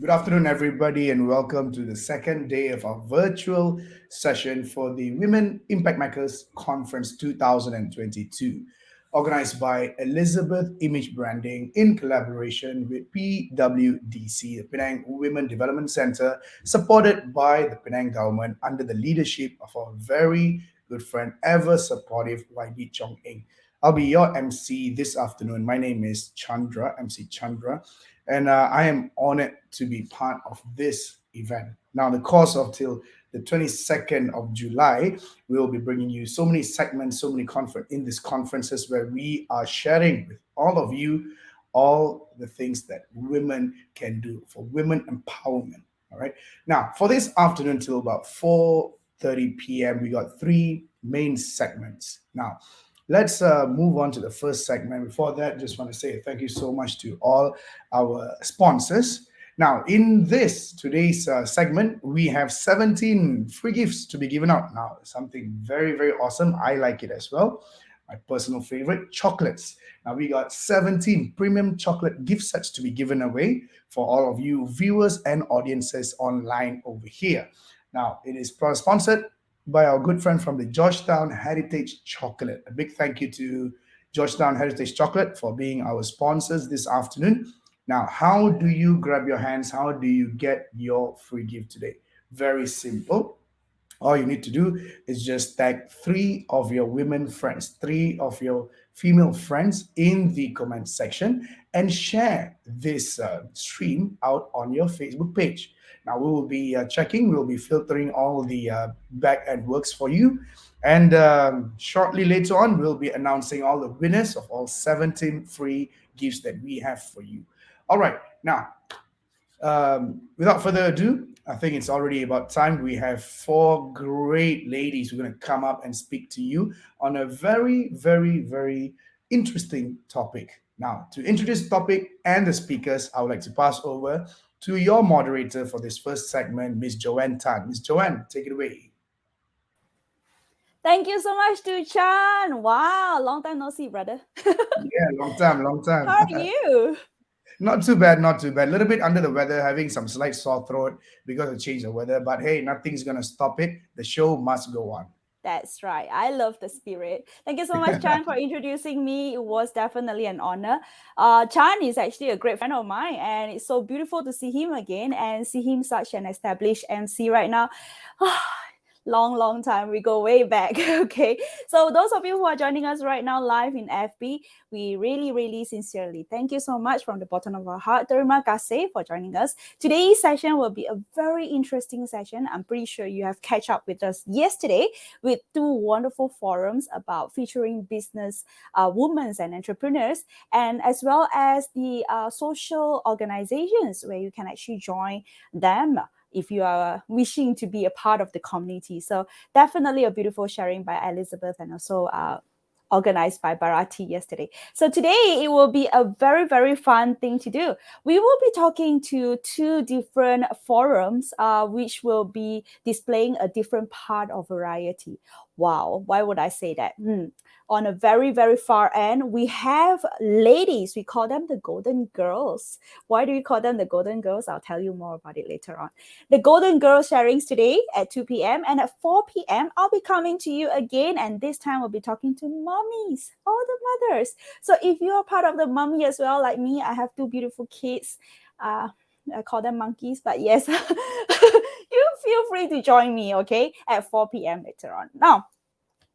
Good afternoon, everybody, and welcome to the second day of our virtual session for the Women Impact Makers Conference 2022, organized by Elizabeth Image Branding in collaboration with PWDC, the Penang Women Development Center, supported by the Penang government under the leadership of our very good friend, ever supportive YB Chong Eng. I'll be your MC this afternoon. My name is Chandra, MC Chandra, and I am honored to be part of this event. Now, the course of till the 22nd of July, we will be bringing you so many segments, so many in these conferences where we are sharing with all of you all the things that women can do for women empowerment. All right. Now, for this afternoon till about 4:30 p.m., we got three main segments. Now, let's move on to the first segment. Before that, just want to say thank you so much to all our sponsors. Now, in this today's segment, we have 17 free gifts to be given out. Now, something very, very awesome. I like it as well. My personal favorite, chocolates. Now, we got 17 premium chocolate gift sets to be given away for all of you viewers and audiences online over here. Now, it is sponsored by our good friend from the Georgetown Heritage Chocolate. A big thank you to Georgetown Heritage Chocolate for being our sponsors this afternoon. Now, how do you grab your hands? How do you get your free gift today? Very simple. All you need to do is just tag three of your women friends, three of your female friends in the comment section and share this stream out on your Facebook page. Now, we will be checking, we'll be filtering all the back end works for you. And shortly later on, we'll be announcing all the winners of all 17 free gifts that we have for you. All right, now without further ado, I think it's already about time. We have four great ladies who are going to come up and speak to you on a very, very, very interesting topic. Now, to introduce the topic and the speakers, I would like to pass over to your moderator for this first segment, Miss Joanne Tan. Miss Joanne, take it away. Thank you so much to Chan. Wow, long time no see, brother. Yeah, long time, long How time. are you? Not too bad, not too bad. A little bit under the weather, having some slight sore throat because of change of weather. But hey, nothing's gonna stop it. The show must go on. That's right. I love the spirit. Thank you so much, Chan, for introducing me. It was definitely an honor. Chan is actually a great friend of mine, and it's so beautiful to see him again and see him such an established MC right now. Long time, we go way back. Okay, so those of you who are joining us right now live in FB, we really sincerely thank you so much from the bottom of our heart. Terima kasih for joining us. Today's session will be a very interesting session. I'm pretty sure you have catch up with us yesterday with two wonderful forums about featuring business women and entrepreneurs, and as well as the social organizations where you can actually join them if you are wishing to be a part of the community. So definitely a beautiful sharing by Elizabeth and also organized by Bharati yesterday. So today it will be a very fun thing to do. We will be talking to two different forums which will be displaying a different part of variety. Wow, why would I say that? On a very far end, we have ladies. We call them the Golden Girls. Why do we call them the Golden Girls? I'll tell you more about it later on. The Golden Girls sharings today at 2 p.m. and at 4 p.m. I'll be coming to you again, and this time we'll be talking to mummies, all the mothers. So if you are part of the mummy as well, like me, I have two beautiful kids. I call them monkeys, but yes, you feel free to join me, okay, at 4 p.m. later on. Now,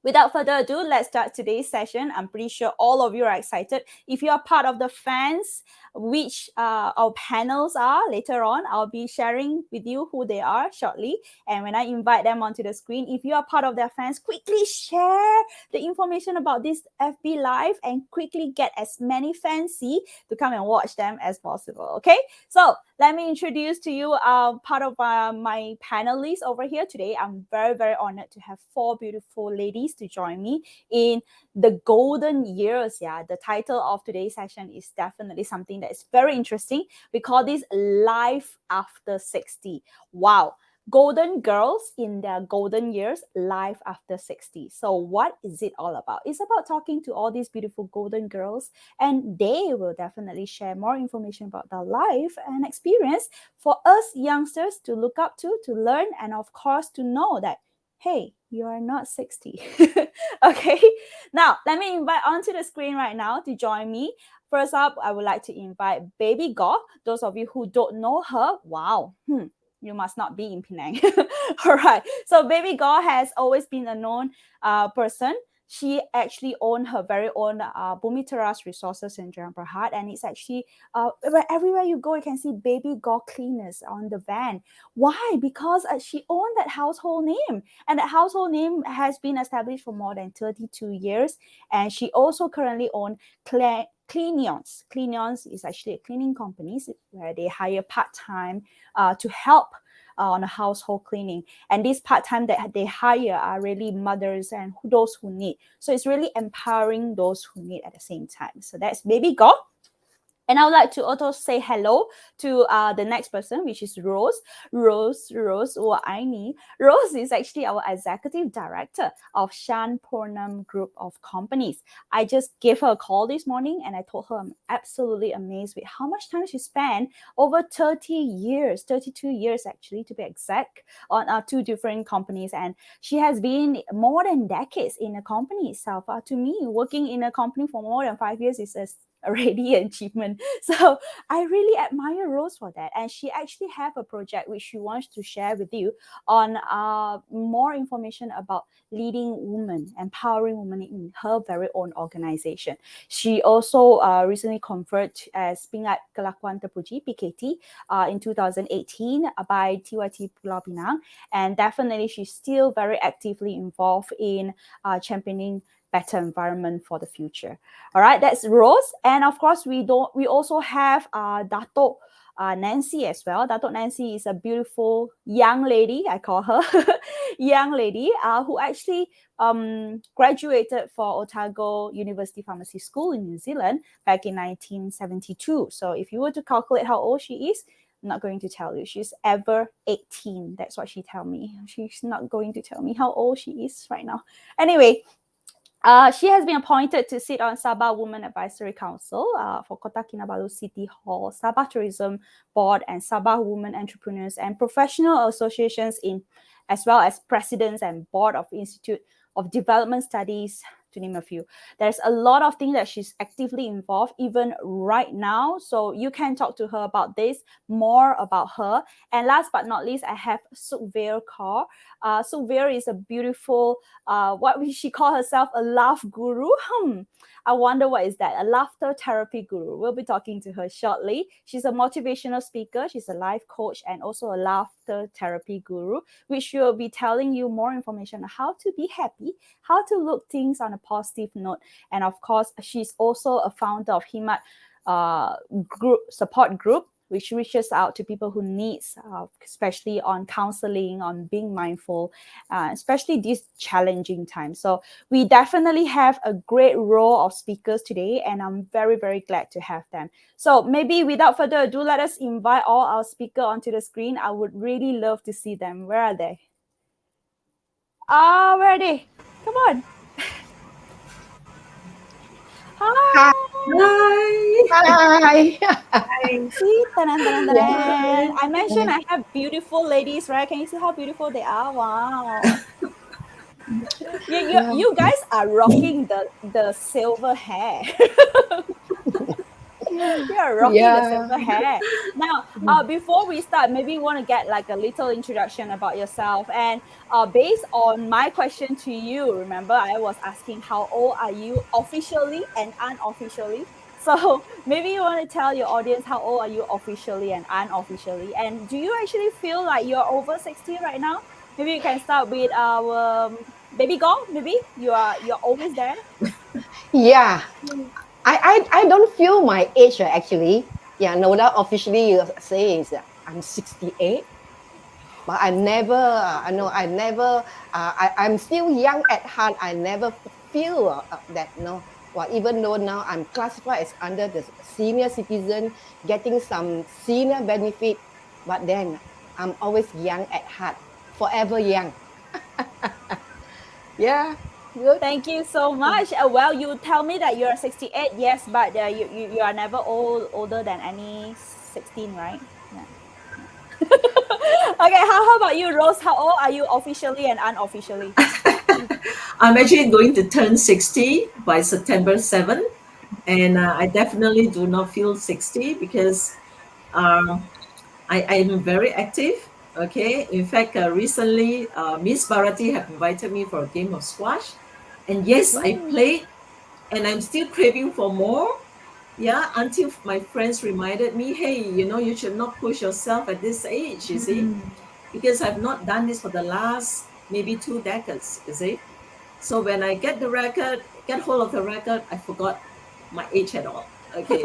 without further ado, let's start today's session. I'm pretty sure all of you are excited. If you are part of the fans, which our panels are later on, I'll be sharing with you who they are shortly. And when I invite them onto the screen, if you are part of their fans, quickly share the information about this FB Live and quickly get as many fans to come and watch them as possible. Okay, so let me introduce to you part of my panelists over here today. I'm very honored to have four beautiful ladies to join me in the golden years. Yeah, the title of today's session is definitely something that is very interesting. We call this Life After 60. Wow. golden girls in their golden years, life after 60. So, what is it all about? It's about talking to all these beautiful golden girls, and they will definitely share more information about their life and experience for us youngsters to look up to learn, and of course, to know that, hey, you are not 60. Okay, now let me invite onto the screen right now to join me. First up, I would like to invite Baby Go. Those of you who don't know her, wow, you must not be in Penang. All right. So Baby Go has always been a known person. She actually owned her very own Bumi Teras resources in Jalan Berhad, and it's actually everywhere you go, you can see Baby Go cleaners on the van. Why? Because she owned that household name, and that household name has been established for more than 32 years. And she also currently owns Cleanions. Cleanions is actually a cleaning company where they hire part-time to help on a household cleaning. And these part-time that they hire are really mothers and those who need. So it's really empowering those who need at the same time. So that's Baby God. And I would like to also say hello to the next person, which is Rose. Rose Aini. Rose is actually our executive director of Shan Purnam Group of Companies. I just gave her a call this morning and I told her I'm absolutely amazed with how much time she spent over 30 years, 32 years actually to be exact, on two different companies. And she has been more than decades in a company itself. To me, working in a company for more than 5 years is already an achievement. So I really admire Rose for that. And she actually have a project which she wants to share with you on more information about leading women, empowering women in her very own organization. She also recently conferred as Pingat Kelakuan Terpuji, PKT, in 2018 by TYT Pulau Pinang. And definitely she's still very actively involved in championing better environment for the future. All right, that's Rose. And of course, we also have Dato Nancy as well. Dato Nancy is a beautiful young lady, I call her, young lady who actually graduated for Otago University Pharmacy School in New Zealand back in 1972. So if you were to calculate how old she is, I'm not going to tell you. She's ever 18. That's what she tell me. She's not going to tell me how old she is right now. Anyway, she has been appointed to sit on Sabah Women Advisory Council for Kota Kinabalu City Hall, Sabah Tourism Board, and Sabah Women Entrepreneurs and Professional Associations, as well as presidents and board of Institute of Development Studies, to name a few. There's a lot of things that she's actively involved even right now. So you can talk to her about this, more about her. And last but not least, I have Sukhveer Kaur. Sukhveer is a beautiful, what she call herself, a laugh guru. I wonder what is that? A laughter therapy guru. We'll be talking to her shortly. She's a motivational speaker. She's a life coach and also a laughter therapy guru, which she will be telling you more information on how to be happy, how to look things on a positive note. And of course, she's also a founder of Himat support group, which reaches out to people who needs, especially on counseling, on being mindful, especially these challenging times. So we definitely have a great row of speakers today, and I'm very, very glad to have them. So maybe without further ado, let us invite all our speakers onto the screen. I would really love to see them. Where are they? Where are they? Come on. Hi. Hi. See, Yeah. I mentioned I have beautiful ladies, right? Can you see how beautiful they are? Wow. You guys are rocking the silver hair. You're rocking the Yeah. silver hair. Now, before we start, maybe you want to get like a little introduction about yourself. And based on my question to you, remember I was asking how old are you officially and unofficially. So maybe you want to tell your audience how old are you officially and unofficially. And do you actually feel like you're over 60 right now? Maybe you can start with our baby girl. Maybe you're always there. Yeah. I don't feel my age actually. Yeah, no, that officially you say is I'm 68. But I never, I know I never, I'm still young at heart. I never feel that, no. Well, even though now I'm classified as under the senior citizen, getting some senior benefit, but then I'm always young at heart, forever young. Yeah, good. Thank you so much. Well, you tell me that you're 68, yes, but you are never older than any 16, right? Yeah. Okay, how about you, Rose? How old are you officially and unofficially? I'm actually going to turn 60 by September 7th. And I definitely do not feel 60 because um, I am very active. Okay. In fact, recently, Miss Bharati have invited me for a game of squash. And yes, I Ooh. played and I'm still craving for more. Yeah. Until my friends reminded me, hey, you should not push yourself at this age, you see, Mm. because I've not done this for the last maybe 2 decades, you see. So when I get hold of the record, I forgot my age at all. Okay.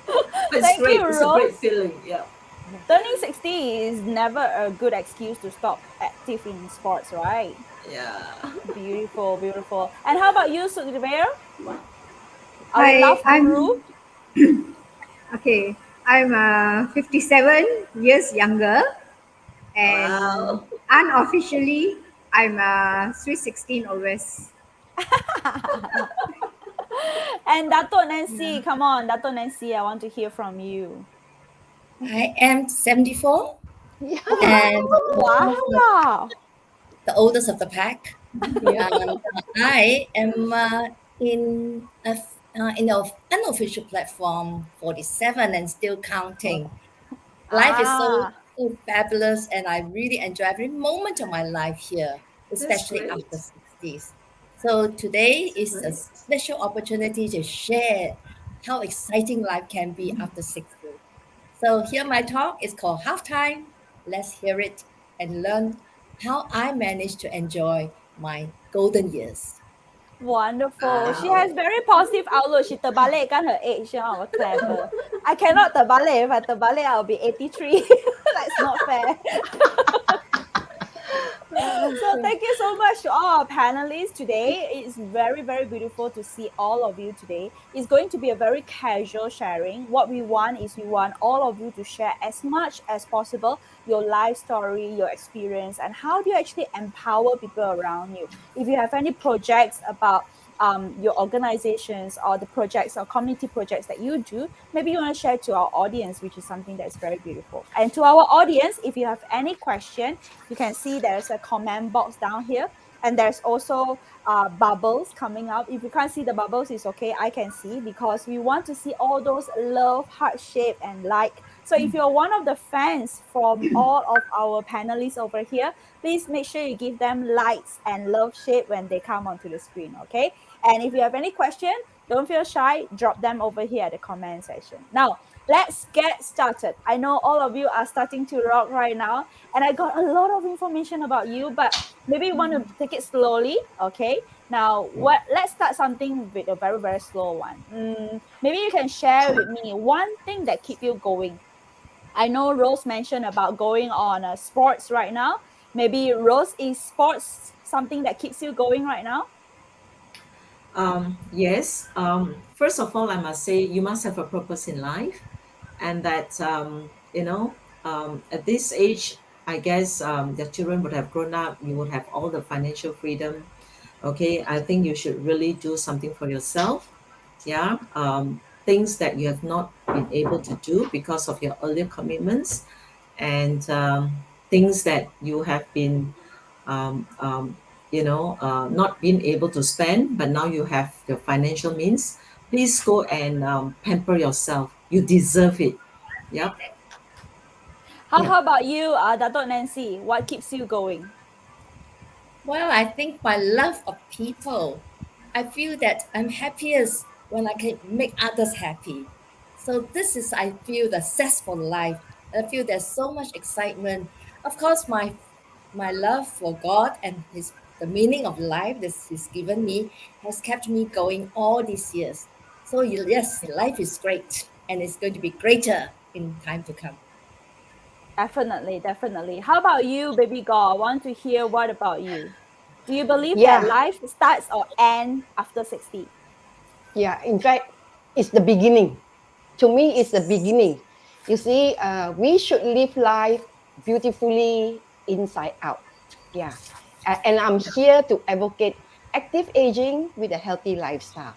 But it's Thank you, great. It's a great Rose. feeling. Yeah. Turning 60 is never a good excuse to stop active in sports, right? Yeah. Beautiful, beautiful. And how about you, Sudhir? Our Hi, love guru? okay. I'm 57 years younger, and Wow. unofficially, I'm Sweet 16 always. And Dato Nancy, Yeah. come on, Dato Nancy, I want to hear from you. I am 74 Yeah. and Wow. the oldest of the pack. Yeah. I am in the unofficial platform 47 and still counting. Life is Ah, so fabulous, and I really enjoy every moment of my life here, That's especially great. after 60s. So today That's is a great. special opportunity to share how exciting life can be after 60. So here my talk is called Halftime. Let's hear it and learn how I managed to enjoy my golden years. wonderful. She Wow. has very positive outlook. She terbalikkan her age. Oh, clever. I cannot terbalik. If I terbalik, I'll be 83. That's not fair. So thank you so much to all our panelists today. It's very, very beautiful to see all of you today. It's going to be a very casual sharing. What we want is we want all of you to share as much as possible your life story, your experience, and how do you actually empower people around you. If you have any projects about your organizations or the projects or community projects that you do, maybe you want to share to our audience, which is something that's very beautiful. And to our audience, if you have any question, you can see there's a comment box down here, and there's also bubbles coming up. If you can't see the bubbles, it's okay, I can see, because we want to see all those love, heart shape, and like. So if you're one of the fans from all of our panelists over here, please make sure you give them likes and love shape when they come onto the screen, okay? And if you have any question, don't feel shy, drop them over here at the comment section. Now let's get started. I know all of you are starting to rock right now, and I got a lot of information about you, but maybe you want to take it slowly, okay? Now, let's start something with a very, very slow one. Maybe you can share with me one thing that keep you going. I know Rose mentioned about going on sports right now. Maybe Rose, is sports something that keeps you going right now? Yes. First of all, I must say you must have a purpose in life, and that at this age, I guess the children would have grown up. You would have all the financial freedom. Okay, I think you should really do something for yourself. Yeah. Things that you have not been able to do because of your earlier commitments, and things that you have been um, um, not being able to spend, but now you have your financial means. Please go and pamper yourself. You deserve it. Yep. How about you, Dato Nancy? What keeps you going? Well, I think my love of people, I feel that I'm happiest when I can make others happy. So this is, I feel, the zest for life. I feel there's so much excitement. Of course, my love for God and His the meaning of life that He's given me has kept me going all these years. So yes, life is great, and it's going to be greater in time to come. Definitely, definitely. How about you, baby girl? I want to hear what about you. Do you believe that Yeah. life starts or ends after 60? Yeah. In fact, it's the beginning. To me, it's the beginning. You see, we should live life beautifully inside out. Yeah. And I'm here to advocate active aging with a healthy lifestyle.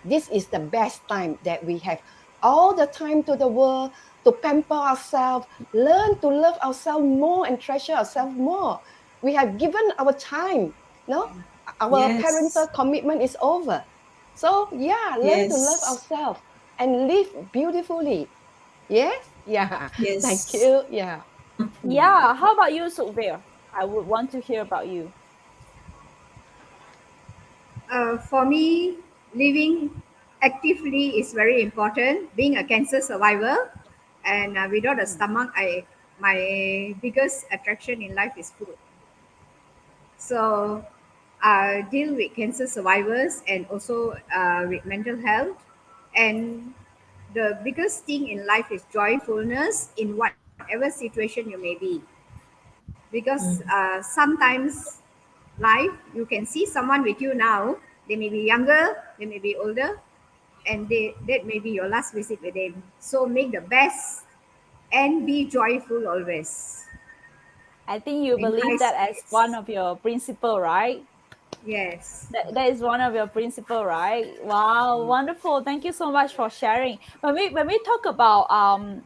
This is the best time that we have all the time to the world to pamper ourselves, learn to love ourselves more and treasure ourselves more. We have given our time. No, our parental Yes. commitment is over. So yeah, learn to love Yes. ourselves and live beautifully. Yes, yeah. Thank Yes. you. Yeah. Yeah. How about you, Sylvia? I would want to hear about you. For me, living actively is very important. Being a cancer survivor, and without a stomach, my biggest attraction in life is food. So, I deal with cancer survivors and also with mental health. And the biggest thing in life is joyfulness in whatever situation you may be. Because Mm. sometimes life you can see someone with you now, they may be younger, they may be older, and that may be your last visit with them. So make the best and be joyful always I think you in high believe that as one spirits. of your principle, right? Yes. That is one of your principle, right? Wow, wonderful. Thank you so much for sharing. When we talk about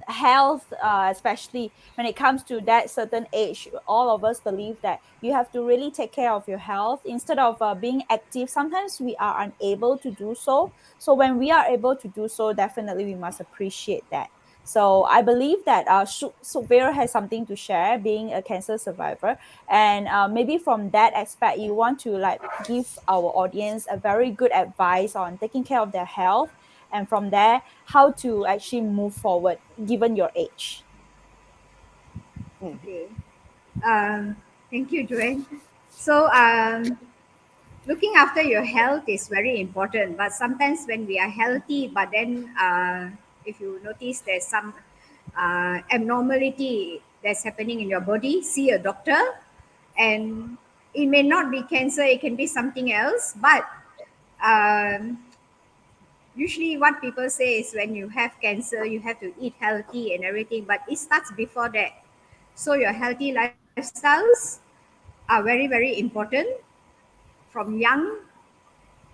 health, especially when it comes to that certain age, all of us believe that you have to really take care of your health instead of being active. Sometimes we are unable to do so. So when we are able to do so, definitely we must appreciate that. So I believe that Suvir has something to share, being a cancer survivor, and maybe from that aspect, you want to like give our audience a very good advice on taking care of their health, and from there, how to actually move forward given your age. Mhm. Okay. Um, Thank you, Joanne. So looking after your health is very important. But sometimes when we are healthy, but then if you notice there's some abnormality that's happening in your body, see a doctor. And it may not be cancer, it can be something else. But um, usually what people say is when you have cancer, you have to eat healthy and everything. But it starts before that. So your healthy lifestyles are very, very important from young,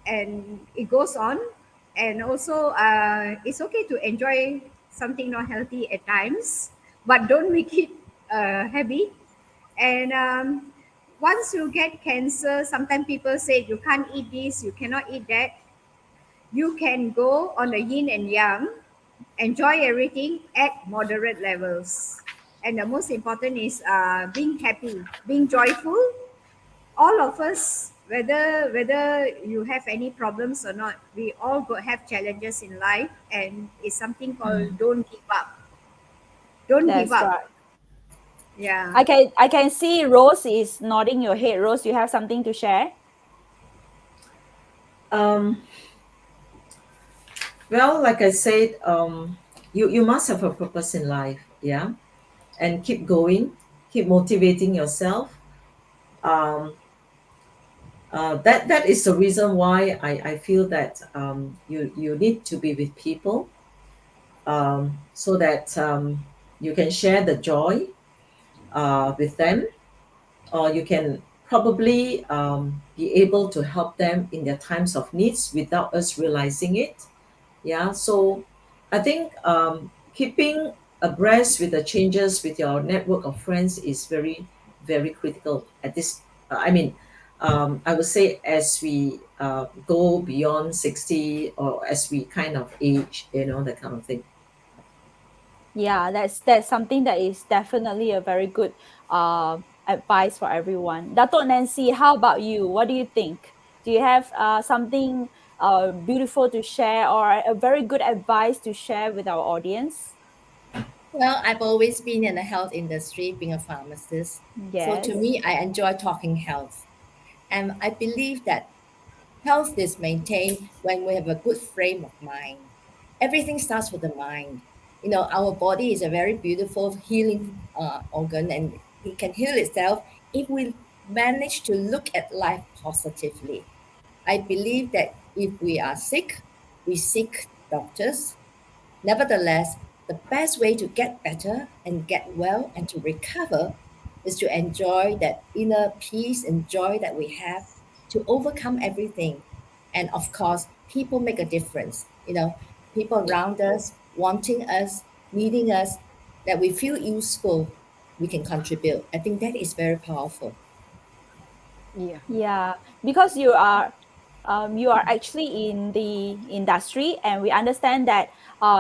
and it goes on. And also it's okay to enjoy something not healthy at times, but don't make it heavy. And once you get cancer, sometimes people say you can't eat this, you cannot eat that. You can go on the yin and yang, enjoy everything at moderate levels. And the most important is being happy, being joyful. All of us, whether you have any problems or not, we all have challenges in life, and it's something called Mm. don't give up. Don't give That's up. right. Yeah. I can see Rose is nodding your head. Rose, you have something to share? Um, well, like I said, you must have a purpose in life, yeah, and keep going, keep motivating yourself. Um, that is the reason why I feel that you need to be with people, so that you can share the joy with them, or you can probably be able to help them in their times of needs without us realizing it. Yeah, so I think keeping abreast with the changes with your network of friends is very, very critical at this. I mean, I would say as we go beyond 60, or as we kind of age, that kind of thing. Yeah, that's something that is definitely a very good advice for everyone. Dato Nancy, how about you? What do you think? Do you have something beautiful to share, or a very good advice to share with our audience? Well, I've always been in the health industry, being a pharmacist. So to Yes. me, I enjoy talking health. And I believe that health is maintained when we have a good frame of mind. Everything starts with the mind. Our body is a very beautiful healing organ, and it can heal itself if we manage to look at life positively. I believe that if we are sick, we seek doctors. Nevertheless, the best way to get better and get well and to recover is to enjoy that inner peace and joy that we have to overcome everything. And of course, people make a difference. People around us, wanting us, needing us, that we feel useful, we can contribute. I think that is very powerful. Yeah. Yeah, because you are actually in the industry, and we understand that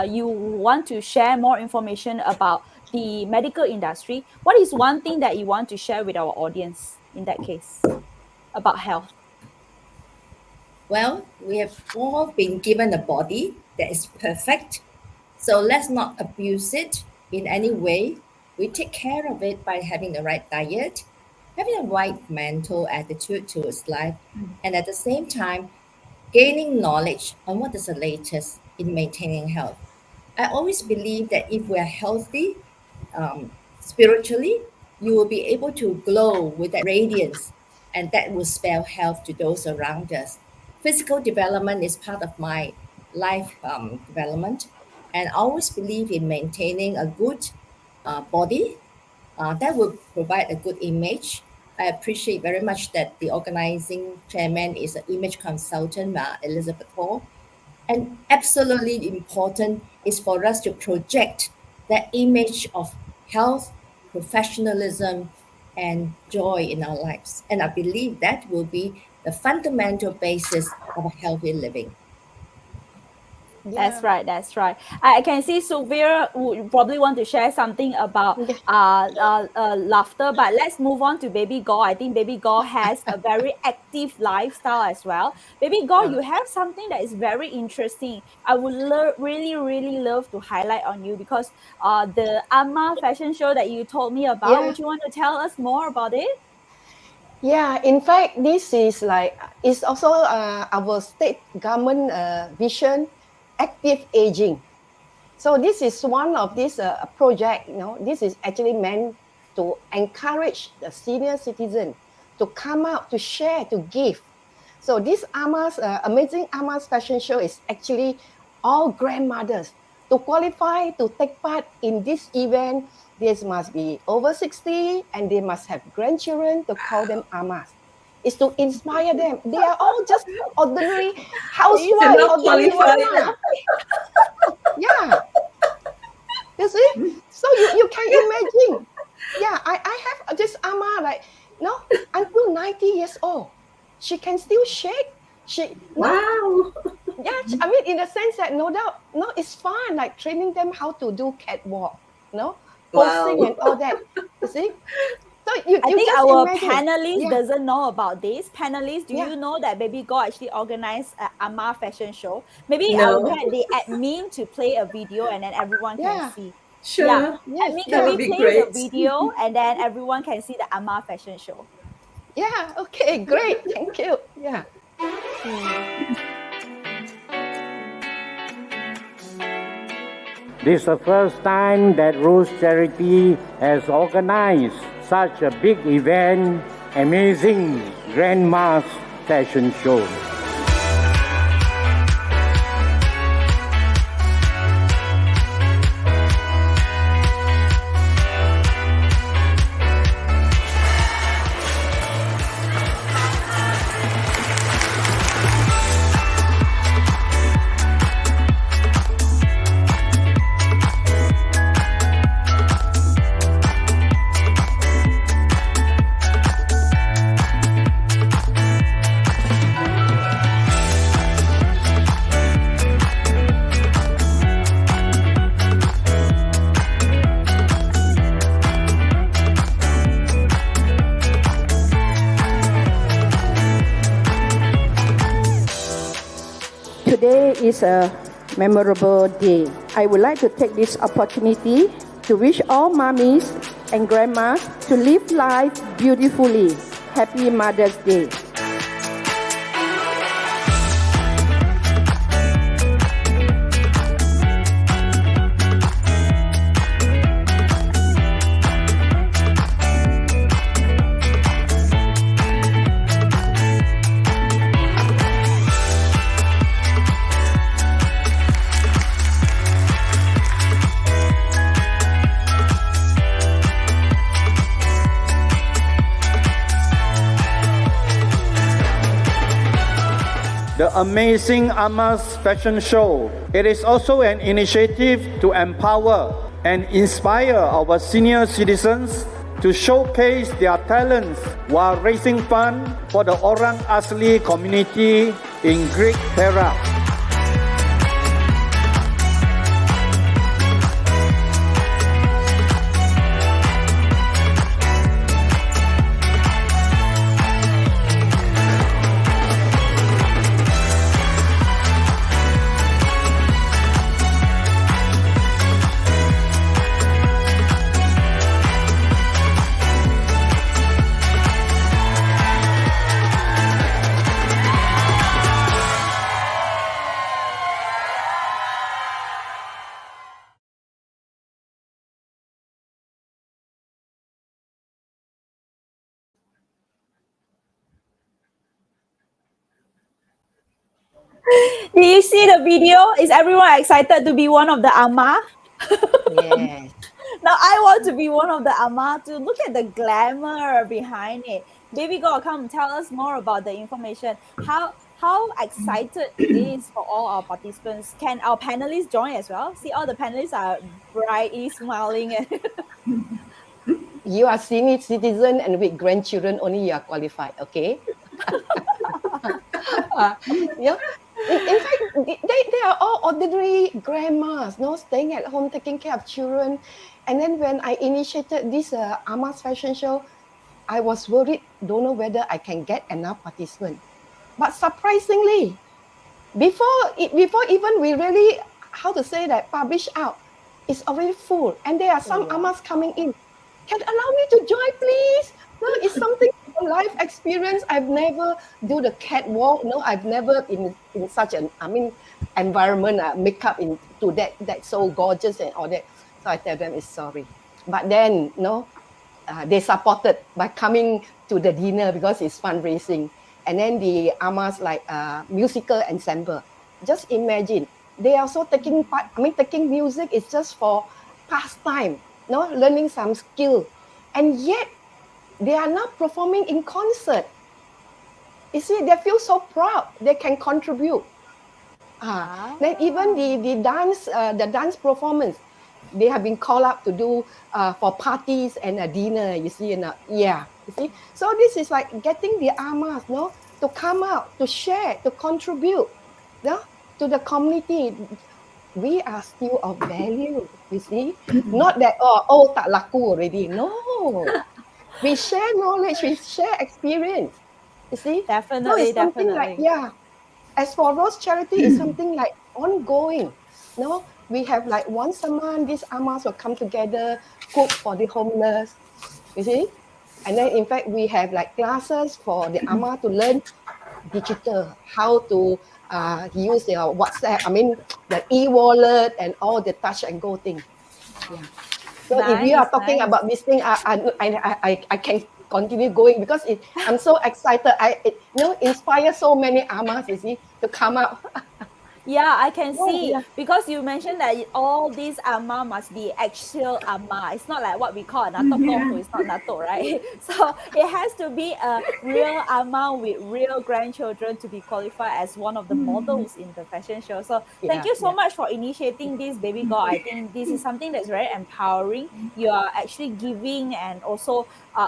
you want to share more information about the medical industry. What is one thing that you want to share with our audience in that case about health? Well, we have all been given a body that is perfect, so let's not abuse it in any way. We take care of it by having the right diet, having the right mental attitude towards life, and at the same time, gaining knowledge on what is the latest in maintaining health. I always believe that if we're healthy spiritually, you will be able to glow with that radiance, and that will spell health to those around us. Physical development is part of my life development, and I always believe in maintaining a good body that will provide a good image. I appreciate very much that the organizing chairman is an image consultant, Elizabeth Hall. And absolutely important is for us to project that image of health, professionalism, and joy in our lives. And I believe that will be the fundamental basis of a healthy living. That's right. That's right. I can see Sylvia would probably want to share something about laughter, but let's move on to Baby Gore. I think Baby Gore has a very active lifestyle as well. Baby Gore, you have something that is very interesting. I would really, really love to highlight on you, because the Amma fashion show that you told me about, Yeah. would you want to tell us more about it? Yeah, in fact, this is like, it's also our state government vision, active aging. So this is one of this project, this is actually meant to encourage the senior citizen to come out, to share, to give. So this amazing Amma's fashion show is actually all grandmothers. To qualify to take part in this event, they must be over 60 and they must have grandchildren to call them Ammas. Is to inspire them. They are all just ordinary housewives, ordinary women. Yeah. You see? So you can imagine. Yeah, I have this Amma, like, until 90 years old. She can still shake. Wow. Yeah, I mean, in the sense that no doubt, it's fun, like training them how to do catwalk, posing Wow. and all that. You see? So you I think just our imagine. panelists doesn't know about this. Panelists, do Yeah. you know that Baby Gore actually organized an Amma fashion show? Maybe No. I'll get the admin to play a video and then everyone can Yeah. see. Sure. Yeah. Yes, Admin, that can would we be play great. the video and then everyone can see the Amma fashion show? Yeah, okay, great. Thank you. Yeah. This is the first time that Rose Charity has organized such a big event, amazing grandma's fashion show. Today is a memorable day. I would like to take this opportunity to wish all mommies and grandmas to live life beautifully. Happy Mother's Day. the amazing Amas Fashion Show. It is also an initiative to empower and inspire our senior citizens to showcase their talents while raising funds for the Orang Asli community in Great Perak. Do you see the video? Is everyone excited to be one of the Ama? Yes. Now I want to be one of the Ama to look at the glamour behind it. Baby girl, come tell us more about the information. How excited it is for all our participants. Can our panelists join as well? See, all the panelists are brightly smiling. And You are senior citizen and with grandchildren only you are qualified, okay? Yeah. In fact, they are all ordinary grandmas, no, staying at home, taking care of children. And then when I initiated this Amas fashion show, I was worried, don't know whether I can get enough participants. But surprisingly, before even we really, how to say that, publish out, it's already full. And there are some Amas coming in. Can allow me to join, please? No, it's something a life experience. I've never do the catwalk. No, I've never in such an environment makeup into that so gorgeous and all that. So I tell them it's sorry. But then they supported by coming to the dinner because it's fundraising. And then the Amas like musical ensemble. Just imagine they also taking part. Taking music is just for pastime. No, learning some skill, and yet they are not performing in concert. You see, they feel so proud they can contribute. Then even the dance performance, they have been called up to do for parties and a dinner. You see, you see. So this is like getting the Amas, to come out, to share, to contribute, to the community. We are still of value, you see. Not that, tak laku already. No. We share knowledge, we share experience. You see? So definitely, it's something definitely. like, as for Rose Charity, it's something like ongoing. We have like once a month, these Amas will come together, cook for the homeless. You see? And then in fact, we have like classes for the Ama to learn digital, how to use their WhatsApp, the e-wallet and all the touch and go thing. Yeah. So if you are talking about this thing, I can continue going because I'm so excited. It inspire so many Amas, you see, to come out. Yeah, I can see because you mentioned that all these Ama must be actual Ama. It's not like what we call Nato Pong, it's not Nato, right? So it has to be a real Ama with real grandchildren to be qualified as one of the models in the fashion show. So thank you so much for initiating this, baby girl. I think this is something that's very empowering. You are actually giving and also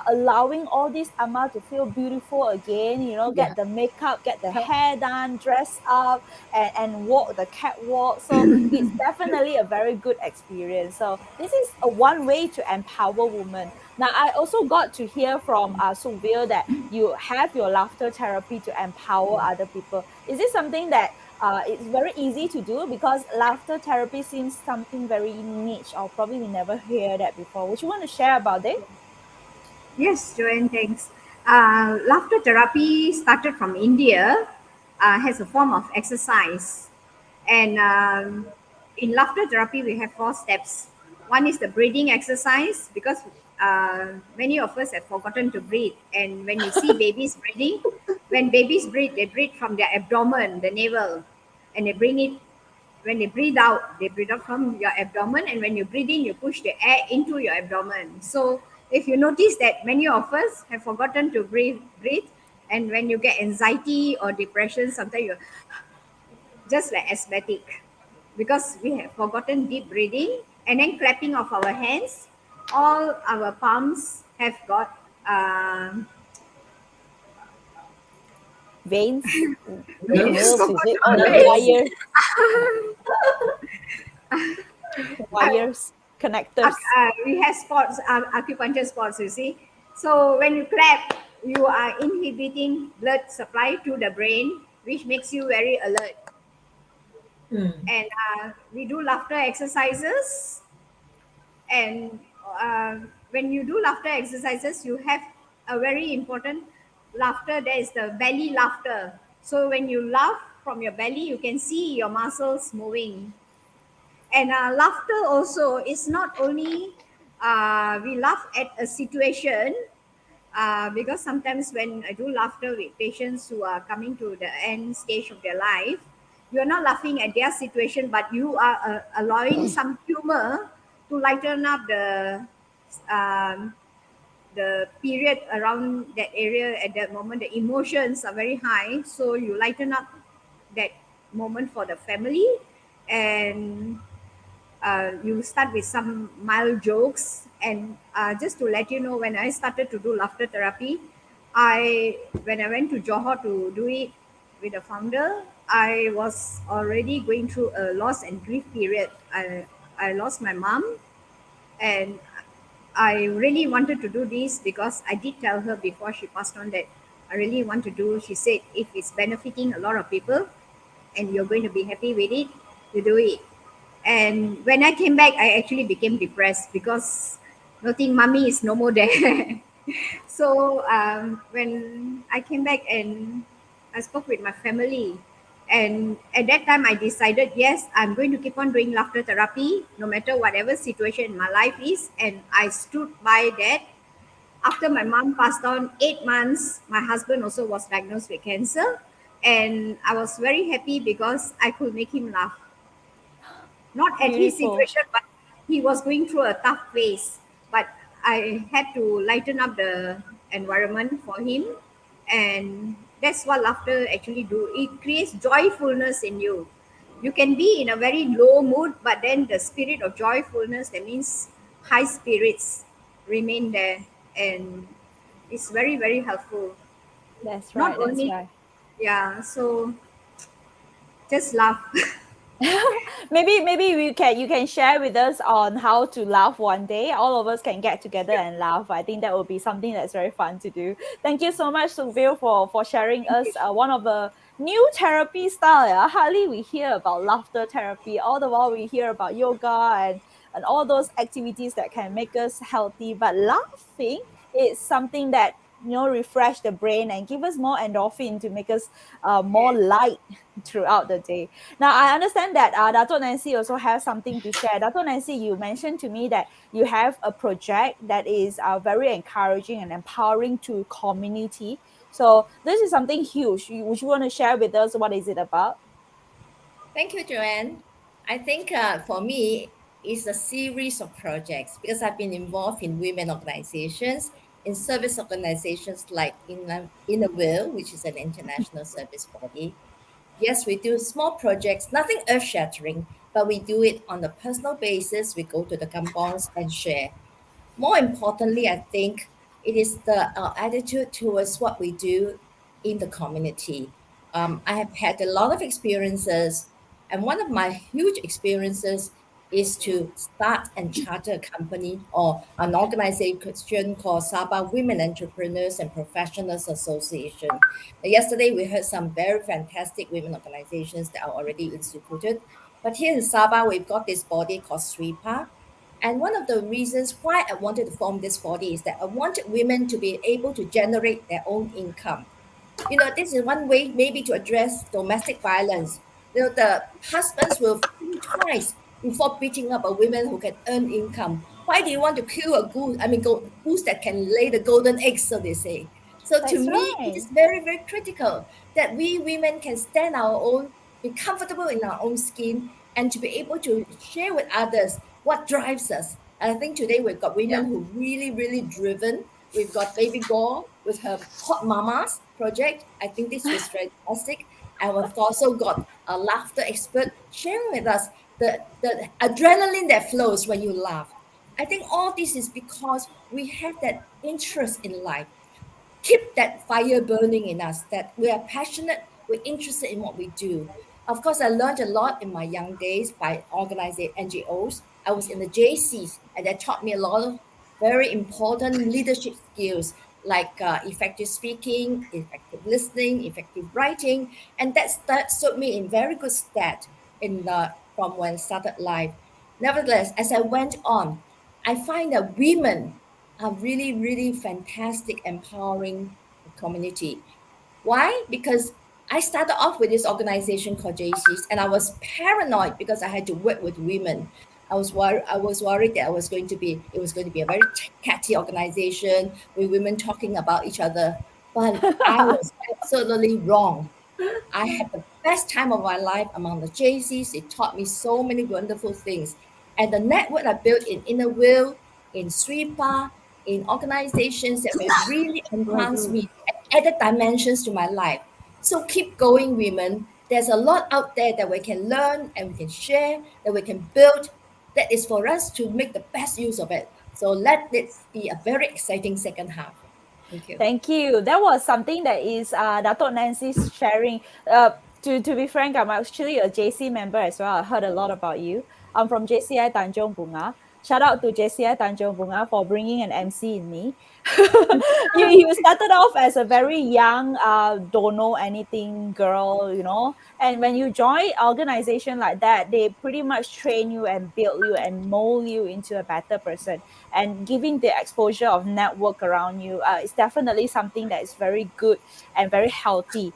allowing all these Ama to feel beautiful again, get the makeup, get the hair done, dress up, and walk the catwalk. So it's definitely a very good experience. So this is one way to empower women. Now, I also got to hear from Suvir that you have your laughter therapy to empower other people. Is this something that it's very easy to do? Because laughter therapy seems something very niche, or probably we never hear that before. Would you want to share about it? Yes, Joanne, thanks. Laughter therapy started from India, has a form of exercise. And in laughter therapy, we have 4 steps. One is the breathing exercise because many of us have forgotten to breathe. And when you see babies breathing, when babies breathe, they breathe from their abdomen, the navel, and they bring it. When they breathe out, they breathe out from your abdomen, and when you breathe in, you push the air into your abdomen. So if you notice that many of us have forgotten to breathe, And when you get anxiety or depression, sometimes you're just like asthmatic because we have forgotten deep breathing and then clapping of our hands. All our palms have got Veins, we have Nerves. nerves, is it? forgotten ways. Wires, wires, connectors. We have spots, acupuncture spots, you see. So when you clap, you are inhibiting blood supply to the brain, which makes you very alert. Mm. And we do laughter exercises. And when you do laughter exercises, you have a very important laughter. There is the belly laughter. So when you laugh from your belly, you can see your muscles moving. And laughter also is not only we laugh at a situation, because sometimes when I do laughter with patients who are coming to the end stage of their life, you're not laughing at their situation, but you are allowing some humor to lighten up um, the period around that area at that moment. The emotions are very high, so you lighten up that moment for the family. And you start with some mild jokes. And just to let you know, when I started to do laughter therapy, when I went to Johor to do it with the founder, I was already going through a loss and grief period. I lost my mom, and I really wanted to do this because I did tell her before she passed on that I really want to do. She said, if it's benefiting a lot of people and you're going to be happy with it, you do it. And when I came back, I actually became depressed because nothing, mommy is no more there. So when I came back and I spoke with my family, and at that time I decided, yes, I'm going to keep on doing laughter therapy no matter whatever situation in my life is. And I stood by that. After my mom passed on 8 months, my husband also was diagnosed with cancer. And I was very happy because I could make him laugh, not at his Beautiful. situation, but he was going through a tough phase. But I had to lighten up the environment for him, and that's what laughter actually do. It creates joyfulness in you. You can be in a very low mood, but then the spirit of joyfulness, that means high spirits, remain there, and it's very very helpful. That's Not right. That's only, right. yeah. So just laugh. Maybe we can you can share with us on how to laugh one day. All of us can get together and laugh. I think that would be something that's very fun to do. Thank you so much, Suville, for sharing Thank you. us one of the new therapy style. Yeah? Hardly we hear about laughter therapy. All the while we hear about yoga and all those activities that can make us healthy. But laughing is something that refresh the brain and give us more endorphin to make us more Yes. light throughout the day. Now, I understand that Dato Nancy also has something to share. Dato Nancy, you mentioned to me that you have a project that is very encouraging and empowering to community. So this is something huge. Would you want to share with us what is it about? Thank you, Joanne. I think for me, it's a series of projects because I've been involved in women organizations, in service organizations like in a Will, which is an international service body. Yes, we do small projects, nothing earth shattering, but we do it on a personal basis. We go to the kampongs and share. More importantly, I think it is the attitude towards what we do in the community. I have had a lot of experiences, and one of my huge experiences is to start and charter a company or an organization called Sabah Women Entrepreneurs and Professionals Association. Now, yesterday, we heard some very fantastic women organizations that are already instituted. But here in Sabah, we've got this body called SWIPA, and one of the reasons why I wanted to form this body is that I wanted women to be able to generate their own income. This is one way maybe to address domestic violence. The husbands will think twice before beating up a woman who can earn income. Why do you want to kill a goose? I mean, goose that can lay the golden eggs, so they say. So to That's me, it right. is very, very critical that we women can stand our own, be comfortable in our own skin, and to be able to share with others what drives us. And I think today we've got women Yeah. who really, really driven. We've got Baby Gore with her Hot Mamas project. I think this was fantastic. And we've also got a laughter expert sharing with us the adrenaline that flows when you laugh. I think all this is because we have that interest in life, keep that fire burning in us, that we are passionate, we're interested in what we do. Of course, I learned a lot in my young days by organizing NGOs. I was in the JCs, and that taught me a lot of very important leadership skills like effective speaking, effective listening, effective writing, and that stood me in very good stead in the from when I started life. Nevertheless, as I went on, I find that women are really, really fantastic, empowering the community. Why? Because I started off with this organization called JCs, and I was paranoid because I had to work with women. I was worried that it was going to be a very catty organization with women talking about each other. But I was absolutely wrong. I had the best time of my life among the JCs. It taught me so many wonderful things. And the network I built in Inner Will, in Sweepa, in organizations that have really enhanced me and added dimensions to my life. So keep going, women. There's a lot out there that we can learn and we can share, that we can build, that is for us to make the best use of it. So let it be a very exciting second half. Thank you. Thank you. That was something that is Dato' Nancy's sharing. To be frank, I'm actually a JC member as well. I heard a lot about you. I'm from JCI Tanjung Bunga. Shout out to JCI Tanjung Bunga for bringing an MC in me. You started off as a very young, don't know anything girl, and when you join organization like that, they pretty much train you and build you and mold you into a better person. And giving the exposure of network around you is definitely something that is very good and very healthy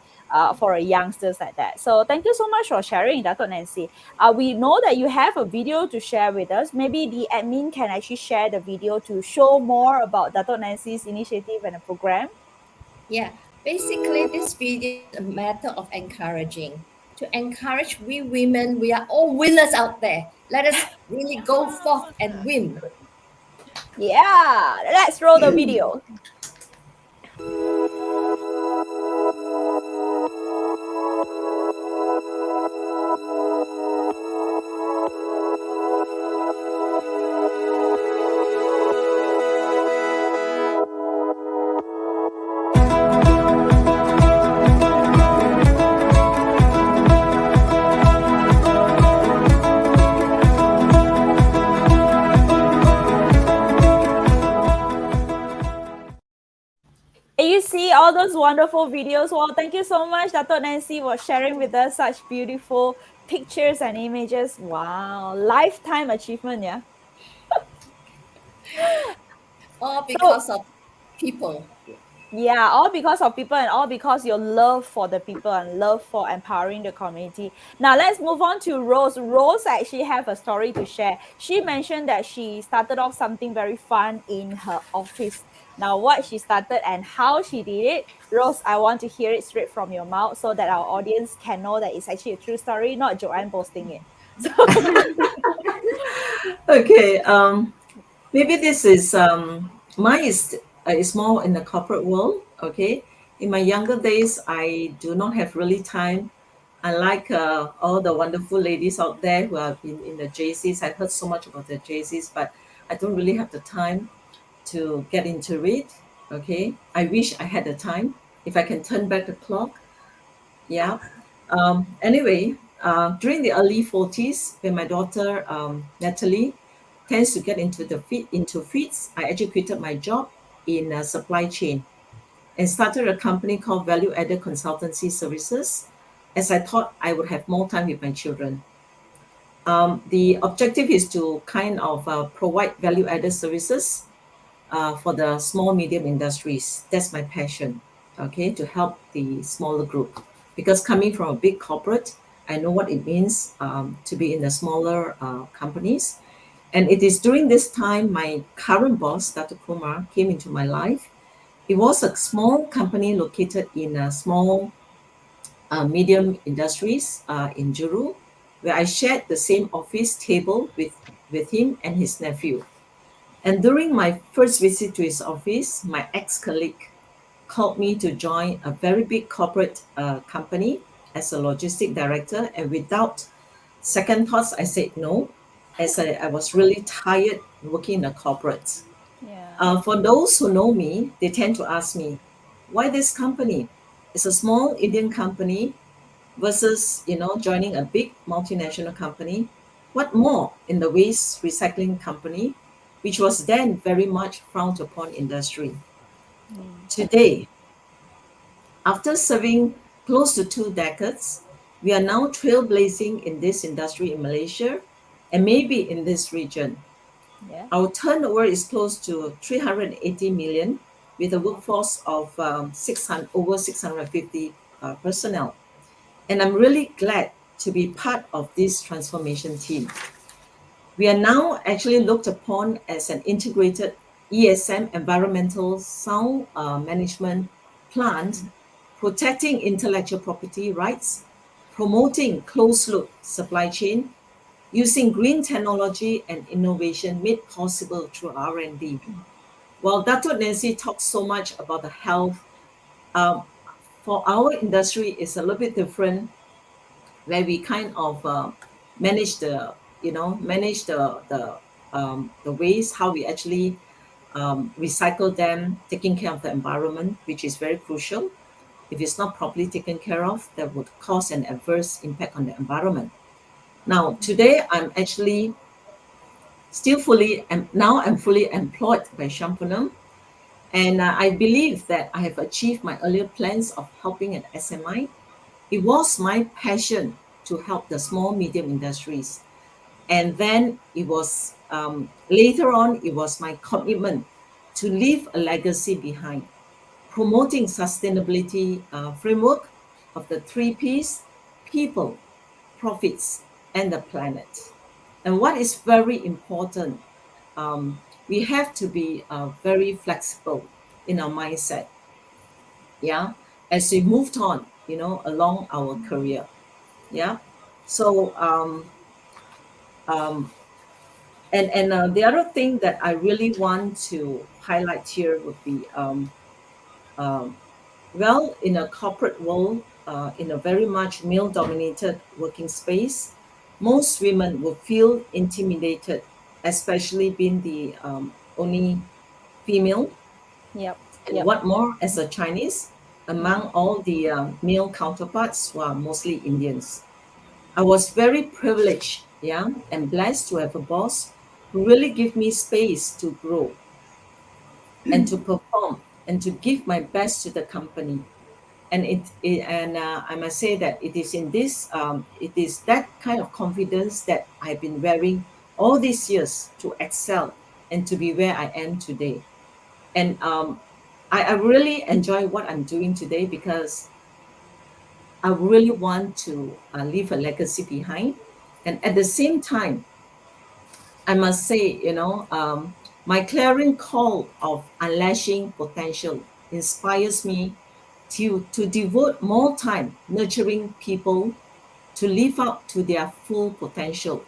for a youngsters like that. So thank you so much for sharing, Dato' Nancy. We know that you have a video to share with us. Maybe the admin can actually share the video to show more about Dato' Nancy's initiative and the program. Yeah, basically, this video is a matter of encouraging. To encourage we women, we are all winners out there. Let us really go forth and win. Yeah, let's roll the video. You see all those wonderful videos. Well, thank you so much, Dato' Nancy, for sharing with us such beautiful pictures and images. Wow, lifetime achievement, yeah. All because of people. Yeah, all because of people and all because your love for the people and love for empowering the community. Now let's move on to Rose. Rose actually have a story to share. She mentioned that she started off something very fun in her office. Now what she started and how she did it, Rose, I want to hear it straight from your mouth so that our audience can know that it's actually a true story, not Joanne posting it. So Okay. Maybe this is mine is more in the corporate world. Okay. In my younger days, I do not have really time. Unlike all the wonderful ladies out there who have been in the JCs, I heard so much about the JCs, but I don't really have the time to get into it. Okay. I wish I had the time. If I can turn back the clock. Yeah. Anyway, during the early 40s, when my daughter Natalie tends to get into fits, I educated my job in supply chain and started a company called Value Added Consultancy Services, as I thought I would have more time with my children. The objective is to kind of provide value added services for the small medium industries. That's my passion. Okay, to help the smaller group, because coming from a big corporate, I know what it means to be in the smaller companies. And it is during this time my current boss, Dr. Kumar, came into my life. It was a small company located in a small medium industries in Juru, where I shared the same office table with him and his nephew. And during my first visit to his office, my ex-colleague called me to join a very big corporate company as a logistic director. And without second thoughts, I said no, as I was really tired working in a corporate. Yeah. For those who know me, they tend to ask me, why this company? It's a small Indian company versus, joining a big multinational company. What more in the waste recycling company, which was then very much frowned upon industry. Today, after serving close to 2 decades, we are now trailblazing in this industry in Malaysia and maybe in this region. Yeah. Our turnover is close to 380 million with a workforce of over 650 personnel. And I'm really glad to be part of this transformation team. We are now actually looked upon as an integrated ESM, environmental sound management plant, protecting intellectual property rights, promoting closed loop supply chain, using green technology and innovation made possible through R&D. While Dato' Nancy talks so much about the health, um, for our industry, it's a little bit different, where we kind of manage the the waste, how we actually recycle them, taking care of the environment, which is very crucial. If it's not properly taken care of, that would cause an adverse impact on the environment. Now, today I'm actually still fully, and now I'm fully employed by Shampunam, and I believe that I have achieved my earlier plans of helping an SMI. It was my passion to help the small medium industries, and then it was later on it was my commitment to leave a legacy behind, promoting sustainability framework of the 3 Ps: people, profits, and the planet. And what is very important, we have to be very flexible in our mindset, yeah, as we moved on, along our career, yeah. So um, and the other thing that I really want to highlight here would be um, well, in a corporate world, in a very much male dominated working space, most women will feel intimidated, especially being the only female, Yep. and Yep. what more as a Chinese among all the male counterparts who are mostly Indians. I was very privileged, yeah, and blessed to have a boss who really gave me space to grow and to perform and to give my best to the company. And I must say that it is that kind of confidence that I've been wearing all these years to excel and to be where I am today. And I really enjoy what I'm doing today because I really want to leave a legacy behind. And at the same time, I must say, my clarion call of unleashing potential inspires me to devote more time nurturing people to live up to their full potential.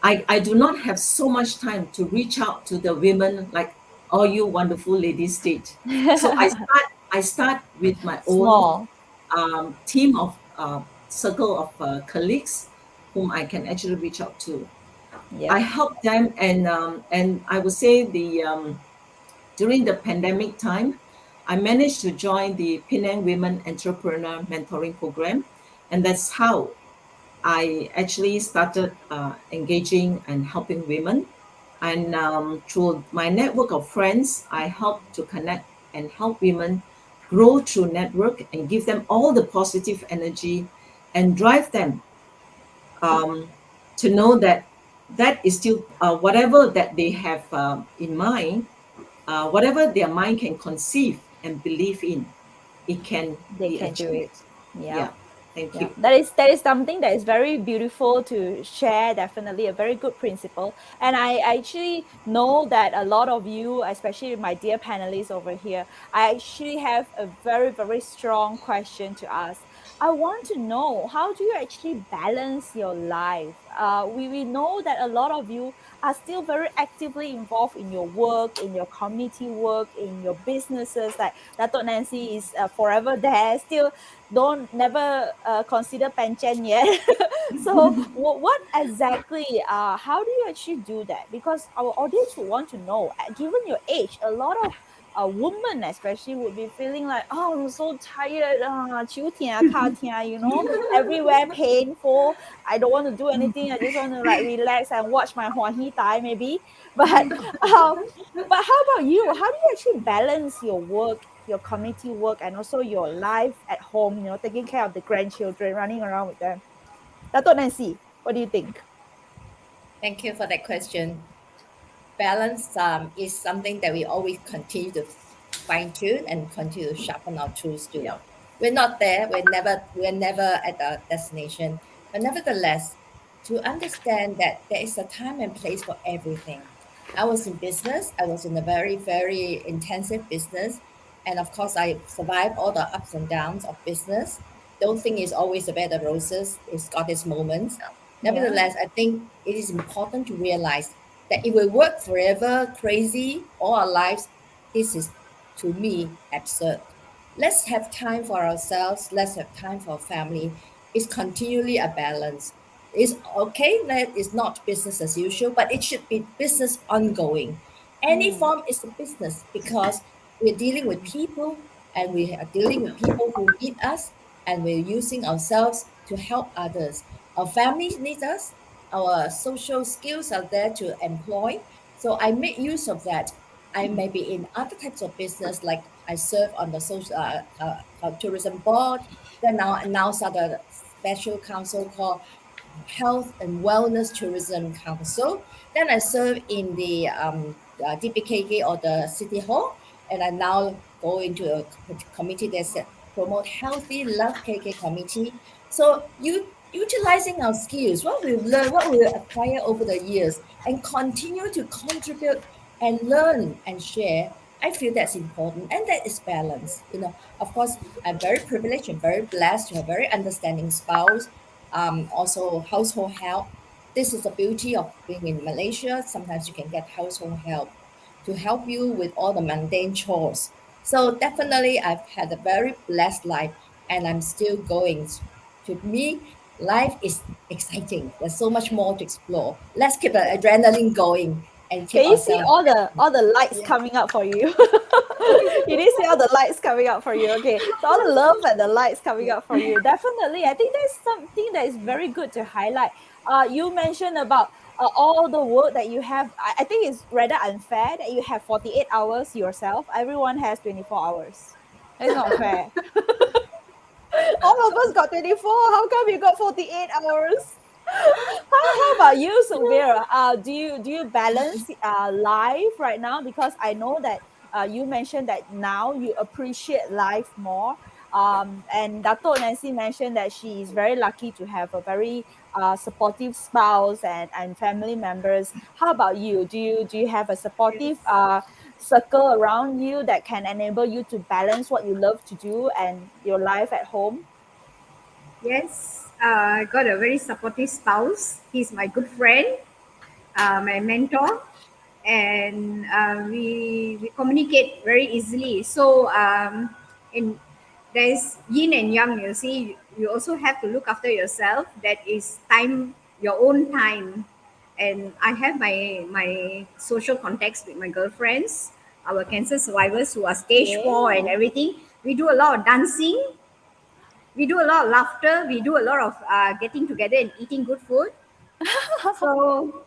I do not have so much time to reach out to the women like all you wonderful ladies did. So I start with my own Small. team of circle of colleagues whom I can actually reach out to. Yep. I help them, and I would say during the pandemic time, I managed to join the Penang Women Entrepreneur Mentoring Program, and that's how I actually started engaging and helping women. And through my network of friends, I help to connect and help women grow through network and give them all the positive energy and drive them um, to know that that is still whatever that they have in mind, whatever their mind can conceive and believe in, it can They be can do it. achieved. Yeah. Yeah, thank Yeah, you. that is something that is very beautiful to share. Definitely a very good principle, and I actually know that a lot of you, especially my dear panelists over here, I actually have a very strong question to ask. I want to know, how do you actually balance your life? We know that a lot of you are still very actively involved in your work, in your community work, in your businesses. Like Dato' Nancy is forever there, still don't never consider pension yet. So what exactly, how do you actually do that? Because our audience would want to know, given your age, a lot of a woman especially would be feeling like, oh, I'm so tired, 手疼脚疼, everywhere painful. I don't want to do anything. I just want to like relax and watch my Huahi die maybe. But um, but how about you? How do you actually balance your work, your community work, and also your life at home? Taking care of the grandchildren, running around with them. Dato' Nancy, what do you think? Thank you for that question. Balance is something that we always continue to fine tune and continue to sharpen our tools to. Yeah. We're not there. We're never at the destination. But nevertheless, to understand that there is a time and place for everything. I was in business. I was in a very, very intensive business. And of course, I survived all the ups and downs of business. Don't think it's always a bed of roses. It's got its moments. Yeah. Nevertheless, I think it is important to realize that if we work forever, crazy, all our lives, this is, to me, absurd. Let's have time for ourselves. Let's have time for our family. It's continually a balance. It's okay that it's not business as usual, but it should be business ongoing. Any Mm. form is a business because we're dealing with people and we are dealing with people who need us and we're using ourselves to help others. Our families need us. Our social skills are there to employ. So I make use of that. I may be in other types of business, like I serve on the social tourism board. Then now start a special council called Health and Wellness Tourism Council. Then I serve in the DPKK or the City Hall, and I now go into a committee that promote healthy love KK committee. So you utilizing our skills, what we've learned, what we acquire over the years, and continue to contribute and learn and share. I feel that's important, and that is balance. Of course, I'm very privileged and very blessed to have a very understanding spouse, also household help. This is the beauty of being in Malaysia. Sometimes you can get household help to help you with all the mundane chores. So definitely I've had a very blessed life and I'm still going. To me, life is exciting. There's so much more to explore. Let's keep the adrenaline going and keep Can you see ourselves. all the lights coming up for you? You did see all the lights coming up for you. Okay, so all the love and the lights coming up for you. Definitely, I think that's something that is very good to highlight. You mentioned about all the work that you have. I think it's rather unfair that you have 48 hours yourself. Everyone has 24 hours. That's not fair. All of us got 24. How come you got 48 hours? How about you, Sylvia? Do you balance life right now? Because I know that you mentioned that now you appreciate life more. And Dato' Nancy mentioned that she is very lucky to have a very supportive spouse and family members. How about you? Do you have a supportive circle around you that can enable you to balance what you love to do and your life at home? Yes, I got a very supportive spouse. He's my good friend, my mentor, and we communicate very easily. So in there's yin and yang. You see, you also have to look after yourself. That is time, your own time. And I have my social contacts with my girlfriends, our cancer survivors who are stage 4 and Yeah. everything. We do a lot of dancing, we do a lot of laughter, we do a lot of getting together and eating good food. So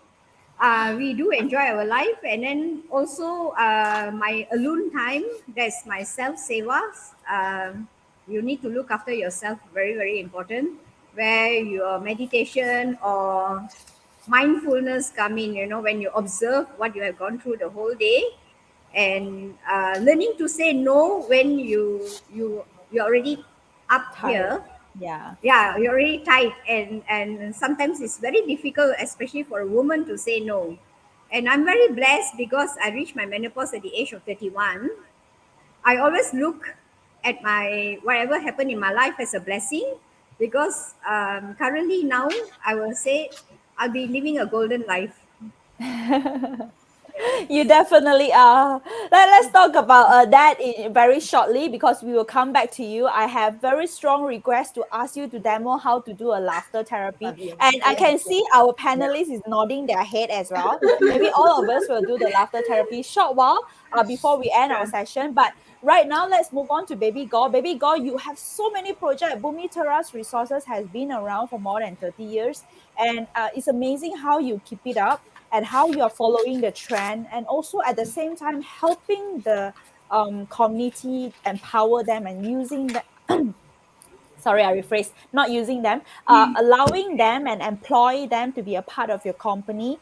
we do enjoy our life. And then also my alone time, that's my self sevas. You need to look after yourself, very very important, where your meditation or mindfulness come in, when you observe what you have gone through the whole day, and learning to say no when you're already up Tired. here. Yeah. Yeah, you're already tight, and sometimes it's very difficult, especially for a woman, to say no. And I'm very blessed because I reached my menopause at the age of 31. I always look at my whatever happened in my life as a blessing, because currently now I will say I'll be living a golden life. You definitely are. Let's talk about that very shortly, because we will come back to you. I have very strong request to ask you to demo how to do a laughter therapy. Yeah, And I yeah, can see our panelists is nodding their head as well. Maybe all of us will do the laughter therapy short while before we end our Sure. session. But right now, let's move on to Baby Gore. Baby Gore, you have so many projects. Bumi Teras Resources has been around for more than 30 years. And it's amazing how you keep it up and how you are following the trend, and also at the same time helping the community, empower them and using the sorry, I rephrase, not using them, allowing them and employ them to be a part of your company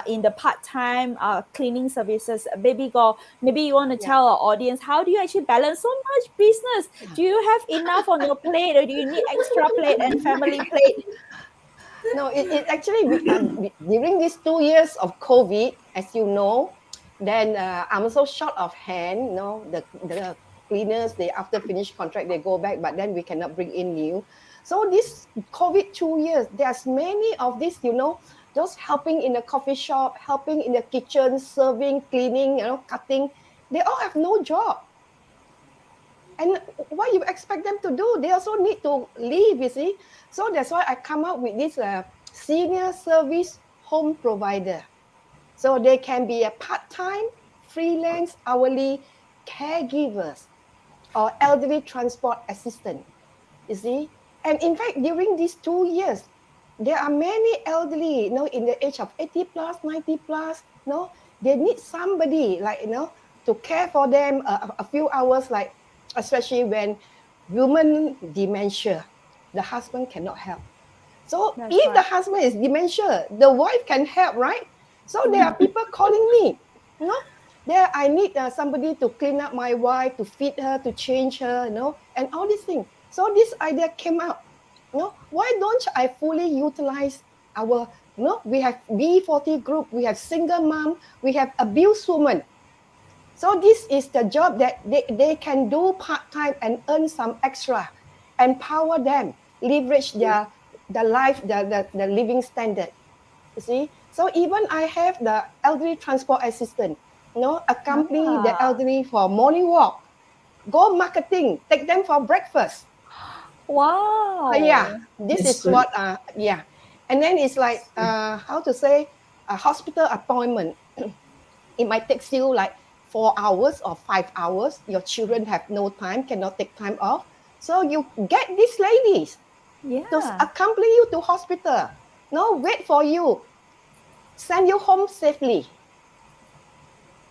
in the part-time cleaning services. Baby Girl, maybe you want to yeah. tell our audience, how do you actually balance so much business? Do you have enough on your plate, or do you need extra plate and family plate? No, it actually during these 2 years of COVID, as you know, then I'm also short of hand. You know, the cleaners, they after finish contract they go back, but then we cannot bring in new. So this COVID 2 years, there's many of this, you know, just helping in the coffee shop, helping in the kitchen, serving, cleaning, you know, cutting. They all have no job. And what you expect them to do? They also need to live, you see. So that's why I come up with this senior service home provider. So they can be a part-time, freelance, hourly caregivers or elderly transport assistant, you see. And in fact, during these 2 years, there are many elderly, you know, in the age of 80 plus, 90 plus, you know, they need somebody like, you know, to care for them a few hours, like, especially when women dementia, the husband cannot help. So That's if the right. husband is dementia, the wife can help, right? So there are people calling me, you know, there I need somebody to clean up my wife, to feed her, to change her, you know, and all these things. So this idea came out. You know, why don't I fully utilize our, you know, we have B40 group, we have single mom, we have abused women. So this is the job that they can do part-time and earn some extra, empower them, leverage their life, the living standard. You see? So even I have the elderly transport assistant, you know, accompany the Ah, elderly for morning walk, go marketing, take them for breakfast. Yeah, wow. this That's is good. what yeah. And then it's like how to say a hospital appointment. It might take you like 4 hours or 5 hours. Your children have no time, cannot take time off. So you get these ladies to Yeah. accompany you to hospital. No, wait for you, send you home safely.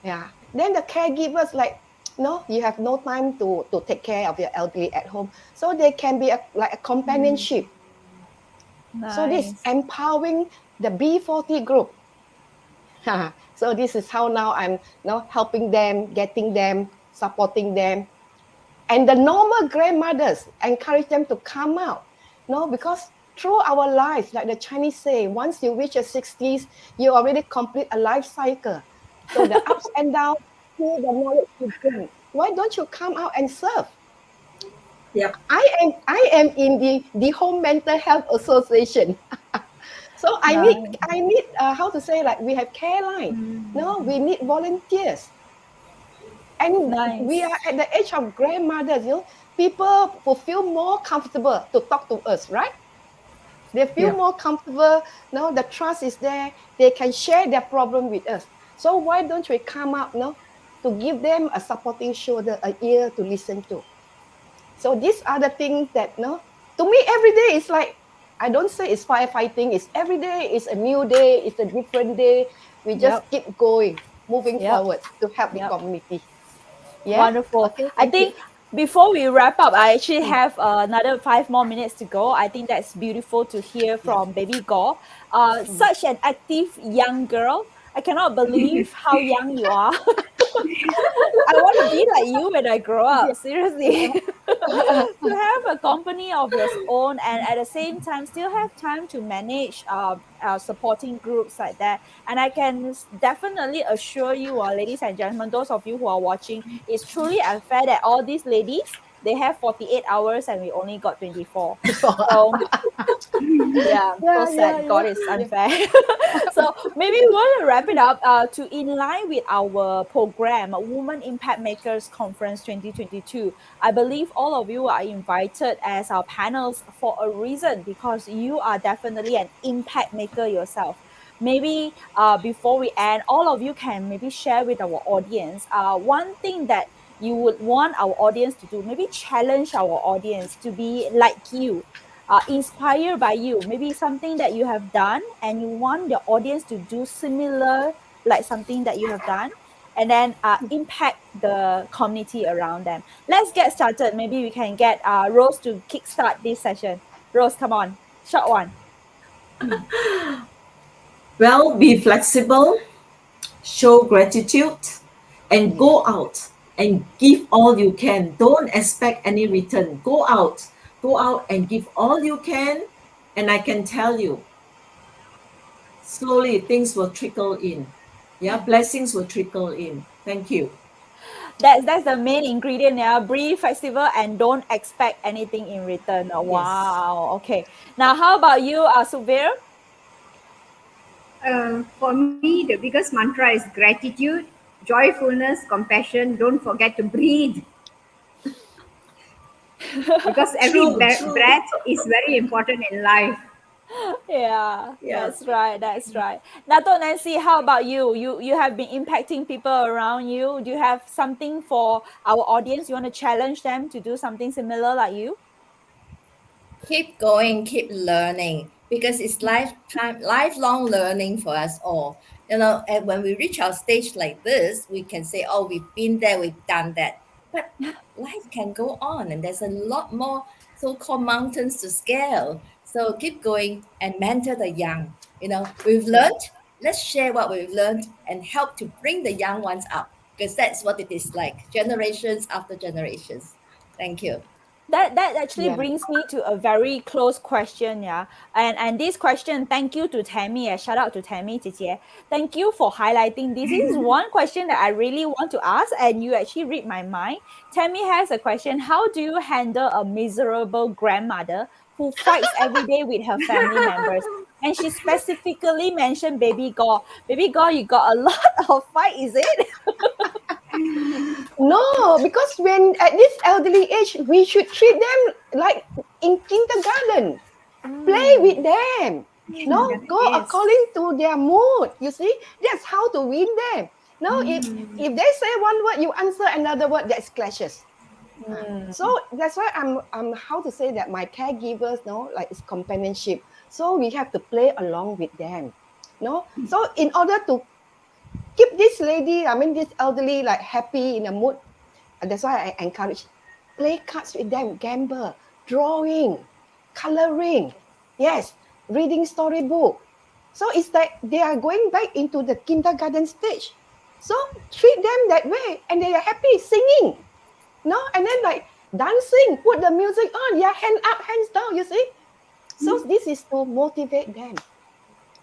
Yeah. Then the caregivers like, no, you have no time to take care of your elderly at home. So they can be like a companionship. So this Nice. empowering the B40 group. So this is how now I'm, you know, helping them, getting them, supporting them. And the normal grandmothers, encourage them to come out. No, because through our life, like the Chinese say, once you reach your 60s, you already complete a life cycle. So the ups and downs, through the knowledge you gain. Why don't you come out and serve? Yep. I am in the Home Mental Health Association. So Nice. I need how to say, like, we have care line. No, we need volunteers. And we Nice. are at the age of grandmothers, you know, people will feel more comfortable to talk to us, right? They feel Yep. more comfortable. Now the trust is there. They can share their problem with us. So why don't we come up, no, to give them a supporting shoulder, a ear to listen to? So these are the things that, no, to me every day is like, I don't say it's firefighting. It's every day. It's a new day. It's a different day. We just Yep. keep going, moving Yep. forward to help the Yep. community. Yeah. Wonderful. Okay. I Thank you. think before we wrap up, I actually Mm, have another 5 more minutes to go. I think that's beautiful to hear yeah. from Baby Gore. Mm. Such an active young girl. I cannot believe how young you are. I want to be like you when I grow Yeah. up. Seriously. To have a company of your own, and at the same time still have time to manage supporting groups like that. And I can definitely assure you, ladies and gentlemen, those of you who are watching, it's truly unfair that all these ladies They have 48 hours and we only got 24. So yeah, so sad. God is unfair. So maybe we want to wrap it up to in line with our program, Women Impact Makers Conference 2022. I believe all of you are invited as our panels for a reason, because you are definitely an impact maker yourself. Maybe before we end, all of you can maybe share with our audience one thing that you would want our audience to do. Maybe challenge our audience to be like you, inspired by you, maybe something that you have done and you want the audience to do similar, like something that you have done, and then impact the community around them. Let's get started. Maybe we can get Rose to kickstart this session. Rose, come on, short one. Well, be flexible, show gratitude, and go out and give all you can. Don't expect any return. Go out and give all you can. And I can tell you, slowly things will trickle in. Yeah, blessings will trickle in. Thank you. That's the main ingredient. Yeah, be flexible and don't expect anything in return. Oh, Yes. wow. Okay. Now, how about you, Suvir? For me, the biggest mantra is gratitude, joyfulness, compassion. Don't forget to breathe, because every True. breath is very important in life. Yeah, Yeah. that's right. That's right. Dato Nancy, how about you? You have been impacting people around you. Do you have something for our audience? You want to challenge them to do something similar like you? Keep going, keep learning, because it's lifelong learning for us all. And when we reach our stage like this, we can say, oh, we've been there, we've done that. But life can go on, and there's a lot more so-called mountains to scale. So keep going and mentor the young. We've learned, let's share what we've learned and help to bring the young ones up, because that's what it is like, generations after generations. Thank you. That actually Yeah. brings me to a very close question, yeah. And this question, thank you to Tammy. Shout out to Tammy, 姐姐. Thank you for highlighting this. This is one question that I really want to ask, and you actually read my mind. Tammy has a question: how do you handle a miserable grandmother who fights every day with her family members? And she specifically mentioned baby girl. Baby girl, you got a lot of fight, is it? No, because when at this elderly age, we should treat them like in kindergarten. Play with them. No, go Yes. according to their mood. You see, that's how to win them. No, if they say one word, you answer another word. That's clashes. So that's why I'm how to say that my caregivers, no, like it's companionship. So we have to play along with them. No, so in order to keep this lady, I mean this elderly, like happy in a mood, and that's why I encourage play cards with them, gamble, drawing, coloring, yes, reading storybook. So it's like they are going back into the kindergarten stage. So treat them that way, and they are happy singing. No, and then like dancing, put the music on, yeah, hand up, hands down, you see. So this is to motivate them.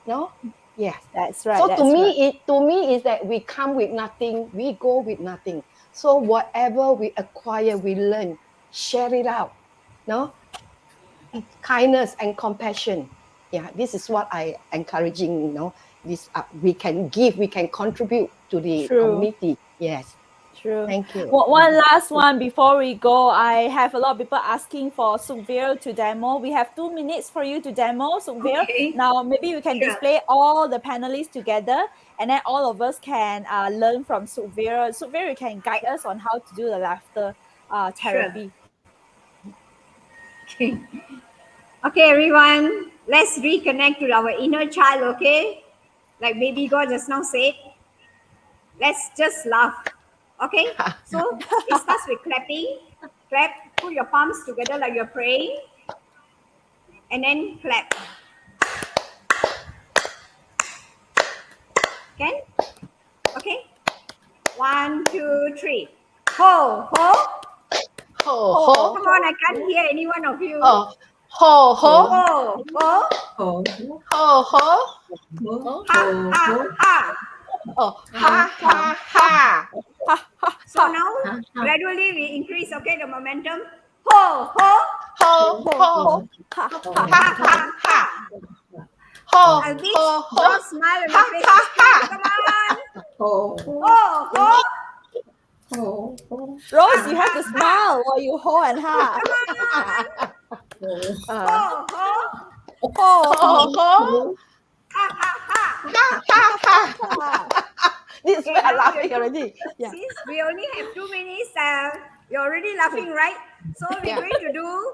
No, yes. That's right. So That's to right. me is that we come with nothing, we go with nothing. So whatever we acquire, we learn, share it out. No, kindness and compassion. Yeah, this is what I encouraging. This we can give, we can contribute to the True. community. Yes. True. Thank you. One last one before we go. I have a lot of people asking for Sukvir to demo. We have 2 minutes for you to demo, Sukvir. Okay. Now, maybe we can Sure. display all the panelists together, and then all of us can learn from Sukvir. Sukvir, you can guide us on how to do the laughter therapy. Okay. Okay, everyone. Let's reconnect to our inner child, okay? Like baby God just now said. Let's just laugh. Okay? So it starts with clapping. Clap, put your palms together like you're praying. And then clap. Okay? Okay? 1, 2, 3. Ho, ho. Ho ho Come on, I can't hear any one of you. ho ho ho Ho, ho. Oh, ho ho. oh, Ha, oh, ha, oh. ha. Oh, ha, ha, ha. So now gradually we increase, okay, the momentum. Ho, ho, Ho, ho. Ha, ha, ha, ha, ha. ha. Ho, A big ho, ho. broad smile on Ha, your face ha, this time. ha. Come on. Oh, Ho, ho, oh, oh, Rose, you have to smile while you ho and ha. Uh, ho, ho, Ho, ho, ho. ha, ha, ha. Ha, ha, ha. ha. This is Okay, where I'm now laughing you already. Yeah. since we only have 2 minutes, you're already laughing, right? So we're Yeah. going to do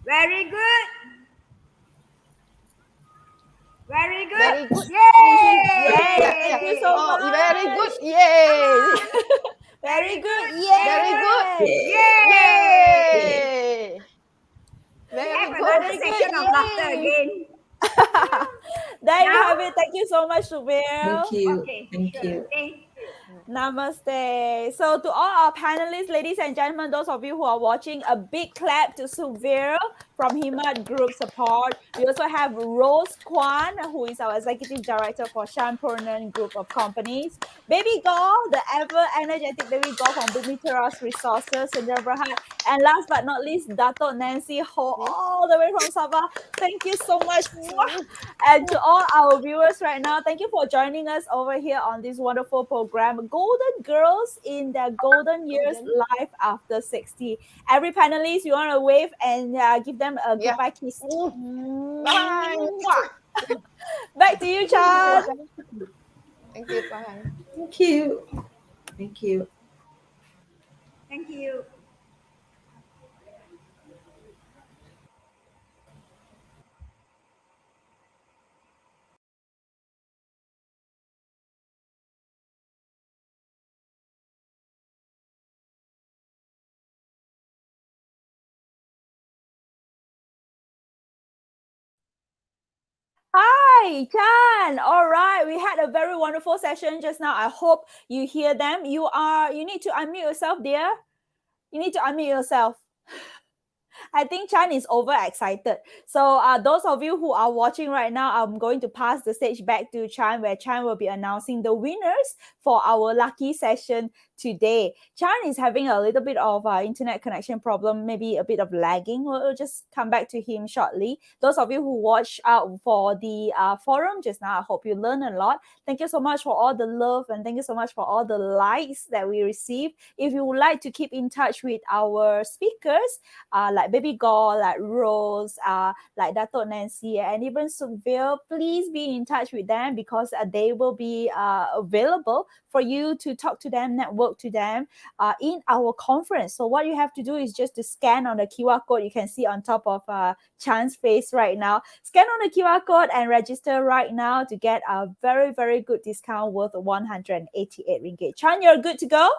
very good. Very good. Very good. Yay! Yay, Yeah, thank yeah. you so Oh, very good. much. Yay. Very Very good. good. Very good. Yay. Yay! Yay. We Very have good. another Very good. session of laughter Yay. again. There you Now, have it. Thank you so much, Subir. thank you, okay, thank sure. you. Okay. Namaste. So, to all our panelists, ladies and gentlemen, those of you who are watching, a big clap to Suvir from Himat Group Support. We also have Rose Kwan, who is our executive director for Shampornan Group of Companies. Baby Gaul, the ever energetic Baby Gaul from Bumi Teras Resources, Sendera Berhad. And last but not least, Dato Nancy Ho, all the way from Sabah. Thank you so much. And to all our viewers right now, thank you for joining us over here on this wonderful program, Golden Girls in their Golden Years Life After 60. Every panelist, you want to wave and give them a Yeah. goodbye kiss. Bye. Back to you, Chan. Thank you. Bye. Thank you, thank you. Thank you. Hi, Chan. All right, we had a very wonderful session just now. I hope you hear them. You need to unmute yourself, dear. You need to unmute yourself. I think Chan is overexcited. So those of you who are watching right now, I'm going to pass the stage back to Chan, where Chan will be announcing the winners for our lucky session today. Chan is having a little bit of internet connection problem, maybe a bit of lagging. We'll just come back to him shortly. Those of you who watched out for the forum just now, I hope you learned a lot. Thank you so much for all the love and thank you so much for all the likes that we received. If you would like to keep in touch with our speakers, like Baby Gaul, like Rose, like Dato Nancy, and even Sukville, please be in touch with them because they will be available for you to talk to them, network to them in our conference. So what you have to do is just to scan on the QR code you can see on top of Chan's face right now. Scan on the QR code and register right now to get a very, very good discount worth 188 ringgit. Chan, you're good to go?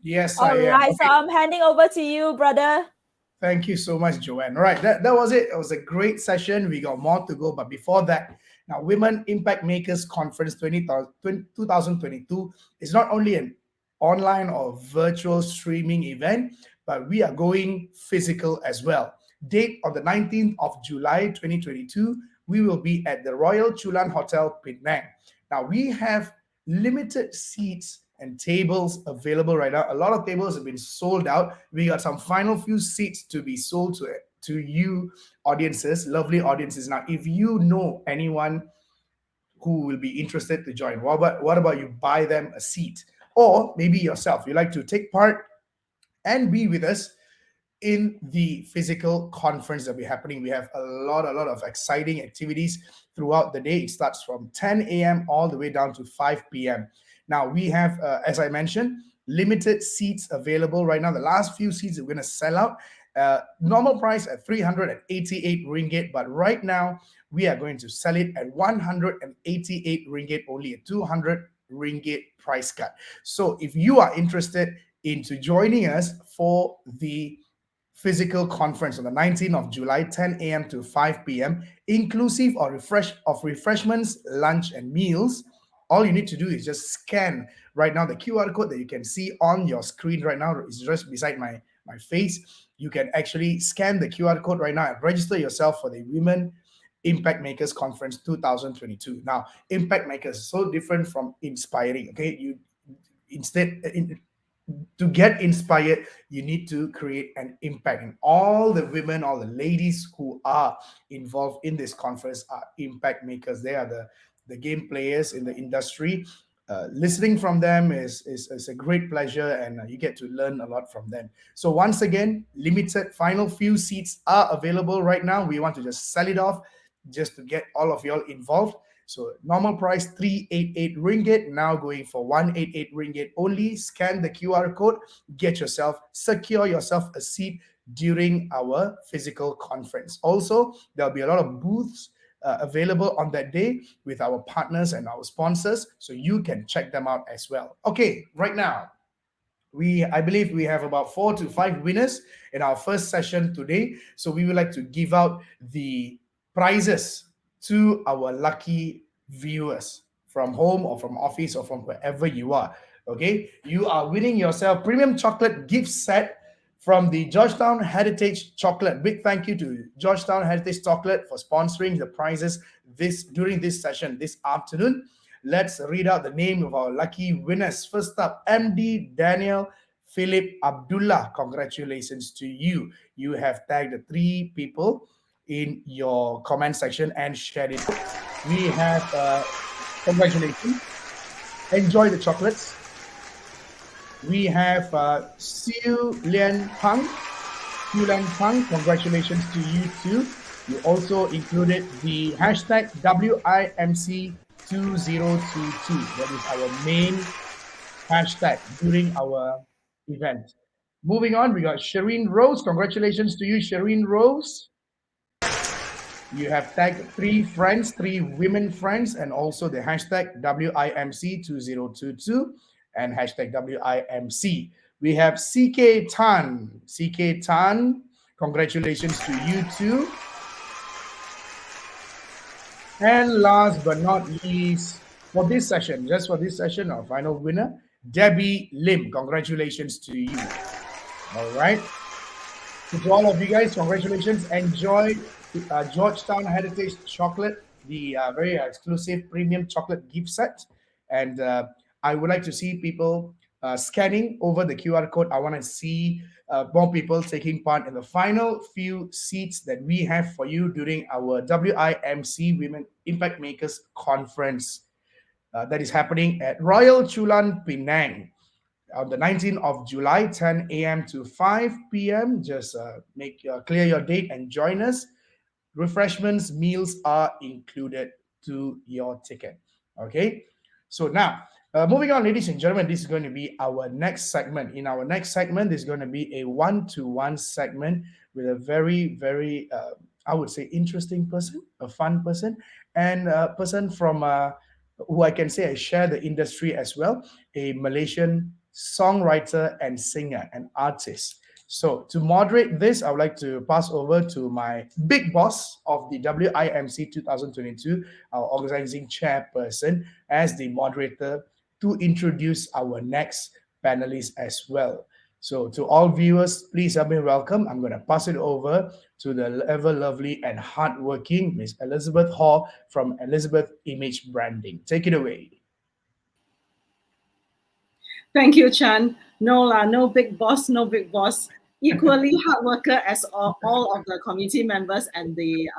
Yes, All I am. right, so I'm handing over to you, brother. Thank you so much, Joanne. All right, that was it. It was a great session. We got more to go. But before that, now Women Impact Makers Conference 2022 is not only an online or virtual streaming event, but we are going physical as well. Date on the 19th of July 2022, we will be at the Royal Chulan Hotel, Penang. Now, we have limited seats and tables available right now. A lot of tables have been sold out. We got some final few seats to be sold to you audiences, lovely audiences. Now, if you know anyone who will be interested to join, what about you buy them a seat? Or maybe yourself, you like to take part and be with us in the physical conference that will be happening. We have a lot of exciting activities throughout the day. It starts from 10 a.m. all the way down to 5 p.m. Now we have, as I mentioned, limited seats available right now. The last few seats are going to sell out. Normal price at 388 ringgit, but right now we are going to sell it at 188 ringgit, only a 200 ringgit price cut. So if you are interested into joining us for the physical conference on the 19th of July, 10 a.m. to 5 p.m., inclusive or refreshments, lunch, and meals. All you need to do is just scan right now the QR code that you can see on your screen right now. Is just beside my face. You can actually scan the QR code right now and register yourself for the Women Impact Makers Conference 2022. Now, Impact Makers is so different from inspiring. Okay, you instead to get inspired, you need to create an impact. And all the women, all the ladies who are involved in this conference are impact makers. They are the game players in the industry. Listening from them is a great pleasure, and you get to learn a lot from them. So once again, limited final few seats are available right now. We want to just sell it off just to get all of y'all involved. So normal price 388 ringgit, now going for 188 ringgit only. Scan the QR code, secure yourself a seat during our physical conference. Also, there'll be a lot of booths available on that day with our partners and our sponsors, so you can check them out as well. Okay, right now, I believe we have about 4 to 5 winners in our first session today. So we would like to give out the prizes to our lucky viewers from home or from office or from wherever you are. Okay, you are winning yourself premium chocolate gift set from the Georgetown Heritage Chocolate. Big thank you to Georgetown Heritage Chocolate for sponsoring the prizes during this session this afternoon. Let's read out the name of our lucky winners. First up, MD Daniel Philip Abdullah. Congratulations to you. You have tagged 3 people in your comment section and shared it. We have congratulations. Enjoy the chocolates. We have Siu Lian Pang. Siu Lian Pang, congratulations to you too. You also included the hashtag WIMC 2022. That is our main hashtag during our event. Moving on, we got Shireen Rose. Congratulations to you, Shireen Rose. You have tagged 3 friends, 3 women friends, and also the hashtag WIMC 2022 and hashtag WIMC. We have CK Tan. CK Tan, congratulations to you too. And last but not least, for this session, just for this session, our final winner, Debbie Lim. Congratulations to you. All right. So to all of you guys, congratulations. Enjoy Georgetown Heritage Chocolate, the very exclusive premium chocolate gift set. And I would like to see people scanning over the QR code. I want to see more people taking part in the final few seats that we have for you during our WIMC Women Impact Makers Conference that is happening at Royal Chulan Penang on the 19th of July, 10 a.m. to 5 p.m. Just clear your date and join us. Refreshments, meals are included to your ticket. Okay, so now moving on, ladies and gentlemen, this is going to be our next segment. In our next segment, this is going to be a one-to-one segment with a very I would say interesting person, a fun person, and a person from who I can say I share the industry as well, a Malaysian songwriter and singer and artist. So to moderate this, I would like to pass over to my big boss of the WIMC 2022, our organizing chairperson, as the moderator to introduce our next panelist as well. So to all viewers, please help me welcome. I'm going to pass it over to the ever lovely and hardworking Miss Elizabeth Hall from Elizabeth Image Branding. Take it away. Thank you, Chan. No lah, no big boss, no big boss. Equally hard worker as all of the committee members and the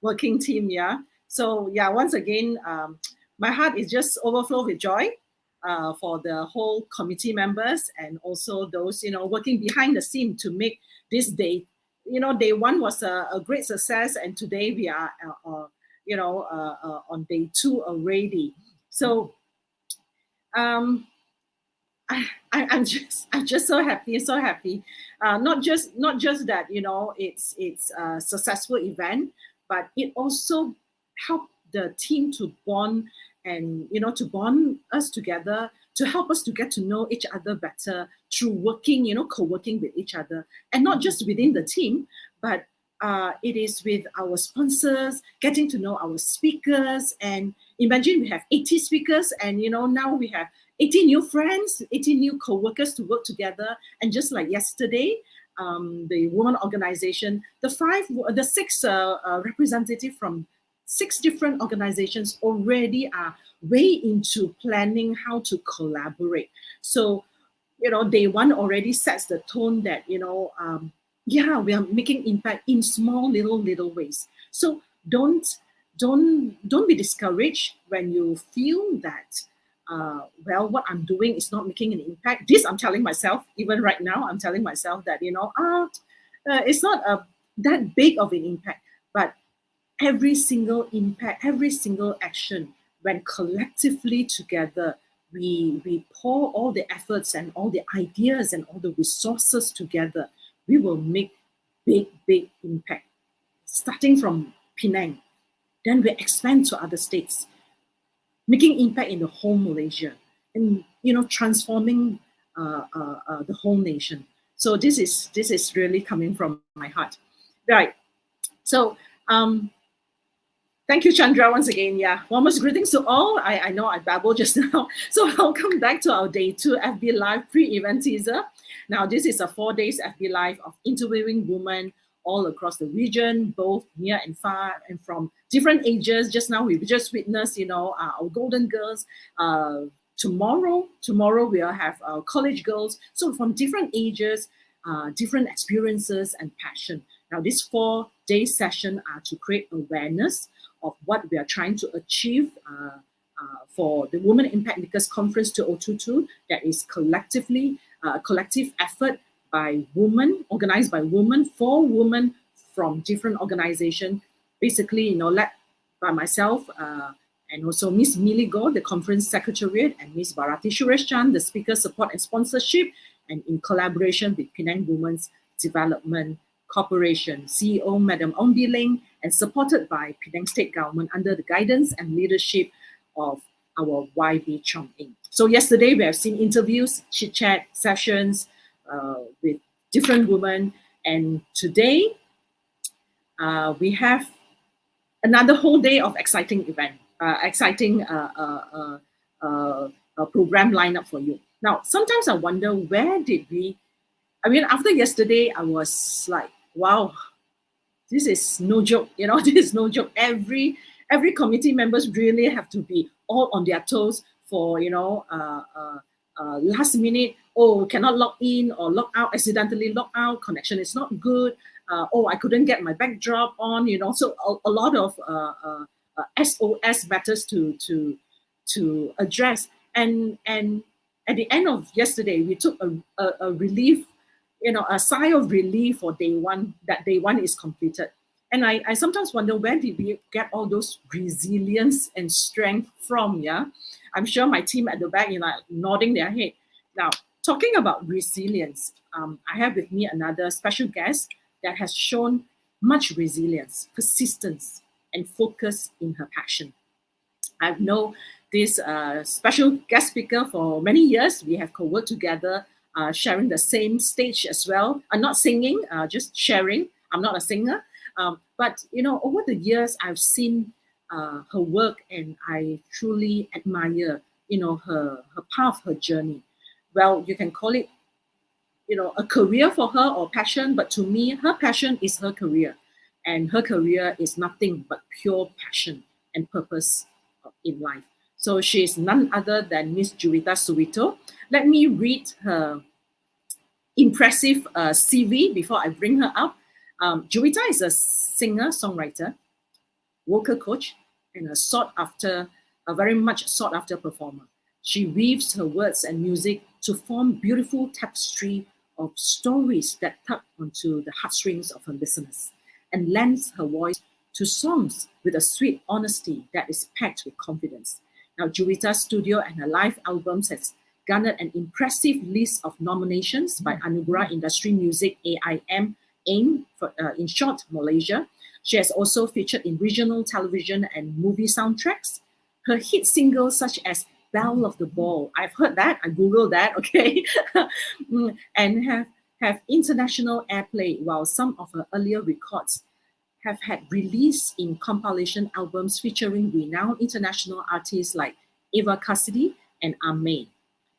working team. Yeah. So yeah, once again, my heart is just overflow with joy for the whole committee members and also those working behind the scene to make this day. Day 1 was a great success, and today we are on day 2 already. So I'm just so happy, so happy. Not just that it's a successful event, but it also helped the team to bond and to bond us together, to help us to get to know each other better through working, co-working with each other, and not just within the team, but it is with our sponsors, getting to know our speakers. And imagine we have 80 speakers, and now we have 80 new friends, 80 new co-workers to work together. And just like yesterday, the women organization, the six representatives from 6 different organizations already are way into planning how to collaborate. So, day one already sets the tone that, yeah, we are making impact in small little ways. So don't be discouraged when you feel that well, what I'm doing is not making an impact. This I'm telling myself, even right now, I'm telling myself that, it's not that big of an impact, but every single impact, every single action, when collectively together, we pour all the efforts and all the ideas and all the resources together, we will make big impact. Starting from Penang, then we expand to other states, making impact in the whole Malaysia, and transforming the whole nation. So this is really coming from my heart, right? So thank you, Chandra, once again. Yeah, warmest greetings to all. I know I babbled just now. So welcome back to our Day 2 FB Live pre-event teaser. Now, this is a 4 days FB Live of interviewing women all across the region, both near and far, and from different ages. Just now, we've just witnessed, our Golden Girls. Tomorrow we'll have our college girls. So from different ages, different experiences and passion. Now, this 4-day session are to create awareness of what we are trying to achieve for the Women Impact Makers Conference 2022, that is collective effort by women, organized by women, for women from different organizations. Basically, led by myself and also Miss Millie Go, the conference secretariat, and Miss Bharati Suresh Chan, the speaker support and sponsorship, and in collaboration with Penang Women's Development Corporation, CEO Madam Ong Bi Ling, and supported by Penang State Government under the guidance and leadership of our YB Chong Ing. So yesterday we have seen interviews, chit-chat sessions with different women, and today we have another whole day of exciting event, program lineup for you. Now, sometimes I wonder, after yesterday, I was like, wow, this is no joke. This is no joke. Every committee members really have to be all on their toes for, last minute, cannot log in or log out, accidentally log out, connection is not good. I couldn't get my backdrop on, so a lot of SOS matters to address. And at the end of yesterday, we took a relief, a sigh of relief for day one, that day one is completed. And I sometimes wonder, where did we get all those resilience and strength from? Yeah, I'm sure my team at the back, nodding their head. Now, talking about resilience, I have with me another special guest that has shown much resilience, persistence, and focus in her passion. I've known this special guest speaker for many years. We have co-worked together, sharing the same stage as well. I'm not singing, just sharing. I'm not a singer. But, over the years, I've seen her work, and I truly admire, her path, her journey. Well, you can call it, a career for her or passion, but to me, her passion is her career. And her career is nothing but pure passion and purpose in life. So she is none other than Miss Juwita Suwito. Let me read her impressive CV before I bring her up. Juwita is a singer, songwriter, vocal coach, and a very much sought after performer. She weaves her words and music to form beautiful tapestry of stories that tug onto the heartstrings of her listeners, and lends her voice to songs with a sweet honesty that is packed with confidence. Now, Juwita's studio and her live albums has garnered an impressive list of nominations by Anugerah Industry Music AIM, in short, Malaysia. She has also featured in regional television and movie soundtracks. Her hit singles such as Belle of the Ball, I've heard that, I Googled that, okay, and have international airplay, while some of her earlier records have had release in compilation albums featuring renowned international artists like Eva Cassidy and Ame.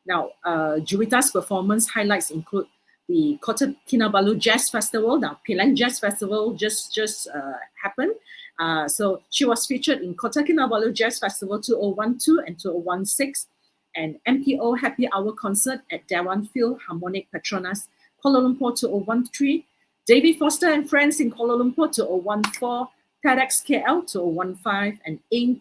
Now, Juwita's performance highlights include the Kota Kinabalu Jazz Festival. Now, Penang Jazz Festival just happened. So she was featured in Kota Kinabalu Jazz Festival 2012 and 2016, and MPO Happy Hour concert at Dewan Philharmonic Petronas, Kuala Lumpur 2013, David Foster and Friends in Kuala Lumpur 2014, TEDx KL 2015, and AIM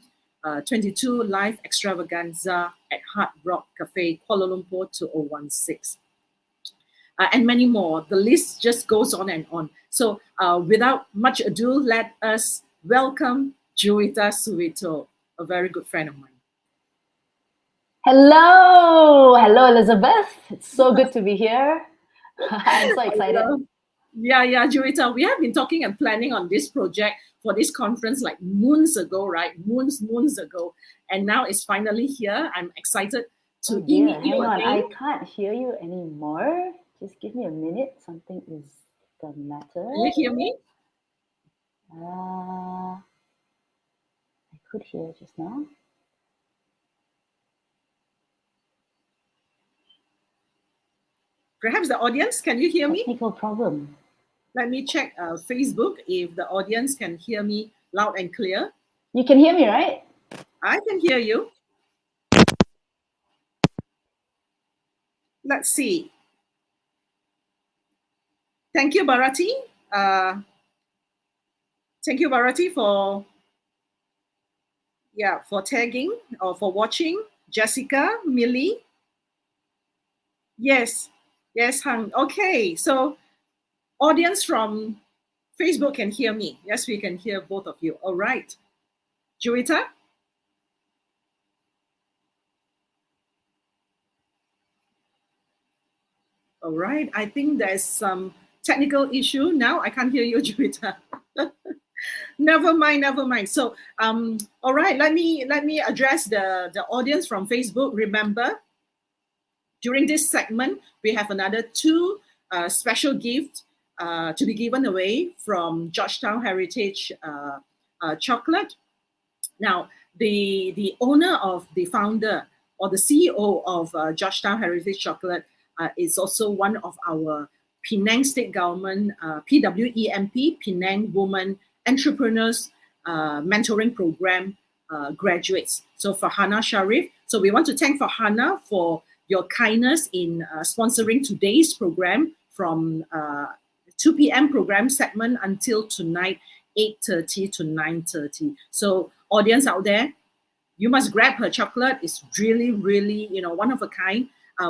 22 Live Extravaganza at Hard Rock Cafe, Kuala Lumpur 2016. And many more. The list just goes on and on. So without much ado, let us welcome Juwita Suwito, a very good friend of mine. Hello, Elizabeth. It's so good to be here. I'm so excited. Yeah, Juwita, we have been talking and planning on this project for this conference like moons ago, right? Moons ago. And now it's finally here. I'm excited to meet you Hang on, again. I can't hear you anymore. Just give me a minute. Something is the matter. Can you hear me? I could hear just now. Perhaps the audience, can you hear me? Technical problem. Let me check Facebook if the audience can hear me loud and clear. You can hear me, right? I can hear you. Let's see. Thank you, Bharati. Thank you, Bharati, for tagging or for watching. Jessica, Millie. Yes, Hang. Okay, so audience from Facebook can hear me. Yes, we can hear both of you. All right. Juwita? All right, I think there's some technical issue now. I can't hear you, Juwita. Never mind. So, all right, let me address the audience from Facebook. Remember, during this segment, we have another two special gifts to be given away from Georgetown Heritage Chocolate. Now, the owner of the founder or the CEO of Georgetown Heritage Chocolate is also one of our Penang State Government PWEMP, Penang Women Entrepreneurs Mentoring Program graduates. So Farhana Sharif. So we want to thank Farhana for your kindness in sponsoring today's program from 2 p.m. program segment until tonight, 8:30 to 9:30. So audience out there, you must grab her chocolate. It's really, one of a kind.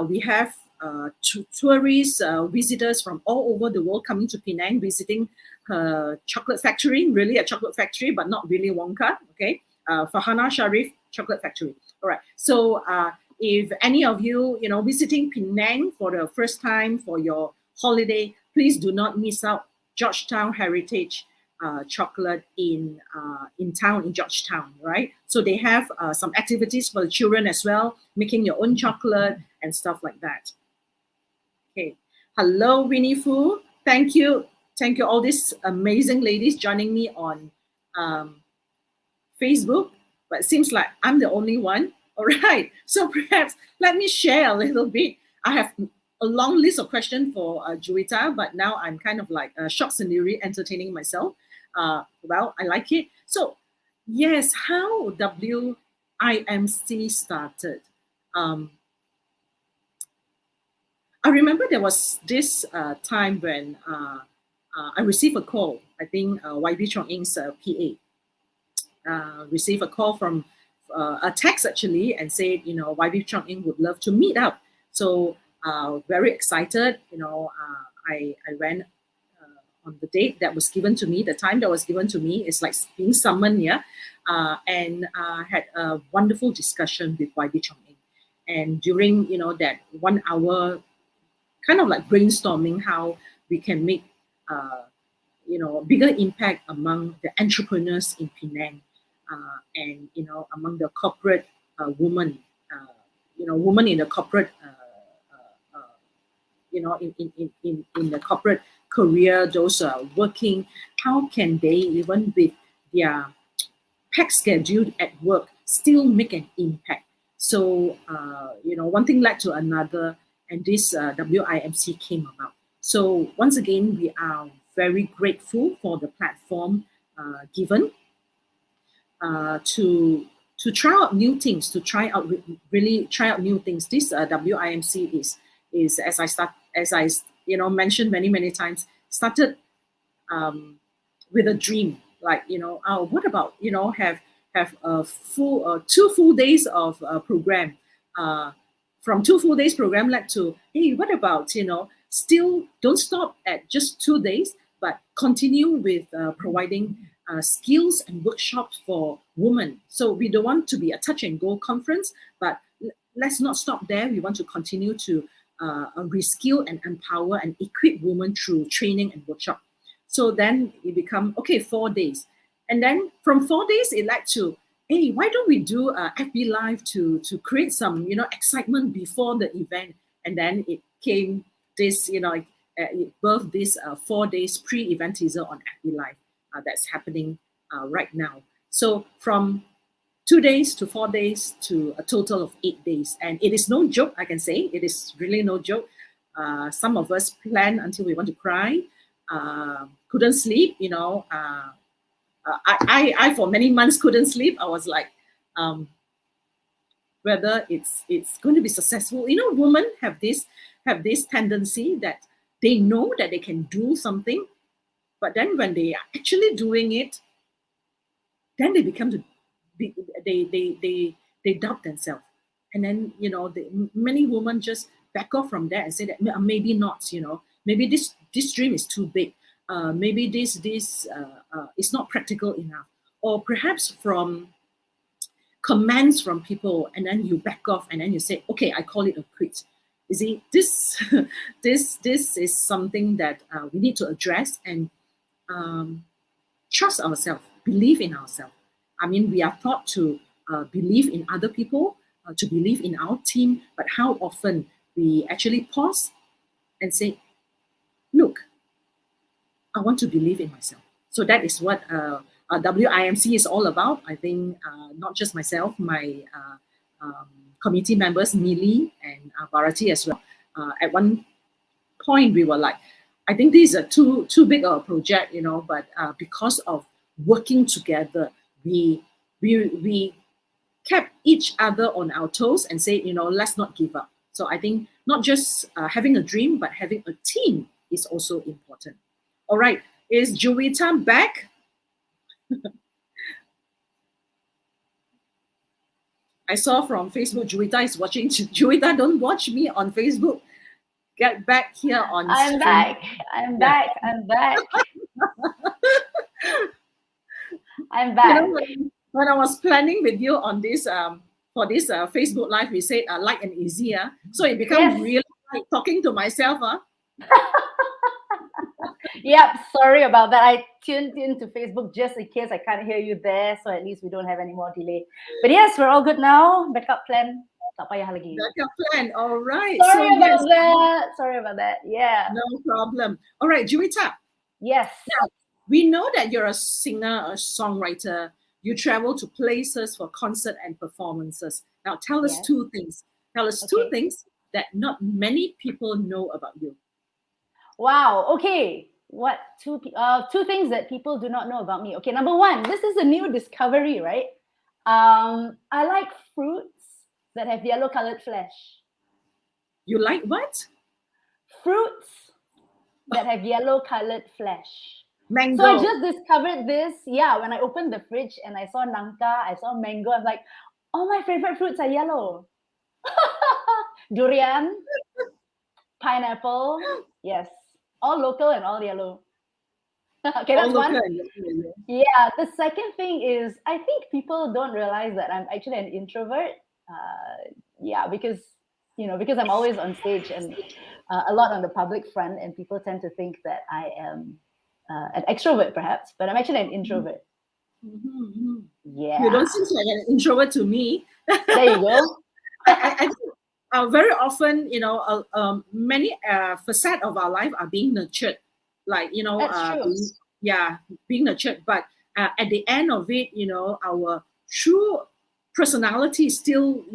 We have tourists, visitors from all over the world coming to Penang, visiting her chocolate factory, really a chocolate factory, but not really Wonka, okay? Farhana Sharif Chocolate Factory. All right, so if any of you, visiting Penang for the first time for your holiday, please do not miss out Georgetown Heritage chocolate in town, in Georgetown, right? So they have some activities for the children as well, making your own chocolate and stuff like that. Okay. Hello, Winnie Fu. Thank you, all these amazing ladies joining me on Facebook. But it seems like I'm the only one. All right. So perhaps let me share a little bit. I have a long list of questions for Juwita, but now I'm kind of like shock scenery entertaining myself. Well, I like it. So, yes, how WIMC started. I remember there was this time when I received a call. I think YB Chong Ing's PA received a call from a text actually and said, YB Chong Ing would love to meet up. So very excited, I went on the date that was given to me, the time that was given to me. It's like being summoned, and had a wonderful discussion with YB Chong Ing. And during, that 1 hour kind of like brainstorming how we can make, bigger impact among the entrepreneurs in Penang, and, among the corporate women, women in the corporate, in the corporate career, those working, how can they, even with their packed schedule at work, still make an impact? So, one thing led to another, and this WIMC came about. So once again, we are very grateful for the platform given to try out new things, to try out really try out new things. This WIMC is as I mentioned many times, started with a dream, like what about have a full 2 full days of program, from 2 full days program led to, hey, what about still don't stop at just 2 days, but continue with providing skills and workshops for women. So we don't want to be a touch and go conference, but let's not stop there. We want to continue to reskill and empower and equip women through training and workshop. So then it become, okay, 4 days. And then from 4 days, it led to, hey, why don't we do a FB Live to create some, excitement before the event? And then it came this, it birthed this 4 days pre-event teaser on FB Live that's happening right now. So from 2 days to 4 days to a total of 8 days. And it is no joke, I can say. It is really no joke. Some of us plan until we want to cry. Couldn't sleep, I for many months couldn't sleep. I was like, whether it's going to be successful. Women have this tendency that they know that they can do something, but then when they are actually doing it, then they become they doubt themselves, and then many women just back off from that and say that maybe not, maybe this dream is too big, maybe this is not practical enough, or perhaps from comments from people, and then you back off and then you say, okay, I call it a quit. You see, this this is something that we need to address and trust ourselves, believe in ourselves. I mean, we are taught to believe in other people, to believe in our team, but how often we actually pause and say, look, I want to believe in myself. So that is what WIMC is all about. I think not just myself, my committee members, Millie and Bharati as well. At one point, we were like, I think this is a too big of a project, but because of working together, we kept each other on our toes and say, let's not give up. So I think not just having a dream, but having a team is also important. All right, is Juwita back? I saw from Facebook, Juwita is watching. Juwita, don't watch me on Facebook. Get back here on I'm stream. back. I'm back. I'm back. I'm back. When I was planning with you on this for this Facebook Live, we said light and easy. So it becomes really like talking to myself. Yep, sorry about that. I tuned into Facebook just in case I can't hear you there, so at least we don't have any more delay. But yes, we're all good now. Backup plan. Tak payah lagi. Backup plan. All right. Sorry about that. Sorry about that. Yeah. No problem. All right, Juwita. Yes. Now, we know that you're a singer, a songwriter. You travel to places for concert and performances. Now, tell us two things. Tell us two things that not many people know about you. Wow. Okay. What two things that people do not know about me? Okay, number one, this is a new discovery, right? I like fruits that have yellow-colored flesh. You like what? Fruits that have yellow-colored flesh. Mango. So I just discovered this, when I opened the fridge and I saw nangka, I saw mango. I'm like, all my favorite fruits are yellow. Durian, pineapple, yes. All local and all yellow. Okay, that's one. Yeah, the second thing is I think people don't realize that I'm actually an introvert. Because I'm always on stage and a lot on the public front, and people tend to think that I am an extrovert perhaps, but I'm actually an introvert. Mm-hmm. Yeah. You don't seem like an introvert to me. There you go. I think very often, many facets of our life are being nurtured, like being nurtured. But at the end of it, our true personality still,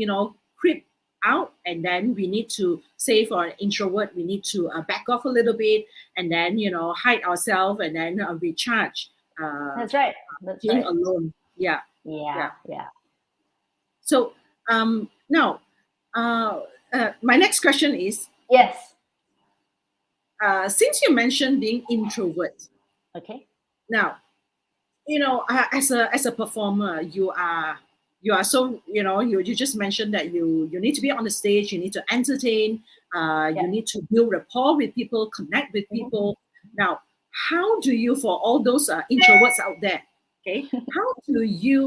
creep out, and then we need to say for an introvert, we need to back off a little bit, and then hide ourselves, and then recharge. That's right. That's Being right. alone. Yeah. Yeah, yeah. So now, my next question is, Yes. since you mentioned being introvert, Okay. now, as a performer, you are so, you just mentioned that you need to be on the stage, you need to entertain, you need to build rapport with people, connect with people. Now, how do you, for all those introverts out there, okay,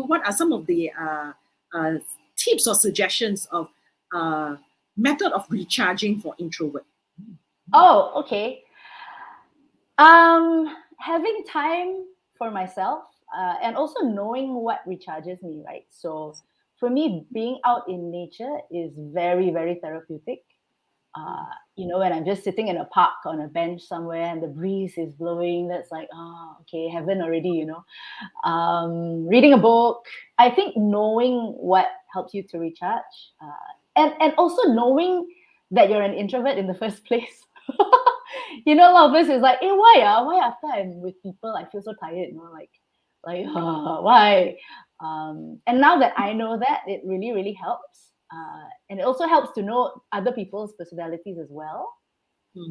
what are some of the uh, tips or suggestions of method of recharging for introvert? Oh, okay. Having time for myself, and also knowing what recharges me, right? So for me, being out in nature is very, very therapeutic. When I'm just sitting in a park on a bench somewhere and the breeze is blowing, that's like, oh, okay, heaven already. Reading a book, I think knowing what helps you to recharge, and also knowing that you're an introvert in the first place. A lot of us is like, hey, why after I'm with people I feel so tired, why? And now that I know that, it really, really helps. And it also helps to know other people's personalities as well.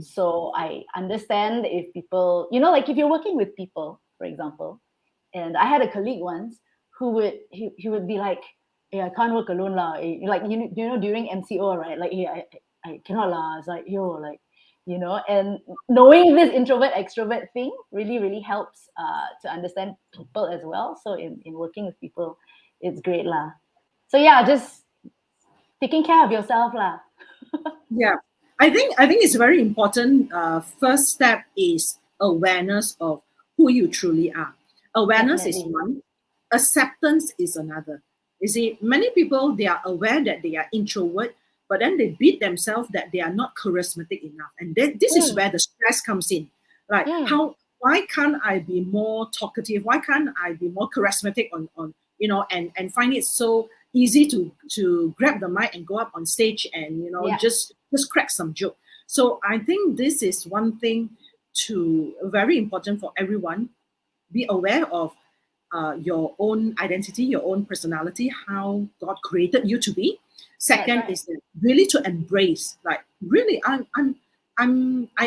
So I understand if people, like if you're working with people, for example, and I had a colleague once who he would be like, "Yeah, I can't work alone lah." Like during MCO, right? Like, yeah, I cannot lah. It's like, and knowing this introvert extrovert thing really, really helps to understand people as well. So in working with people, it's great lah. So yeah, just taking care of yourself lah. Yeah, I think it's very important. First step is awareness of who you truly are. Awareness is Definitely. one, acceptance is another. You see, many people, they are aware that they are introvert, but then they beat themselves that they are not charismatic enough, and then this is where the stress comes in. Like, why can't I be more talkative? Why can't I be more charismatic on and find it so easy to grab the mic and go up on stage and Yeah. just crack some joke. So I think this is one thing to very important for everyone. Be aware of your own identity, your own personality, how God created you to be. Second right. is that really to embrace, like really, I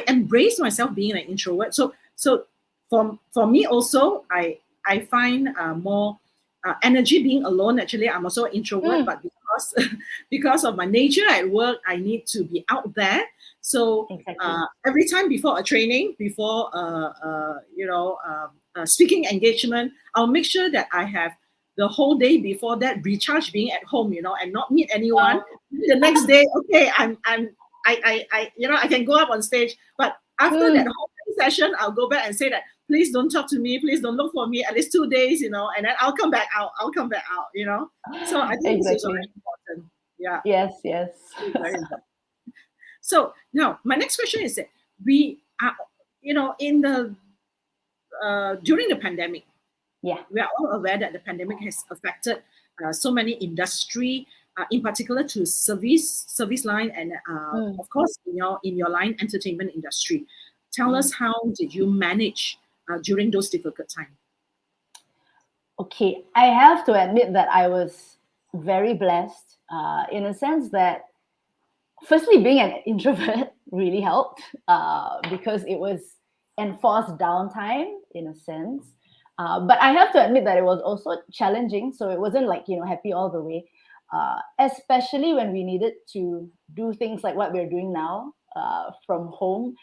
embrace myself being an introvert. So for me also, I find more energy being alone. Actually, I'm also an introvert, but because of my nature at work, I need to be out there. So Exactly. every time before a training, before speaking engagement, I'll make sure that I have the whole day before that recharge being at home, and not meet anyone. The next day, okay, I can go up on stage, but after that whole session, I'll go back and say that please don't talk to me, please don't look for me at least 2 days, and then I'll come back out. So I think this is Exactly. very important. Yeah. Yes. Very important. So now my next question is that we are, in the during the pandemic, Yeah. we are all aware that the pandemic has affected so many industry, in particular to service line, and of course in your line, entertainment industry. Tell us, how did you manage during those difficult times? Okay, I have to admit that I was very blessed in a sense that, firstly, being an introvert really helped because it was enforced downtime in a sense. But I have to admit that it was also challenging. So it wasn't like, happy all the way, especially when we needed to do things like what we're doing now from home.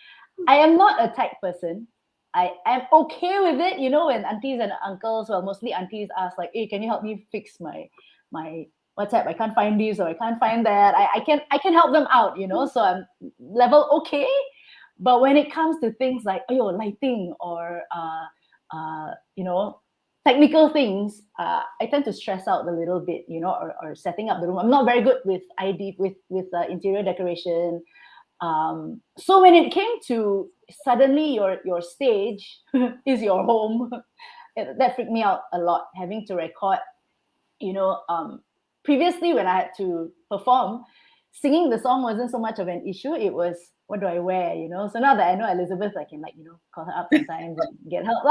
I am not a tech person. I am okay with it, when aunties and uncles, well, mostly aunties, ask like, "Hey, can you help me fix my WhatsApp? I can't find this or I can't find that." I can help them out, So I'm level okay. But when it comes to things like lighting or technical things, I tend to stress out a little bit, or setting up the room. I'm not very good with with interior decoration. So when it came to suddenly your stage is your home, that freaked me out a lot. Having to record, previously when I had to perform, singing the song wasn't so much of an issue. It was, what do I wear, So now that I know Elizabeth, I can call her up sometimes and get help,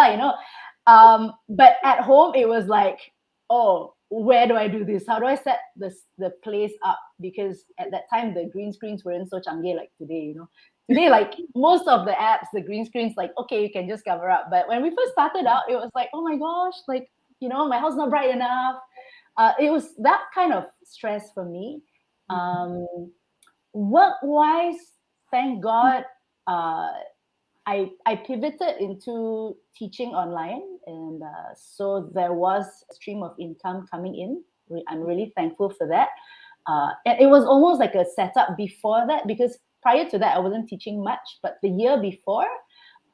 but at home, it was like, oh, where do I do this? How do I set the place up? Because at that time, the green screens weren't so changgay like today, Today, like most of the apps, the green screens, like, okay, you can just cover up. But when we first started out, it was like, oh my gosh, my house not bright enough. It was that kind of stress for me. Work-wise, thank God, I pivoted into teaching online, and so there was a stream of income coming in. I'm really thankful for that. And it was almost like a setup before that, because prior to that, I wasn't teaching much. But the year before,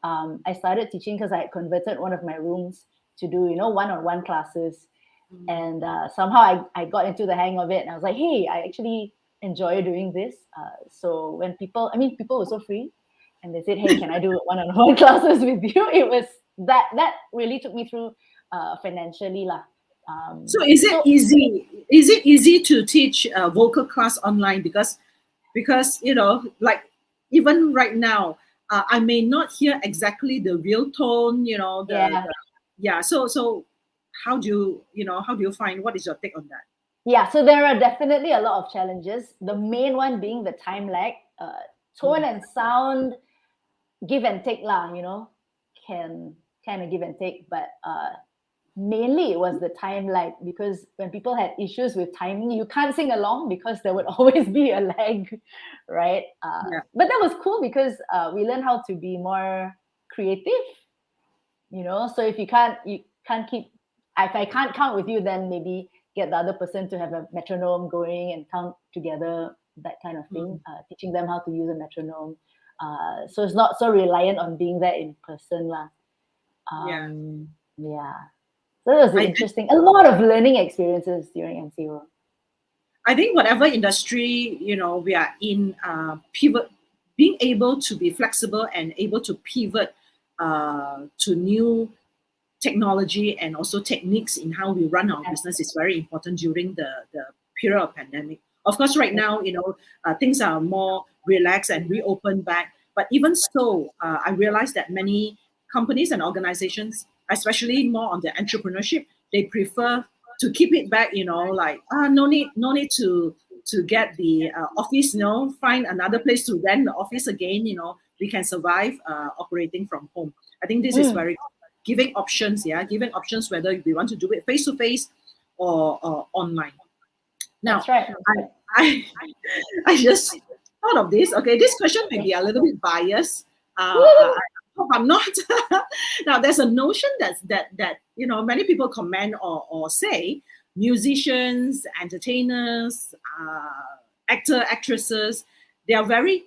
I started teaching because I had converted one of my rooms to do, one-on-one classes. And somehow I got into the hang of it. And I was like, hey, I actually enjoy doing this. So when people were so free, and they said, hey, can I do one-on-one classes with you? It was that really took me through financially lah. So is it easy? Is it easy to teach vocal class online? Because like even right now, I may not hear exactly the real tone. So how do you find, what is your take on that? Yeah, so there are definitely a lot of challenges. The main one being the time lag, tone and sound, give and take lah, can kind of give and take, but mainly it was the time lag, because when people had issues with timing, you can't sing along because there would always be a lag, right? But that was cool because we learned how to be more creative, so if you can't keep, if I can't count with you, then maybe get the other person to have a metronome going and count together, that kind of thing. Teaching them how to use a metronome. So it's not so reliant on being there in person lah. So it was interesting. A lot of learning experiences during MCO. I think whatever industry we are in, pivot, being able to be flexible and able to pivot to new technology and also techniques in how we run our business is very important during the period of pandemic. Of course, right now, things are more relaxed and reopened back. But even so, I realized that many companies and organizations, especially more on the entrepreneurship, they prefer to keep it back. No need to get the office. Find another place to rent the office again. We can survive operating from home. I think this is very giving options. Giving options whether we want to do it face to face or online. Now, that's right. I just thought of this. Okay, this question may be a little bit biased. I hope I'm not. Now, there's a notion that many people comment or say musicians, entertainers, actresses, they are very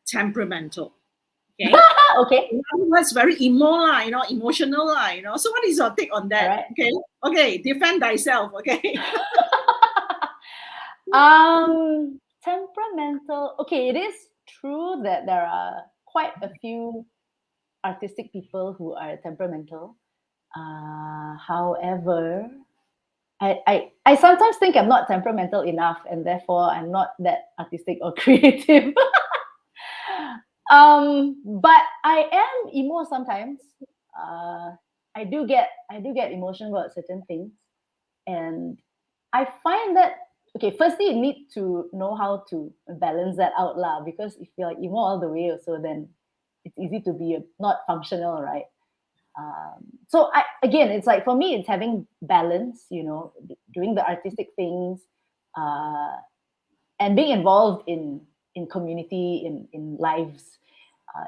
temperamental. Okay. Okay. That's very emotional So what is your take on that? Right. Okay. Defend thyself. Okay. Temperamental. Okay, it is true that there are quite a few artistic people who are temperamental. However, I sometimes think I'm not temperamental enough, and therefore I'm not that artistic or creative. But I am emo sometimes. I do get emotional about certain things, and I find that firstly, you need to know how to balance that out lah. Because if you're like emo all the way, also then it's easy to be not functional, right? So it's like, for me, it's having balance. Doing the artistic things, and being involved in community, in lives,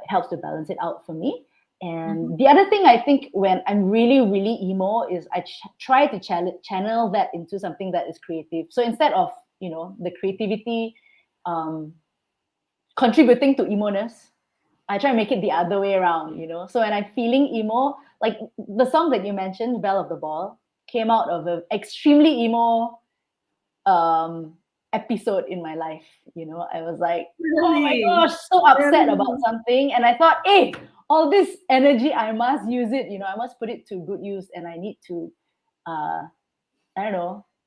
helps to balance it out for me. And the other thing I think when I'm really, really emo is I try to channel that into something that is creative. So instead of, the creativity contributing to emo-ness, I try to make it the other way around, So when I'm feeling emo, like the song that you mentioned, Belle of the Ball, came out of an extremely emo episode in my life. I was like, oh my gosh, so upset about something. And I thought, hey, all this energy, I must use it, I must put it to good use, and I need to,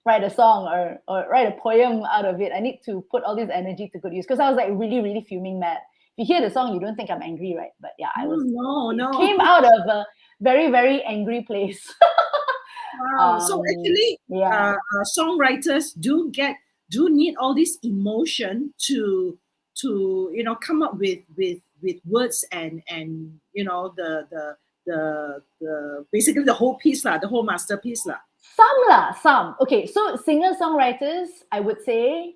write a song or write a poem out of it. I need to put all this energy to good use because I was like really, really fuming mad. If you hear the song, you don't think I'm angry, right? But yeah, I was. No. Came out of a very, very angry place. Wow. So actually, yeah, songwriters do need all this emotion to come up with words and the basically the whole piece lah, the whole masterpiece lah. some. Okay, so singer-songwriters, I would say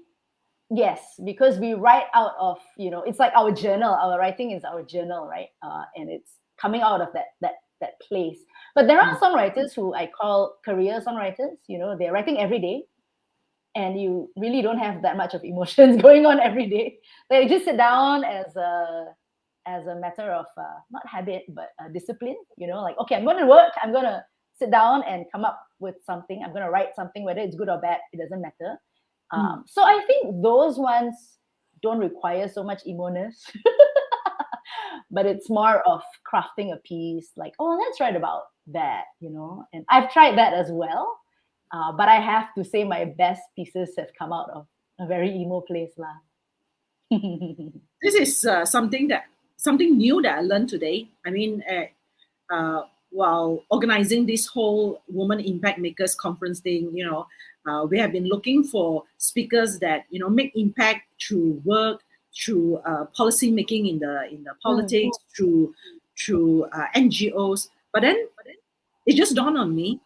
yes, because we write out of, it's like our journal. Our writing is our journal, right? And it's coming out of that place. But there are songwriters who I call career songwriters. They're writing every day, and you really don't have that much of emotions going on every day. They just sit down as a matter of not habit but discipline. Like, okay, I'm going to work. I'm going to sit down and come up with something. I'm going to write something, whether it's good or bad, it doesn't matter. So I think those ones don't require so much emo-ness, but it's more of crafting a piece like, oh, let's write about that, and I've tried that as well. But I have to say my best pieces have come out of a very emo place lah. This is something new that I learned today. I mean, while organizing this whole Women Impact Makers conference thing, we have been looking for speakers that make impact through work, through policy making in the politics, through NGOs. But then it just dawned on me,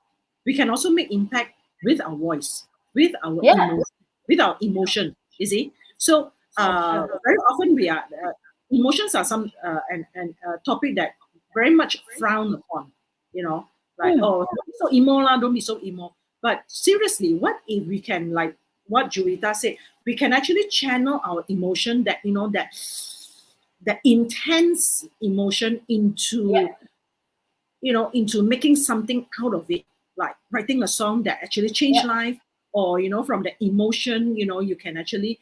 we can also make impact with our voice, with our emotion. You see, so very often we are emotions are some and a topic that very much frowned upon. Like, oh, don't be so emo lah, don't be so emo. But seriously, what if we can, like what Julita said, we can actually channel our emotion, that that intense emotion into into making something out of it, like writing a song that actually changed life, or from the emotion, you can actually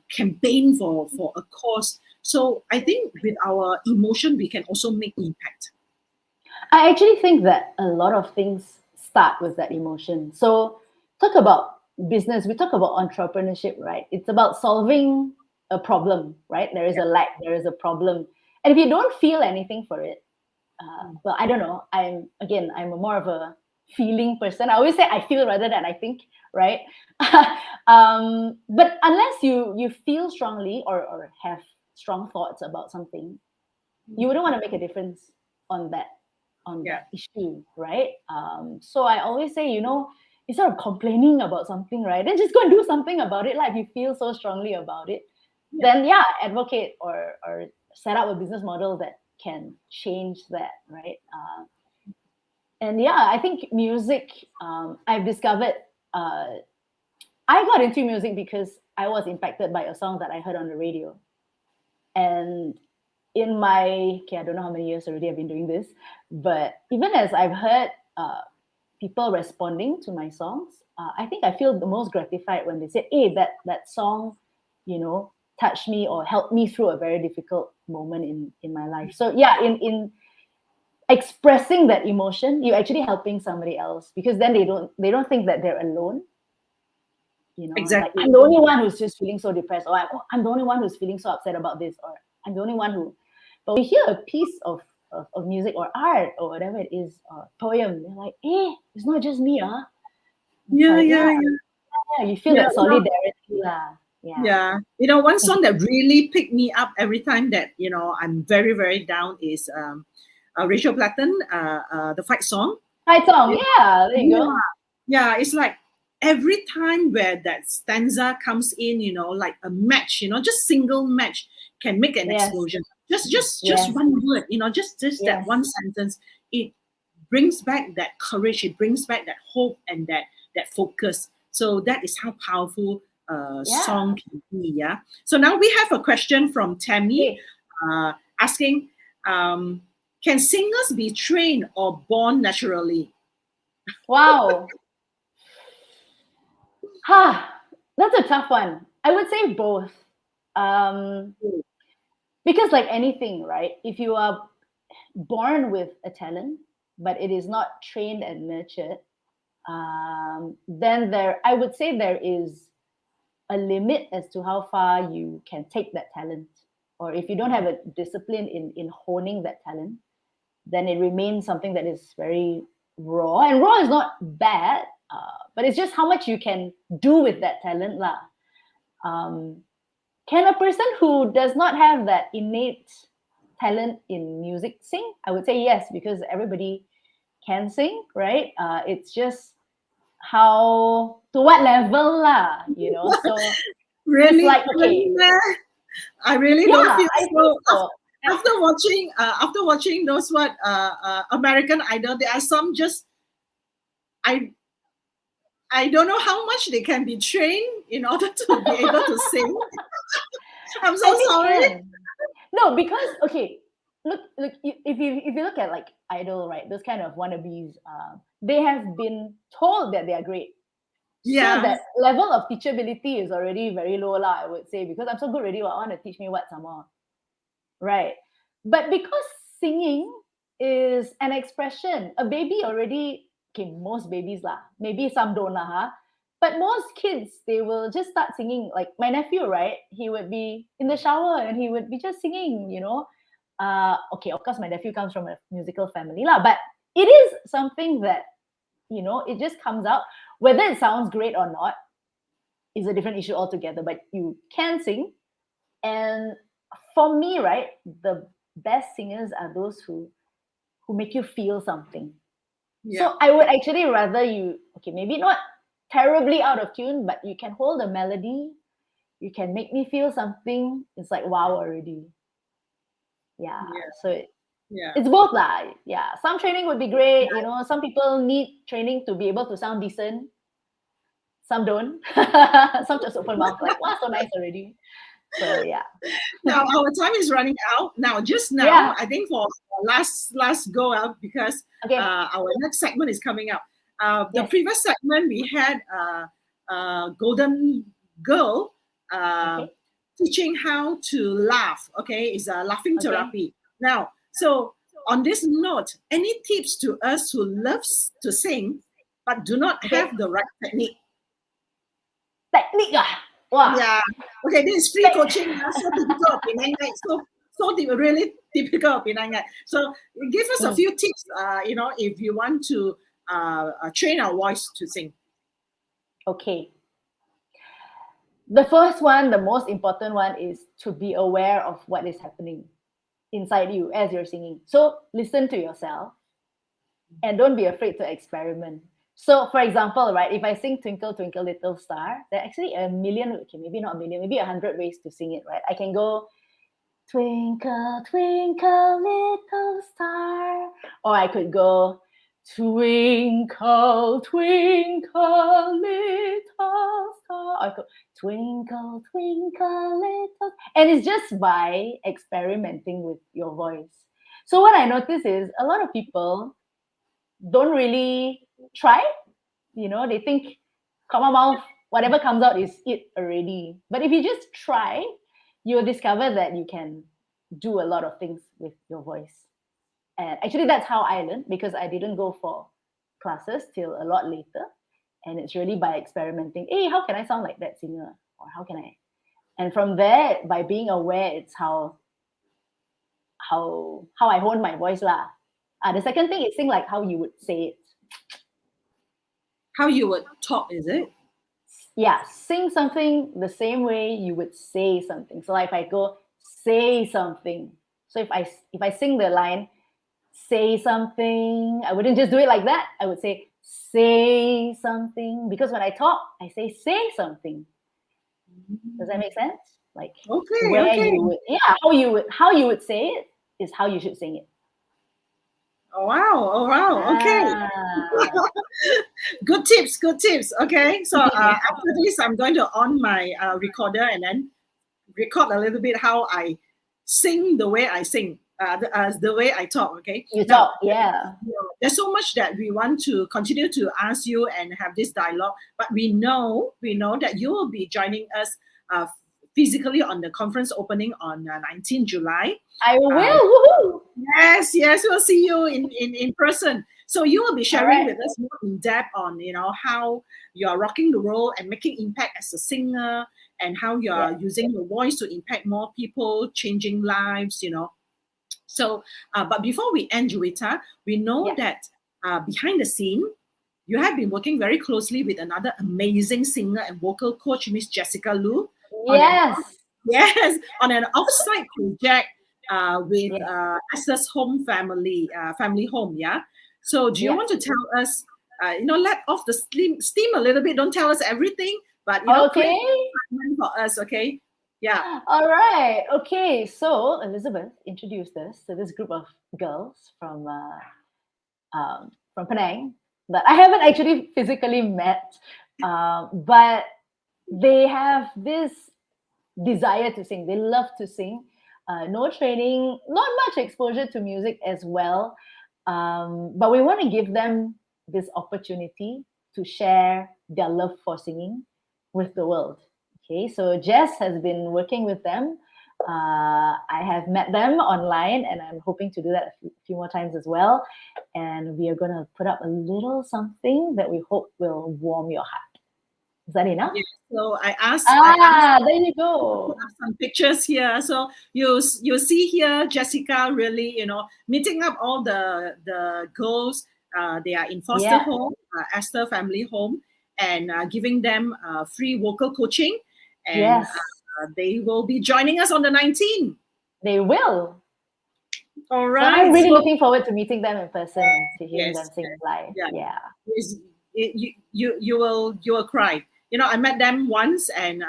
campaign for a cause. So I think with our emotion, we can also make impact. I actually think that a lot of things start with that emotion. So talk about business, we talk about entrepreneurship, right? It's about solving a problem, right? There is a lack, there is a problem. And if you don't feel anything for it, well, I don't know. I'm more of a feeling person. I always say I feel rather than I think, right? But unless you feel strongly or have strong thoughts about something, you wouldn't want to make a difference on that issue, right? So I always say, instead of complaining about something, right, then just go and do something about it. Like, if you feel so strongly about it, then advocate or set up a business model that can change that, right? And I think music, I've discovered, I got into music because I was impacted by a song that I heard on the radio. And in my, I don't know how many years already I've been doing this, but even as I've heard people responding to my songs, I think I feel the most gratified when they say, hey, that song, touched me or helped me through a very difficult moment in my life. So in expressing that emotion, you're actually helping somebody else, because then they don't think that they're alone. Exactly. Like, I'm the only one who's just feeling so depressed, or I'm the only one who's feeling so upset about this, or I'm the only one who. But we hear a piece of music or art or whatever it is, or poem, they're like, hey, it's not just me, huh? Yeah. You feel that solidarity lah. Yeah. One song that really picked me up every time that, I'm very, very down is Rachel Platten, the Fight Song. Fight Song, there you go. Yeah, it's like every time where that stanza comes in, like a match, just single match can make an explosion. Just one word, just that one sentence, it brings back that courage, it brings back that hope and that focus. So that is how powerful song can be. So now we have a question from Tammy, asking, can singers be trained or born naturally? Wow. That's a tough one. I would say both. Because like anything, right? If you are born with a talent, but it is not trained and nurtured, then I would say there is a limit as to how far you can take that talent. Or if you don't have a discipline in honing that talent, then it remains something that is very raw. And raw is not bad, but it's just how much you can do with that talent lah. Can a person who does not have that innate talent in music sing? I would say yes, because everybody can sing, right? It's just how, to what level lah, you know? So Really? it's like, okay. I really don't feel I so. think so. After watching those American Idol, there are some just I don't know how much they can be trained in order to be able to sing. I'm so sorry. No, because okay, look. If you look at like Idol, right? Those kind of wannabes, they have been told that they are great. Yeah. So that level of teachability is already very low, lah, I would say, because I'm so good already. Well, I want to teach me what some more, right? But because singing is an expression, a baby already. Okay, most babies lah. Maybe some don't lah, huh? But most kids, they will just start singing. Like my nephew, right? He would be in the shower and he would be just singing, you know. Okay, of course, my nephew comes from a musical family lah, but it is something that, you know, it just comes out. Whether it sounds great or not is a different issue altogether, but you can sing. And for me, right, the best singers are those who make you feel something. Yeah. So I would actually rather you, okay, maybe not terribly out of tune, but you can hold a melody, you can make me feel something. It's like wow already. Yeah. So it's both lah. Yeah. Some training would be great. You know, some people need training to be able to sound decent. Some don't. Some just open mouth like, wow, so nice already. So yeah. Now our time is running out. Now, I think for last go out because our next segment is coming up. The previous segment we had Golden Girl teaching how to laugh. Okay, it's a laughing therapy. Now, so on this note, any tips to us who loves to sing but do not have the right technique? Technique ah. Wow. Yeah. Okay, this is free coaching. So typical of Penang. Really typical of Penang. So give us a few tips. You know, if you want to train our voice to sing. Okay. The first one, the most important one, is to be aware of what is happening inside you as you're singing. So listen to yourself and don't be afraid to experiment. So, for example, right, if I sing Twinkle, Twinkle, Little Star, there are actually a million, okay, maybe not a million, maybe 100 ways to sing it, right? I can go, Twinkle, Twinkle, Little Star. Or I could go, Twinkle, Twinkle, Little Star. Or I could, Twinkle, Twinkle, Little. And it's just by experimenting with your voice. So what I notice is a lot of people don't really try, you know, they think common mouth, whatever comes out is it already. But if you just try, you'll discover that you can do a lot of things with your voice. And actually that's how I learned, because I didn't go for classes till a lot later. And it's really by experimenting. Hey, how can I sound like that singer? Or how can I? And from there, by being aware, it's how I hone my voice lah. The second thing is sing like how you would say it. How you would talk, is it? Yeah, sing something the same way you would say something. So like if I go, say something. So if I sing the line, say something, I wouldn't just do it like that. I would say something. Because when I talk, I say something. Does that make sense? Like you would, how you would say it is how you should sing it. Oh wow, okay. Good tips. Okay, so after this, I'm going to on my recorder and then record a little bit how I sing the way I sing, the way I talk, okay? You talk, yeah. There's so much that we want to continue to ask you and have this dialogue, but we know that you will be joining us physically on the conference opening on 19 July. I will. Woohoo! Yes, we'll see you in person. So you will be sharing right. with us more in depth on how you are rocking the role and making impact as a singer, and how you are using your voice to impact more people, changing lives. So, but before we end, Juwita, we know that behind the scene, you have been working very closely with another amazing singer and vocal coach, Miss Jessica Lu. Yes. On an offsite project with Esther's home family home. Yeah. So, do you want to tell us? Let off the steam a little bit. Don't tell us everything, but create excitement for us. Okay. Yeah. All right. Okay. So Elizabeth introduced us to this group of girls from Penang that I haven't actually physically met, but they have this desire to sing. They love to sing. No training, not much exposure to music as well. But we want to give them this opportunity to share their love for singing with the world. Okay, so Jess has been working with them. I have met them online, and I'm hoping to do that a few more times as well. And we are going to put up a little something that we hope will warm your heart. Is that enough? Yeah, so I asked. There you go. Some pictures here. So you see here Jessica really, meeting up all the girls. They are in foster home, Esther family home, and giving them free vocal coaching. And they will be joining us on the 19th. They will. All right. So I'm really looking forward to meeting them in person and to hearing them sing live. Yeah. You will cry. I met them once, and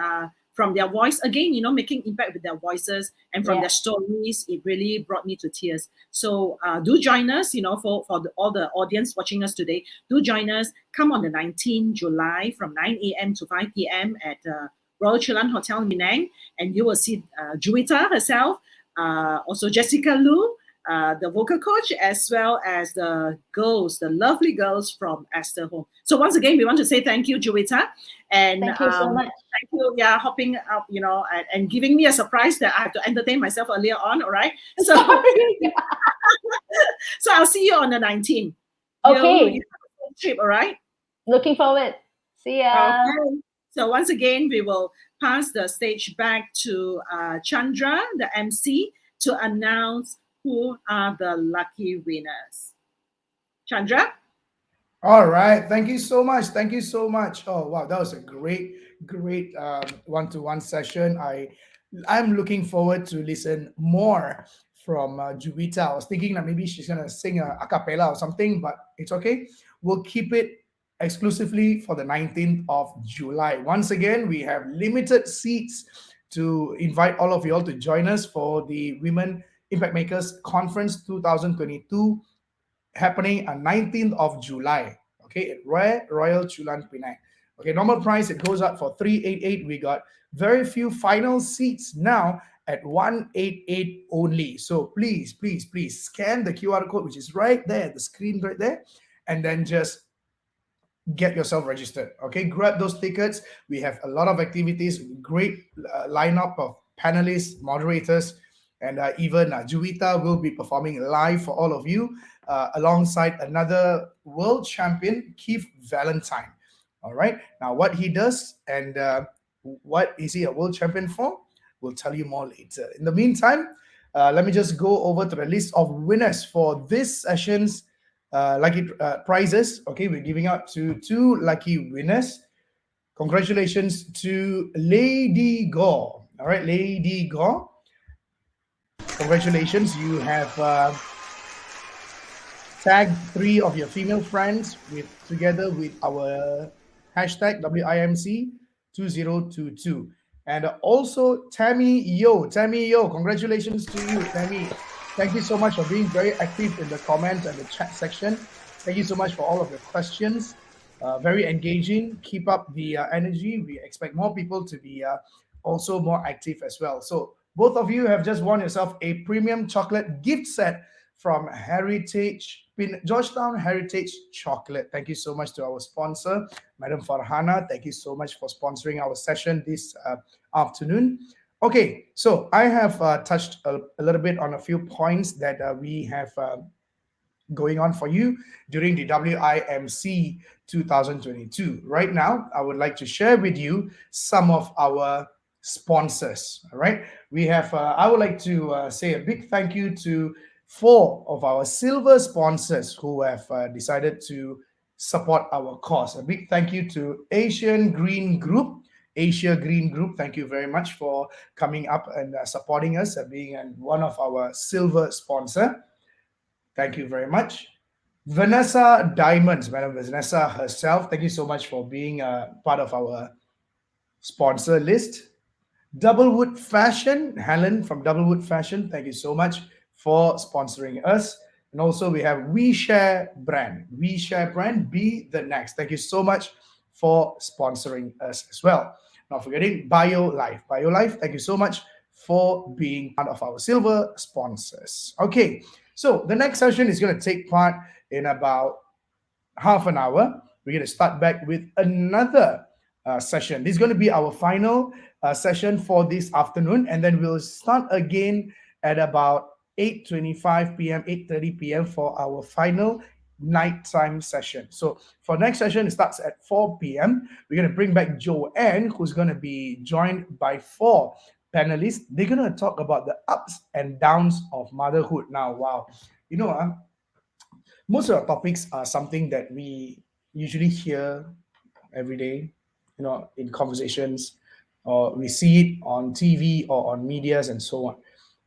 from their voice, again, making impact with their voices and from their stories, it really brought me to tears. So do join us, for all the audience watching us today. Do join us. Come on the 19th July from 9 a.m. to 5 p.m. at Royal Chilan Hotel in Penang, and you will see Juwita herself, also Jessica Lu, the vocal coach, as well as the lovely girls from Esther Home. So once again, we want to say thank you, Juwita. And thank you so much. Thank you, hopping up, and giving me a surprise that I have to entertain myself earlier on, all right? So, so I'll see you on the 19th. Okay. You have a trip, all right? Looking forward. See ya. Okay. So once again, we will pass the stage back to Chandra, the MC, to announce who are the lucky winners. Chandra? All right. Thank you so much. Thank you so much. Oh, wow. That was a great one-to-one session. I'm looking forward to listen more from Juwita. I was thinking that maybe she's going to sing a cappella or something, but it's okay. We'll keep it exclusively for the 19th of July. Once again, we have limited seats to invite all of you all to join us for the Women Impact Makers Conference 2022 happening on 19th of July. Okay, at Royal Chulan Penang. Okay, normal price, it goes up for 388. We got very few final seats now at 188 only. So please scan the QR code, which is right there, the screen right there, and then just get yourself registered. Okay, grab those tickets. We have a lot of activities, great lineup of panelists, moderators, and even Juwita will be performing live for all of you alongside another world champion, Keith Valentine. All right, now what he does and what is he a world champion for, we'll tell you more later. In the meantime, let me just go over to the list of winners for this session's lucky prizes. Okay, we're giving out to 2 lucky winners. Congratulations to Lady Gore. All right, Lady Gore, congratulations. You have tagged 3 of your female friends together with our hashtag WIMC 2022. And also Tammy Yo, congratulations to you, Tammy. Thank you so much for being very active in the comments and the chat section. Thank you so much for all of your questions. Very engaging. Keep up the energy. We expect more people to be also more active as well. So both of you have just won yourself a premium chocolate gift set from Georgetown Heritage Chocolate. Thank you so much to our sponsor, Madam Farhana. Thank you so much for sponsoring our session this afternoon. Okay, so I have touched a little bit on a few points that we have going on for you during the WIMC 2022. Right now, I would like to share with you some of our sponsors. All right, we have. I would like to say a big thank you to 4 of our silver sponsors who have decided to support our cause. A big thank you to Asian Green Group. Asia Green Group, thank you very much for coming up and supporting us and being one of our silver sponsor. Thank you very much. Vanessa Diamonds, Madam Vanessa herself, thank you so much for being part of our sponsor list. Doublewood Fashion, Helen from Doublewood Fashion, thank you so much for sponsoring us. And also we have We Share Brand. We Share Brand, be the next. Thank you so much for sponsoring us as well. Not forgetting BioLife. BioLife, thank you so much for being part of our silver sponsors. Okay, so the next session is going to take part in about half an hour. We're going to start back with another session. This is going to be our final session for this afternoon, and then we'll start again at about 8:25 p.m., 8:30 p.m. for our final nighttime session. So for next session, it starts at 4 p.m. We're going to bring back Joanne, who's going to be joined by 4 panelists. They're going to talk about the ups and downs of motherhood. Now, wow, you know, most of our topics are something that we usually hear every day, you know, in conversations, or we see it on TV or on medias and so on.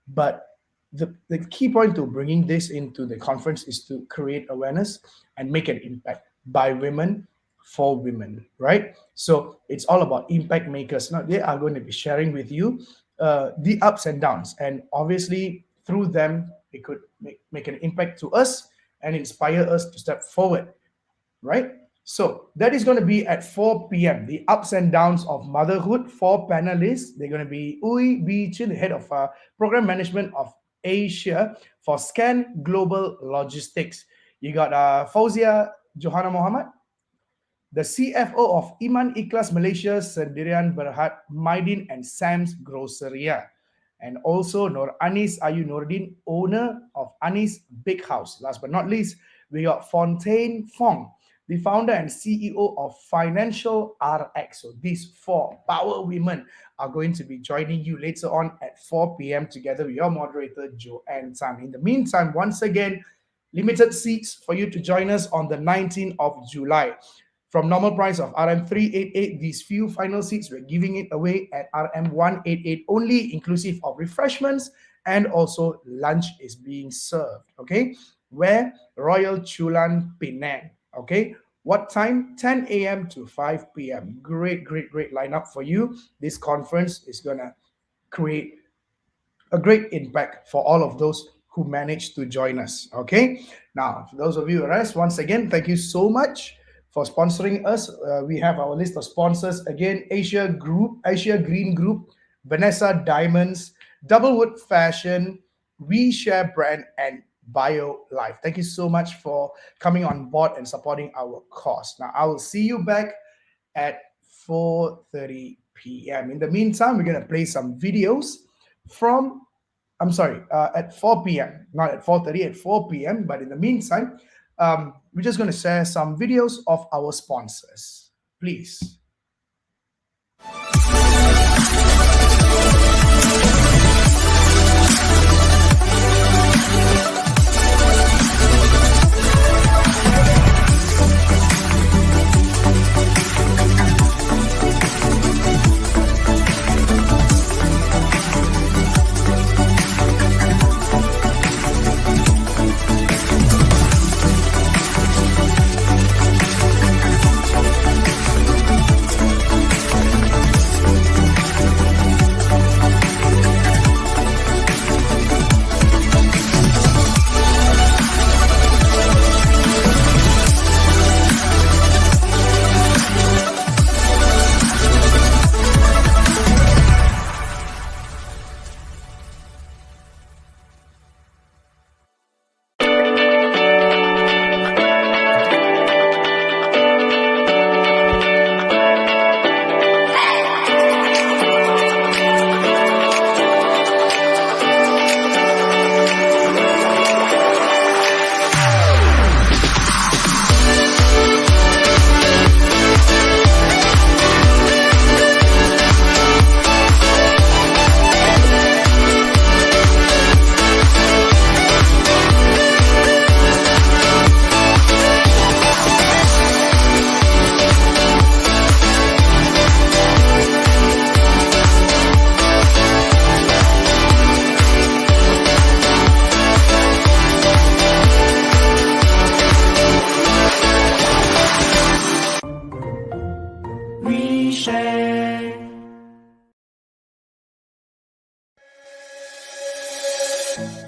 But the key point to bringing this into the conference is to create awareness and make an impact by women for women, right? So it's all about impact makers. Now they are going to be sharing with you the ups and downs, and obviously through them it could make an impact to us and inspire us to step forward, right? So that is going to be at 4 p.m. The ups and downs of motherhood. 4 panelists. They're going to be Ui Bi Chin, the head of program management of Asia for Scan Global Logistics. You got Fauzia Johanna Muhammad, the CFO of Iman Ikhlas Malaysia, Sendirian Berhad Maidin and Sam's Groceria. And also Nur Anis Ayu Nordin, owner of Anis Big House. Last but not least, we got Fontaine Fong, the founder and CEO of Financial RX. So these 4 power women are going to be joining you later on at 4 p.m. together with your moderator, Joanne Tan. In the meantime, once again, limited seats for you to join us on the 19th of July. From normal price of RM388, these few final seats, we're giving it away at RM188 only, inclusive of refreshments, and also lunch is being served, okay? Where? Royal Chulan Penang, okay? What time? 10 a.m. to 5 p.m. Great lineup for you. This conference is going to create a great impact for all of those who managed to join us, okay? Now, for those of you who rest, once again, thank you so much for sponsoring us. We have our list of sponsors again: Asia Green Group, Vanessa Diamonds, Doublewood Fashion, We Share Brand, and BioLife. Thank you so much for coming on board and supporting our cause. Now, I will see you back at 4:30 p.m. In the meantime, we're going to play some videos from, at 4 p.m., not at 4:30, at 4 p.m. But in the meantime, we're just going to share some videos of our sponsors. Please.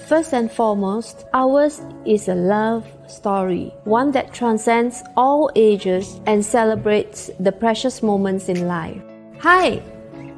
First and foremost, ours is a love story, one that transcends all ages and celebrates the precious moments in life. Hi,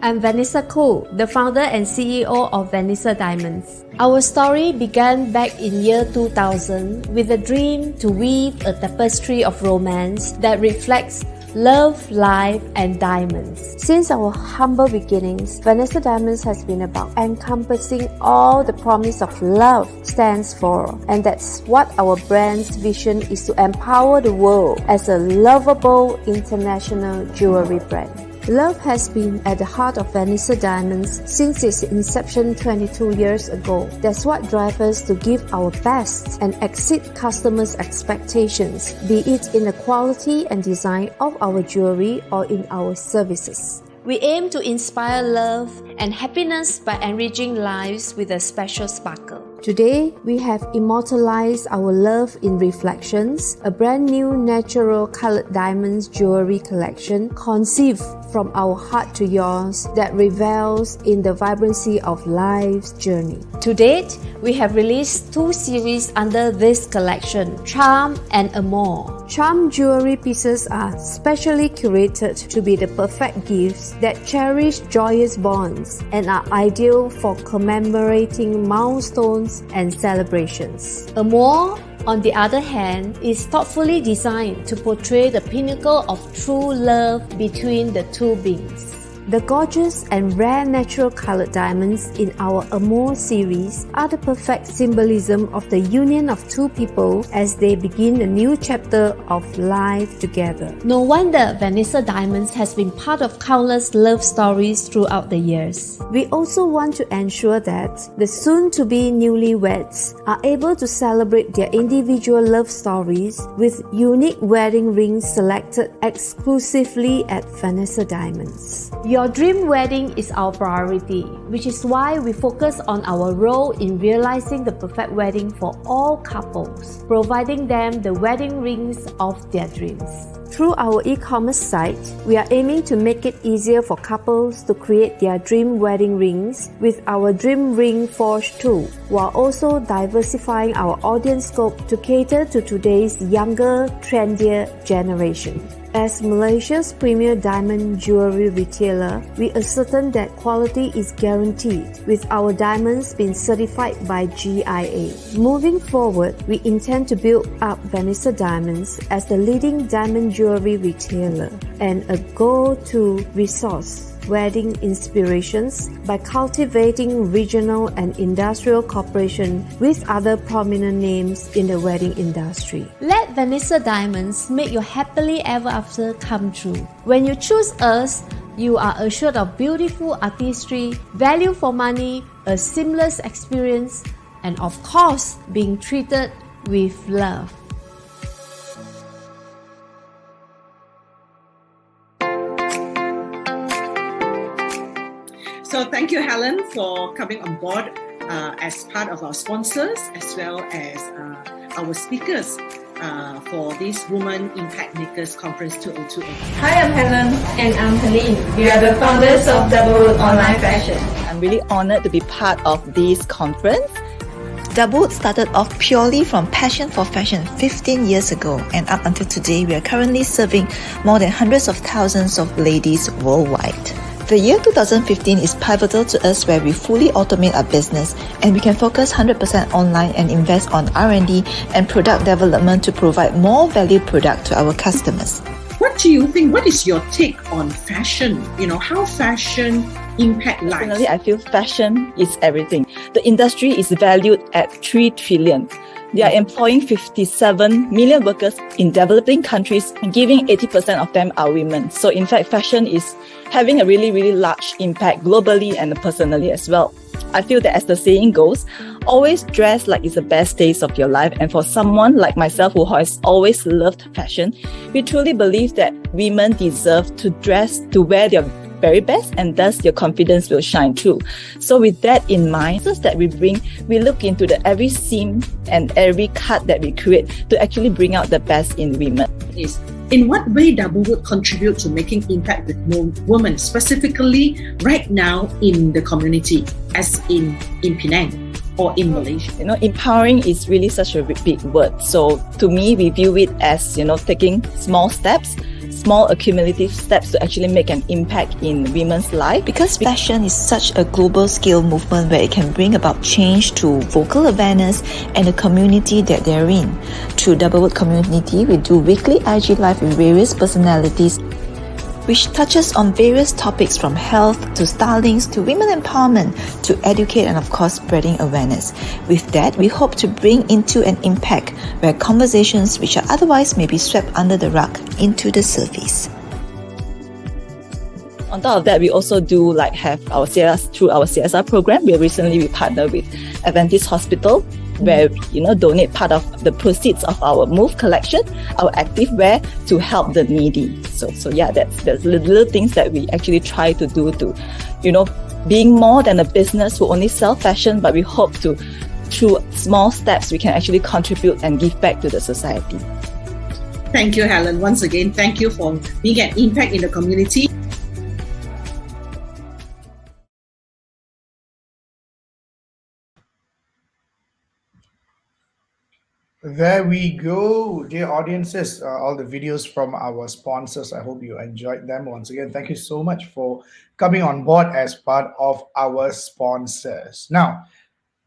I'm Vanessa Khoo, the founder and CEO of Vanessa Diamonds. Our story began back in year 2000 with a dream to weave a tapestry of romance that reflects love, life, and diamonds. Since our humble beginnings, Vanessa Diamonds has been about encompassing all the promise of love stands for, and that's what our brand's vision is, to empower the world as a lovable international jewelry brand. Love has been at the heart of Vanessa Diamonds since its inception 22 years ago. That's what drives us to give our best and exceed customers' expectations, be it in the quality and design of our jewelry or in our services. We aim to inspire love and happiness by enriching lives with a special sparkle. Today, we have immortalized our love in Reflections, a brand new natural colored diamonds jewelry collection conceived from our heart to yours that revels in the vibrancy of life's journey. To date, we have released 2 series under this collection, Charm and Amour. Charm jewelry pieces are specially curated to be the perfect gifts that cherish joyous bonds and are ideal for commemorating milestones and celebrations. Amour, on the other hand, is thoughtfully designed to portray the pinnacle of true love between the two beings. The gorgeous and rare natural colored diamonds in our Amour series are the perfect symbolism of the union of two people as they begin a new chapter of life together. No wonder Vanessa Diamonds has been part of countless love stories throughout the years. We also want to ensure that the soon-to-be newlyweds are able to celebrate their individual love stories with unique wedding rings selected exclusively at Vanessa Diamonds. Your dream wedding is our priority, which is why we focus on our role in realizing the perfect wedding for all couples, providing them the wedding rings of their dreams. Through our e-commerce site, we are aiming to make it easier for couples to create their dream wedding rings with our Dream Ring Forge tool, while also diversifying our audience scope to cater to today's younger, trendier generation. As Malaysia's premier diamond jewelry retailer, we ascertain that quality is guaranteed, with our diamonds being certified by GIA. Moving forward, we intend to build up Vanessa Diamonds as the leading diamond jewelry retailer and a go-to resource wedding inspirations by cultivating regional and industrial cooperation with other prominent names in the wedding industry. Let Vanessa Diamonds make your happily ever after come true. When you choose us, you are assured of beautiful artistry, value for money, a seamless experience, and of course, being treated with love. So thank you, Helen, for coming on board as part of our sponsors as well as our speakers for this Women Impact Makers Conference 2028. Hi, I'm Helen. And I'm Helene. We are the founders of Double Online Fashion. I'm really honored to be part of this conference. Double started off purely from passion for fashion 15 years ago, and up until today, we are currently serving more than hundreds of thousands of ladies worldwide. The year 2015 is pivotal to us, where we fully automate our business and we can focus 100% online and invest on R&D and product development to provide more valued product to our customers. What do you think? What is your take on fashion? You know, how fashion impact life? Personally, I feel fashion is everything. The industry is valued at 3 trillion. They are employing 57 million workers in developing countries, and giving 80% of them are women. So in fact, fashion is having a really, really large impact globally and personally as well. I feel that, as the saying goes, always dress like it's the best days of your life. And for someone like myself who has always loved fashion, we truly believe that women deserve to dress to wear their very best, and thus your confidence will shine through. So with that in mind, that we look into every seam and every cut that we create to actually bring out the best in women. In what way Double would contribute to making impact with more women, specifically right now in the community, as in Penang? or in Malaysia? Empowering is really such a big word. So to me, we view it as, taking small steps, small accumulative steps to actually make an impact in women's life. Because fashion is such a global scale movement where it can bring about change through vocal awareness and the community that they're in. Through Double Word Community, we do weekly IG Live with various personalities, which touches on various topics from health to stylings to women empowerment to educate and of course spreading awareness. With that, we hope to bring into an impact where conversations which are otherwise maybe swept under the rug into the surface. On top of that, we also do have our through our CSR program. We partnered with Adventist Hospital, where we donate part of the proceeds of our Move collection, our active wear, to help the needy. So yeah, that's the little things that we actually try to do to, being more than a business who only sell fashion, but we hope to, through small steps, we can actually contribute and give back to the society. Thank you, Helen. Once again, thank you for being an impact in the community. There we go, dear audiences. All the videos from our sponsors. I hope you enjoyed them. Once again, thank you so much for coming on board as part of our sponsors. Now,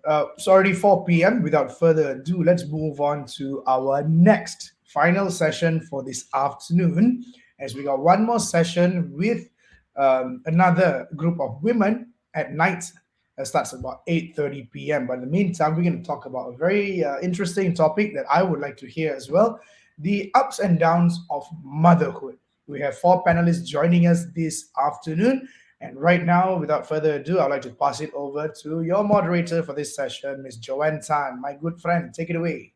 it's already 4 p.m. Without further ado, let's move on to our next final session for this afternoon, as we got one more session with another group of women at night. It starts about 8:30 p.m. But in the meantime, we're going to talk about a very interesting topic that I would like to hear as well: the ups and downs of motherhood. We have 4 panelists joining us this afternoon. And right now, without further ado, I'd like to pass it over to your moderator for this session, Ms. Joanne Tan, my good friend. Take it away.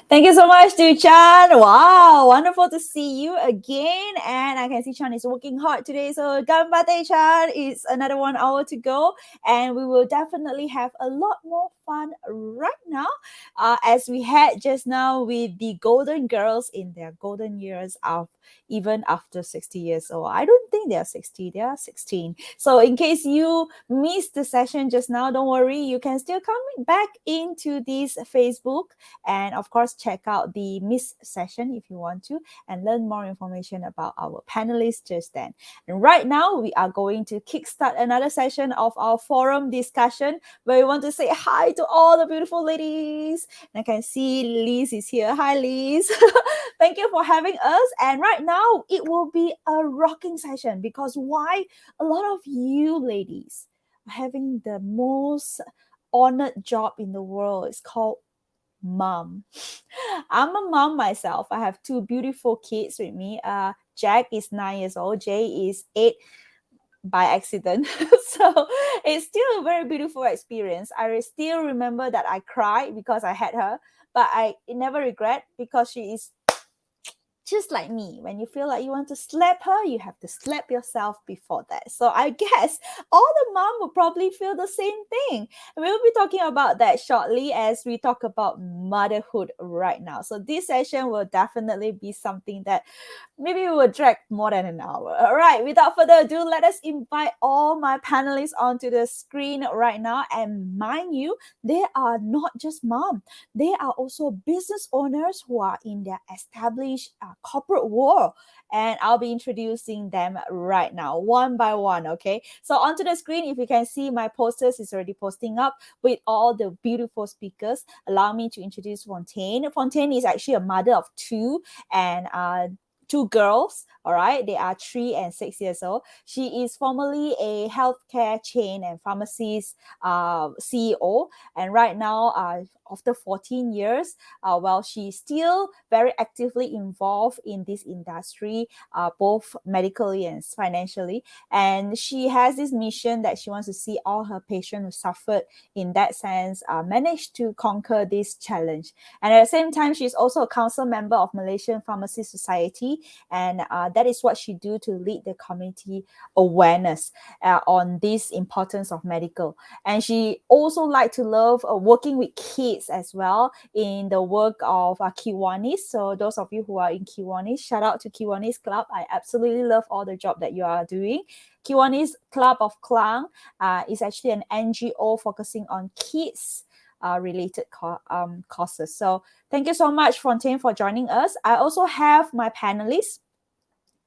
Thank you so much to Chan. Wow, wonderful to see you again. And I can see Chan is working hard today. So Gambate Chan, it's another 1 hour to go. And we will definitely have a lot more fun right now, as we had just now with the golden girls in their golden years of even after 60 years old. I don't think they are 60, they are 16. So in case you missed the session just now, don't worry, you can still come back into this Facebook and of course check out the missed session if you want to and learn more information about our panelists just then. And right now we are going to kickstart another session of our forum discussion where we want to say hi to all the beautiful ladies. And I can see Liz is here. Hi Liz. Thank you for having us. And right now it will be a rocking session because why? A lot of you ladies are having the most honored job in the world. It's called mom. I'm a mom myself. I have 2 beautiful kids with me. Jack is 9 years old. Jay is 8 by accident. So it's still a very beautiful experience. I still remember that I cried because I had her, but I never regret because she is just like me. When you feel like you want to slap her, you have to slap yourself before that. So I guess all the mom will probably feel the same thing. And we'll be talking about that shortly as we talk about motherhood right now. So this session will definitely be something that maybe we will drag more than an hour. All right, without further ado, let us invite all my panelists onto the screen right now. And mind you, they are not just mom. They are also business owners who are in their established corporate world. And I'll be introducing them right now, one by one, okay? So onto the screen, if you can see my posters is already posting up with all the beautiful speakers. Allow me to introduce Fontaine. Fontaine is actually a mother of 2 and 2 girls, all right? They are 3 and 6 years old. She is formerly a healthcare chain and pharmacies CEO. And right now, after 14 years, well, she's still very actively involved in this industry, both medically and financially. And she has this mission that she wants to see all her patients who suffered in that sense manage to conquer this challenge. And at the same time, she's also a council member of Malaysian Pharmacy Society. And that is what she do to lead the community awareness on this importance of medical. And she also like to love working with kids participates as well in the work of Kiwanis. So those of you who are in Kiwanis, shout out to Kiwanis Club. I absolutely love all the job that you are doing. Kiwanis Club of Klang is actually an NGO focusing on kids related courses. So thank you so much, Fontaine, for joining us. I also have my panelists.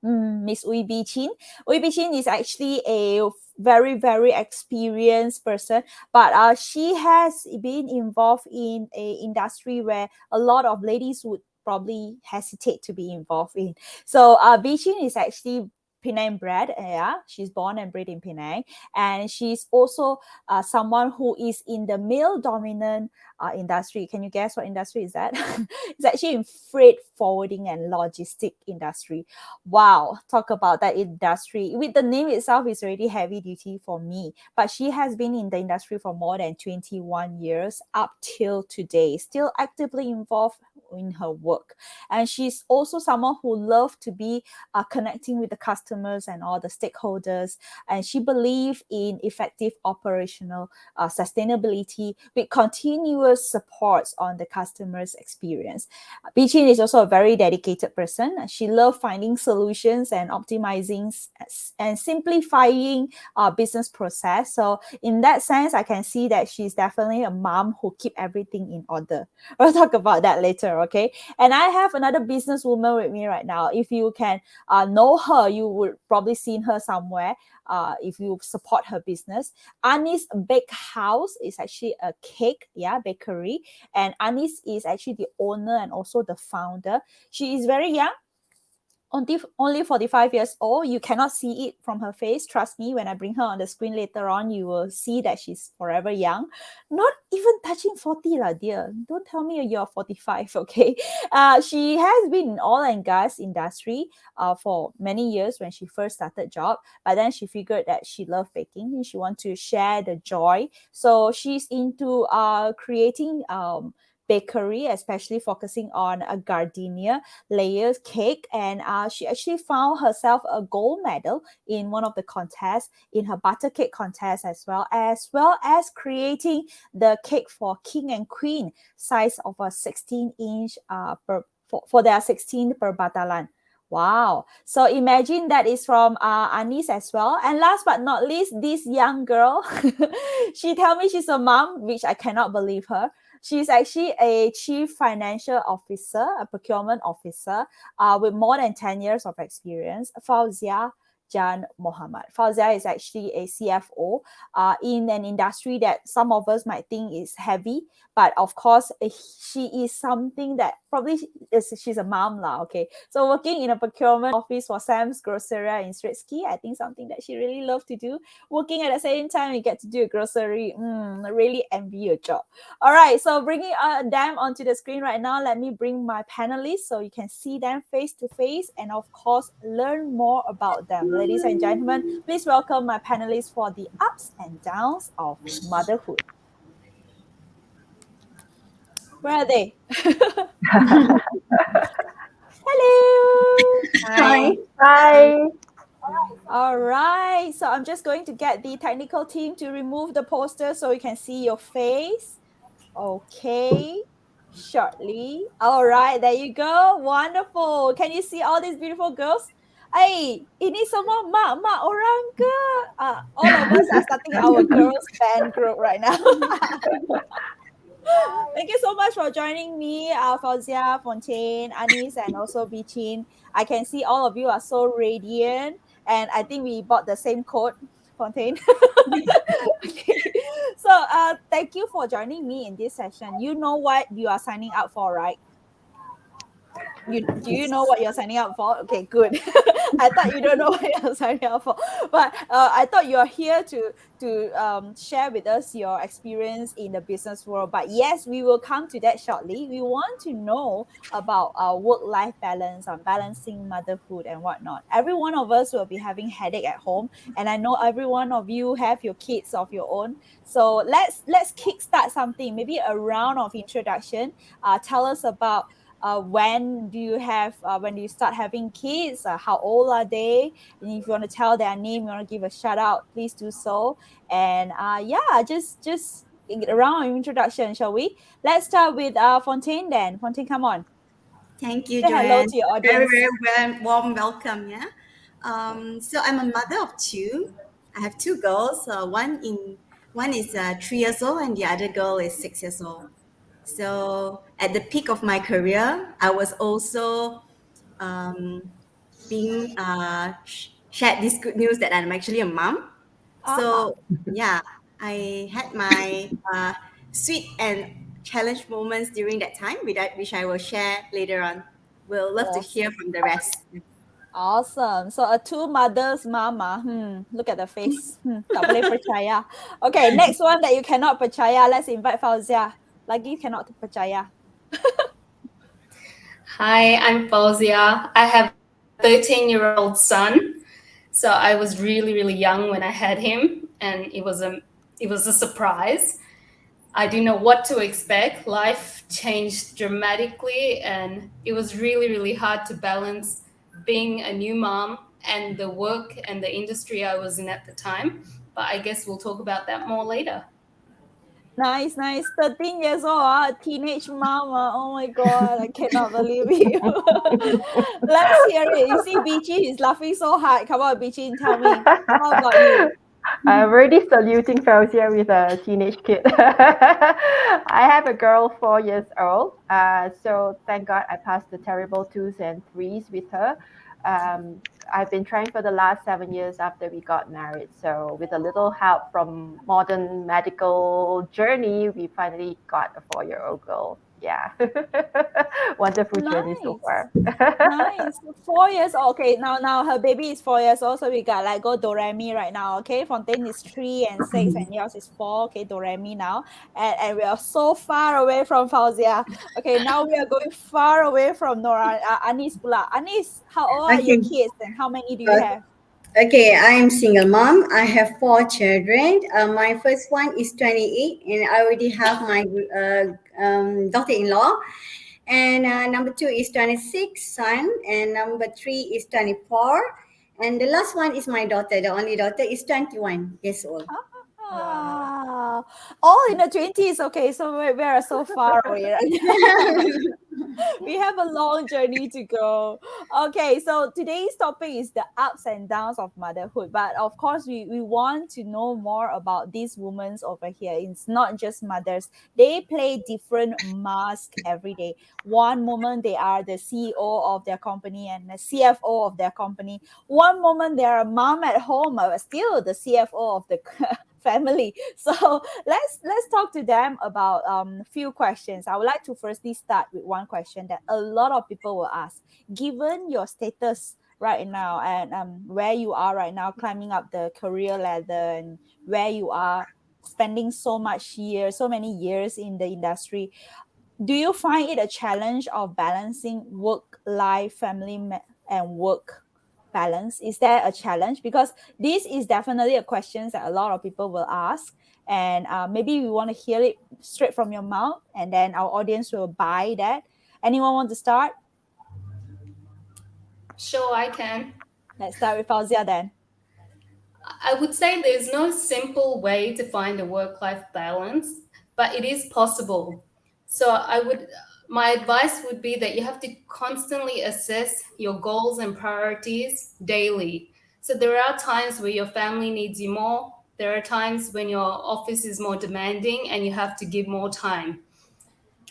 Miss Ui Bi Chin. Ui Bi Chin is actually a very, very experienced person, but she has been involved in a industry where a lot of ladies would probably hesitate to be involved in. So Bi Chin is actually Penang bred. Yeah, she's born and bred in Penang, and she's also someone who is in the male dominant industry. Can you guess what industry is that? It's actually in freight forwarding and logistic industry. Wow, talk about that industry. With the name itself, is already heavy duty for me. But she has been in the industry for more than 21 years up till today, still actively involved in her work. And she's also someone who loves to be connecting with the customers and all the stakeholders. And she believes in effective operational sustainability with continuous supports on the customer's experience. Bichin is also a very dedicated person. She loves finding solutions and optimizing and simplifying business process. So in that sense, I can see that she's definitely a mom who keep everything in order. We'll talk about that later, okay? And I have another businesswoman with me right now. If you can know her, you would probably seen her somewhere if you support her business. Anis Bake House is actually a cake, bakery. And Anis is actually the owner and also the founder. She is very young, only 45 years old. You cannot see it from her face. Trust me, when I bring her on the screen later on, you will see that she's forever young. Not even touching 40, lah, dear. Don't tell me you're 45, okay? She has been in oil and gas industry for many years when she first started job. But then she figured that she loved baking and she wants to share the joy. So she's into creating bakery, especially focusing on a gardenia layers cake, and she actually found herself a gold medal in one of the contests, in her butter cake contest, as creating the cake for king and queen size of a 16-inch for their 16 per batalan. Wow. So imagine that is from Anis as well. And last but not least, this young girl, she tell me she's a mom, which I cannot believe her. She's actually a chief financial officer, a procurement officer with more than 10 years of experience, Fauzia Jan Mohammed. Fauzia is actually a CFO in an industry that some of us might think is heavy, but of course, she is something that probably she's a mom lah, okay? So working in a procurement office for Sam's Groceria in Straitsky, I think something that she really loves to do. Working at the same time, you get to do a grocery. I really envy your job. All right, so bringing them onto the screen right now, let me bring my panelists so you can see them face to face and of course, learn more about them. Ladies and gentlemen, please welcome my panelists for the ups and downs of motherhood. Where are they? Hello. Hi. Hi. All right. So I'm just going to get the technical team to remove the poster so you can see your face. Okay. Shortly. All right. There you go. Wonderful. Can you see all these beautiful girls? Hey, ini semua mak-mak orang ke? All of us are starting our girls fan group right now. Thank you so much for joining me, Fauzia, Fontaine, Anis, and also Bichin. I can see all of you are so radiant, and I think we bought the same coat, Fontaine. Okay. So, thank you for joining me in this session. You know what you are signing up for, right? Do you know what you're signing up for? Okay, good. I thought you don't know what you're signing up for, but I thought you're here to share with us your experience in the business world. But yes, we will come to that shortly. We want to know about work-life balance, on balancing motherhood and whatnot. Every one of us will be having headache at home, and I know every one of you have your kids of your own. So let's kickstart something. Maybe a round of introduction. Tell us about. When do you start having kids? How old are they? And if you want to tell their name, you want to give a shout out, please do so. And just a round of introduction, shall we? Let's start with Fontaine then. Fontaine, come on. Thank you, Say hello Joanne. to your Very, audience. very warm welcome. Yeah. So I'm a mother of two. I have two girls. One is 3 years old, and the other girl is 6 years old. So at the peak of my career, I was also being shared this good news that I'm actually a mom. So yeah, I had my sweet and challenge moments during that time, which I will share later on. We'll love to hear from the rest. Awesome. So a two mothers mama. Look at the face. Tak boleh percaya. Okay, next one that you cannot percaya. Let's invite Fauzia. Lagi cannot percaya. Hi, I'm Fauzia. I have a 13-year-old son. So I was really, really young when I had him, and it was a surprise. I didn't know what to expect. Life changed dramatically, and it was really, really hard to balance being a new mom and the work and the industry I was in at the time. But I guess we'll talk about that more later. Nice. 13 years old, a teenage mama. Oh my God, I cannot believe you. Let's hear it. You see, Bichi is laughing so hard. Come on, Bichi, and tell me. How about you? I'm already saluting Fauzia with a teenage kid. I have a girl 4 years old. So thank God I passed the terrible 2s and 3s with her. I've been trying for the last 7 years after we got married. So with a little help from modern medical journey, we finally got a 4-year-old girl. Yeah. Wonderful journey so far. Nice. 4 years old. Okay, now her baby is 4 years old. So we got like go do re mi right now. Okay, Fontaine is 3 and 6, and yours is 4. Okay, do re mi now. And we are so far away from Fauzia. Okay, now we are going far away from Nora. Anis pula. Anis, how old are your kids and how many do you have? Okay, I'm single mom. I have 4 children. My first one is 28, and I already have my daughter-in-law. And number two is 26, son, and number three is 24. And the last one is my daughter. The only daughter is 21 years old. Wow. All in the 20s. Okay, so we are so far away right now. We have a long journey to go. Okay, so today's topic is the ups and downs of motherhood. But of course, we want to know more about these women over here. It's not just mothers. They play different masks every day. One moment they are the CEO of their company and the CFO of their company. One moment they're a mom at home, but still the CFO of the family. So let's talk to them about few questions. I would like to firstly start with one question that a lot of people will ask. Given your status right now and where you are right now, climbing up the career ladder, and where you are spending so many years in the industry, do you find it a challenge of balancing work life, and work balance? Is there a challenge? Because this is definitely a question that a lot of people will ask, and maybe we want to hear it straight from your mouth, and then our audience will buy that. Anyone want to start? Sure, I can. Let's start with Fauzia then. I would say there's no simple way to find a work-life balance, but it is possible. So my advice would be that you have to constantly assess your goals and priorities daily. So there are times where your family needs you more. There are times when your office is more demanding and you have to give more time.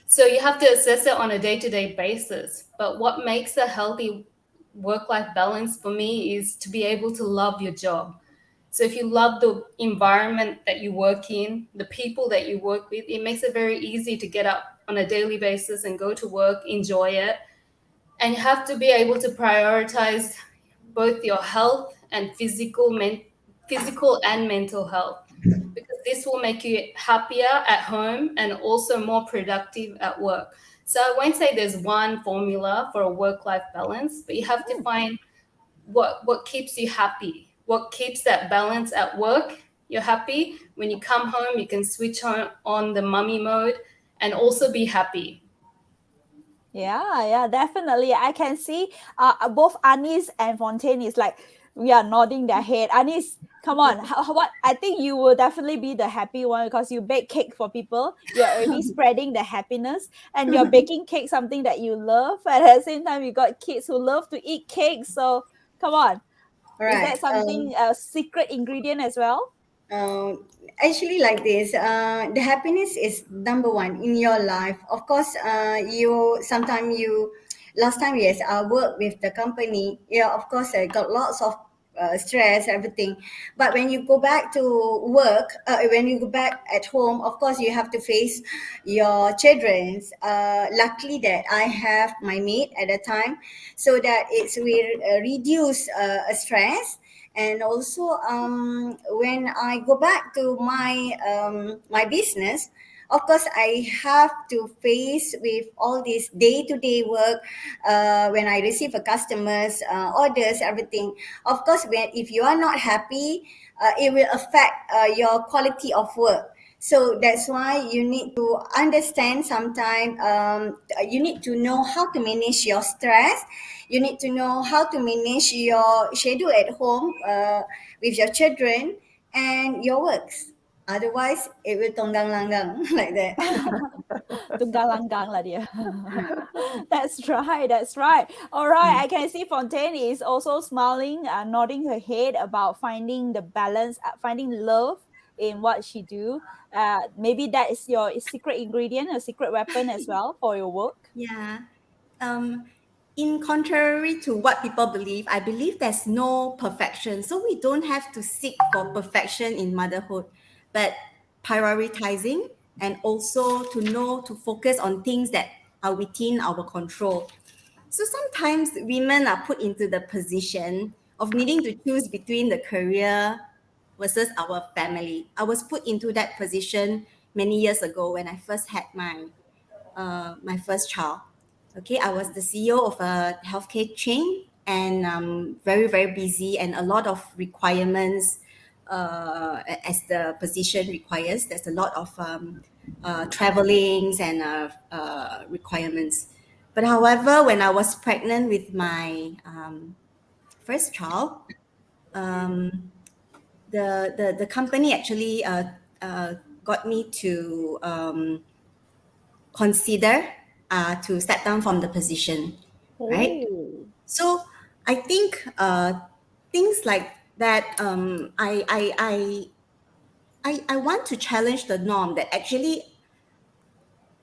So you have to assess it on a day-to-day basis. But what makes a healthy work-life balance for me is to be able to love your job. So if you love the environment that you work in, the people that you work with, it makes it very easy to get up on a daily basis and go to work, enjoy it. And you have to be able to prioritize both your health and physical and mental health, because this will make you happier at home and also more productive at work. So I won't say there's one formula for a work-life balance, but you have to find what keeps you happy, what keeps that balance at work. You're happy. When you come home, you can switch on the mummy mode and also be happy. Yeah, definitely. I can see both Anis and Fontaine is like Yeah, nodding their head. Anis, come on. What? I think you will definitely be the happy one because you bake cake for people. You're already spreading the happiness, and you're baking cake, something that you love. And at the same time, you got kids who love to eat cake. So come on. All Is right. that something a secret ingredient as well? Uh, Actually, like this, the happiness is number one in your life. Of course, you sometimes you last time, yes, I worked with the company. Yeah, of course, I got lots of stress, everything. But when you go back to work, when you go back at home, of course, you have to face your children's. Luckily that I have my maid at the time, so that it's will reduce stress. And also, when I go back to my business, of course I have to face with all this day-to-day work. When I receive a customer's orders, everything, of course, when if you are not happy, it will affect your quality of work. So that's why you need to understand sometime, you need to know how to manage your stress. You need to know how to manage your schedule at home, with your children and your works. Otherwise, it will tonggang langgang like that. Tunggal langgang lah dia. That's right. That's right. All right. I can see Fontaine is also smiling, nodding her head about finding the balance, finding love in what she do. Maybe that is your secret ingredient, a secret weapon as well for your work. Yeah. Um, in contrary to what people believe, I believe there's no perfection. So we don't have to seek for perfection in motherhood, but prioritizing and also to know to focus on things that are within our control. So sometimes women are put into the position of needing to choose between the career versus our family. I was put into that position many years ago when I first had my first child. Okay, I was the CEO of a healthcare chain and very, very busy and a lot of requirements as the position requires. There's a lot of travelings and requirements. But however, when I was pregnant with my first child, the company actually got me to consider to step down from the position, right? Oh. So I think things like that. I want to challenge the norm that actually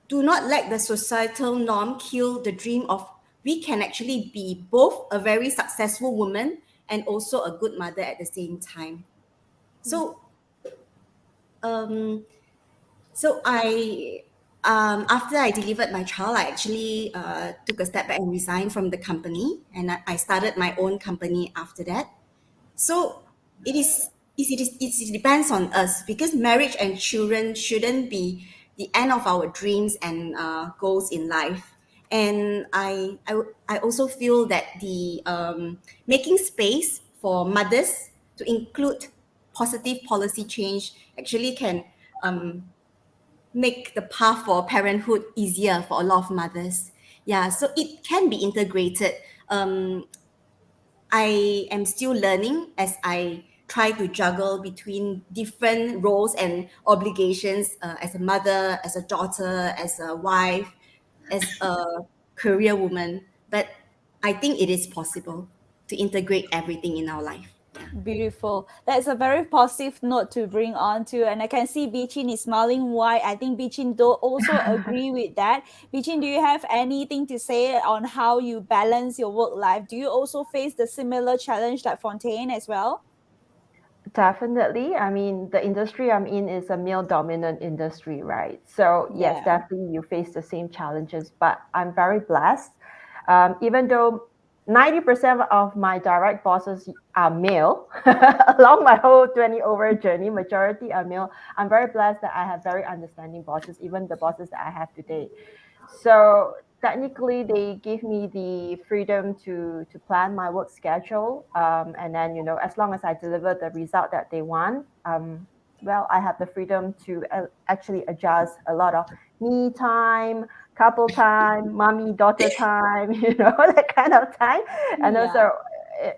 do not let the societal norm kill the dream of we can actually be both a very successful woman and also a good mother at the same time. So um, so I after I delivered my child, I actually took a step back and resigned from the company, and I started my own company after that. So it depends on us because marriage and children shouldn't be the end of our dreams and goals in life. And I also feel that the making space for mothers to include positive policy change actually can make the path for parenthood easier for a lot of mothers. Yeah, so it can be integrated. I am still learning as I try to juggle between different roles and obligations as a mother, as a daughter, as a wife, as a career woman. But I think it is possible to integrate everything in our life. Beautiful. That's a very positive note to bring on to. And I can see Bichin is smiling wide. I think Bichin do also agree with that. Bichin, do you have anything to say on how you balance your work life? Do you also face the similar challenge like Fontaine as well? Definitely. I mean, the industry I'm in is a male dominant industry, right? So, yes, Yeah. definitely you face the same challenges, but I'm very blessed. Even though 90% of my direct bosses are male, along my whole 20 over journey, majority are male. I'm very blessed that I have very understanding bosses, even the bosses that I have today. So technically, they give me the freedom to plan my work schedule, and then as long as I deliver the result that they want, well, I have the freedom to actually adjust a lot of me time, couple time, mommy daughter time, that kind of time, and Yeah. also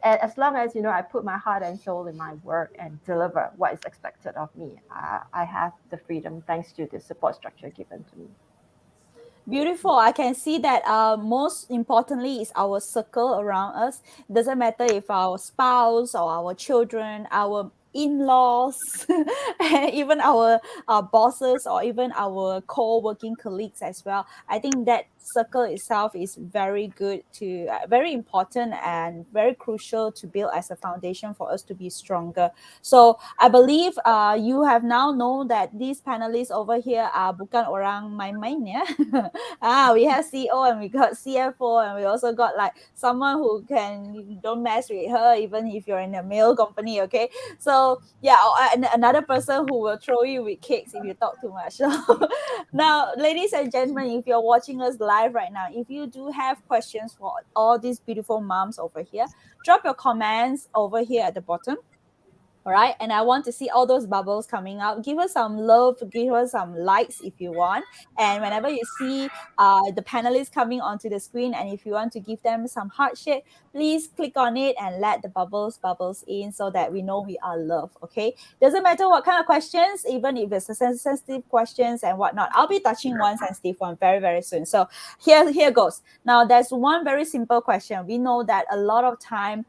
as long as I put my heart and soul in my work and deliver what is expected of me, I have the freedom thanks to the support structure given to me. Beautiful. I can see that most importantly is our circle around us. Doesn't matter if our spouse or our children, our in-laws, and even our bosses or even our co-working colleagues as well. I think that circle itself is very good to very important and very crucial to build as a foundation for us to be stronger. So I believe you have now known that these panelists over here are bukan orang main-main, ya. We have CEO and we got CFO, and we also got like someone who can don't mess with her even if you're in a male company. Okay, so yeah, and another person who will throw you with cakes if you talk too much. So now, ladies and gentlemen, if you're watching us live right now, if you do have questions for all these beautiful moms over here, drop your comments over here at the bottom. All right, and I want to see all those bubbles coming out. Give us some love, give us some likes if you want. And whenever you see the panelists coming onto the screen, and if you want to give them some heart shape, please click on it and let the bubbles in so that we know we are loved. Okay, doesn't matter what kind of questions, even if it's a sensitive questions and whatnot. I'll be touching one sensitive one very, very soon. So here goes. Now, there's one very simple question. We know that a lot of time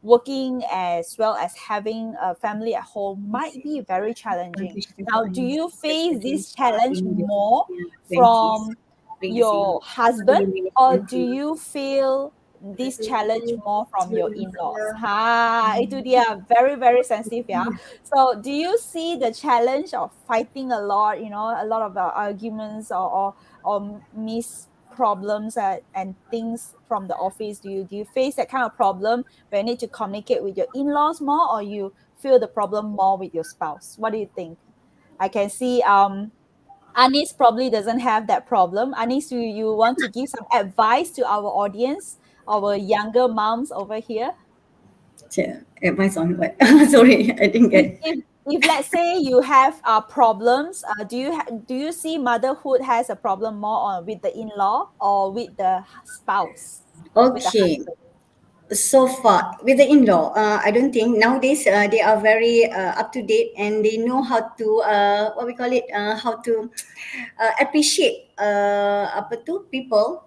working as well as having a family at home might be very challenging. Now, do you face this challenge more from your husband, or do you feel this challenge more from your in-laws? Itu dia, very, very sensitive, yeah. So do you see the challenge of fighting a lot, a lot of arguments or problems and things from the office? Do you face that kind of problem where you need to communicate with your in-laws more, or you feel the problem more with your spouse? What do you think? I can see Anis probably doesn't have that problem. Anis, you want to give some advice to our audience, our younger moms over here? Advice on what? Sorry, I didn't get. If let's say you have problems, do you see motherhood has a problem more with the in-law or with the spouse? With the Okay. husband? So far with the in-law, I don't think nowadays they are very up to date, and they know how to what we call it, how to appreciate apa tu people,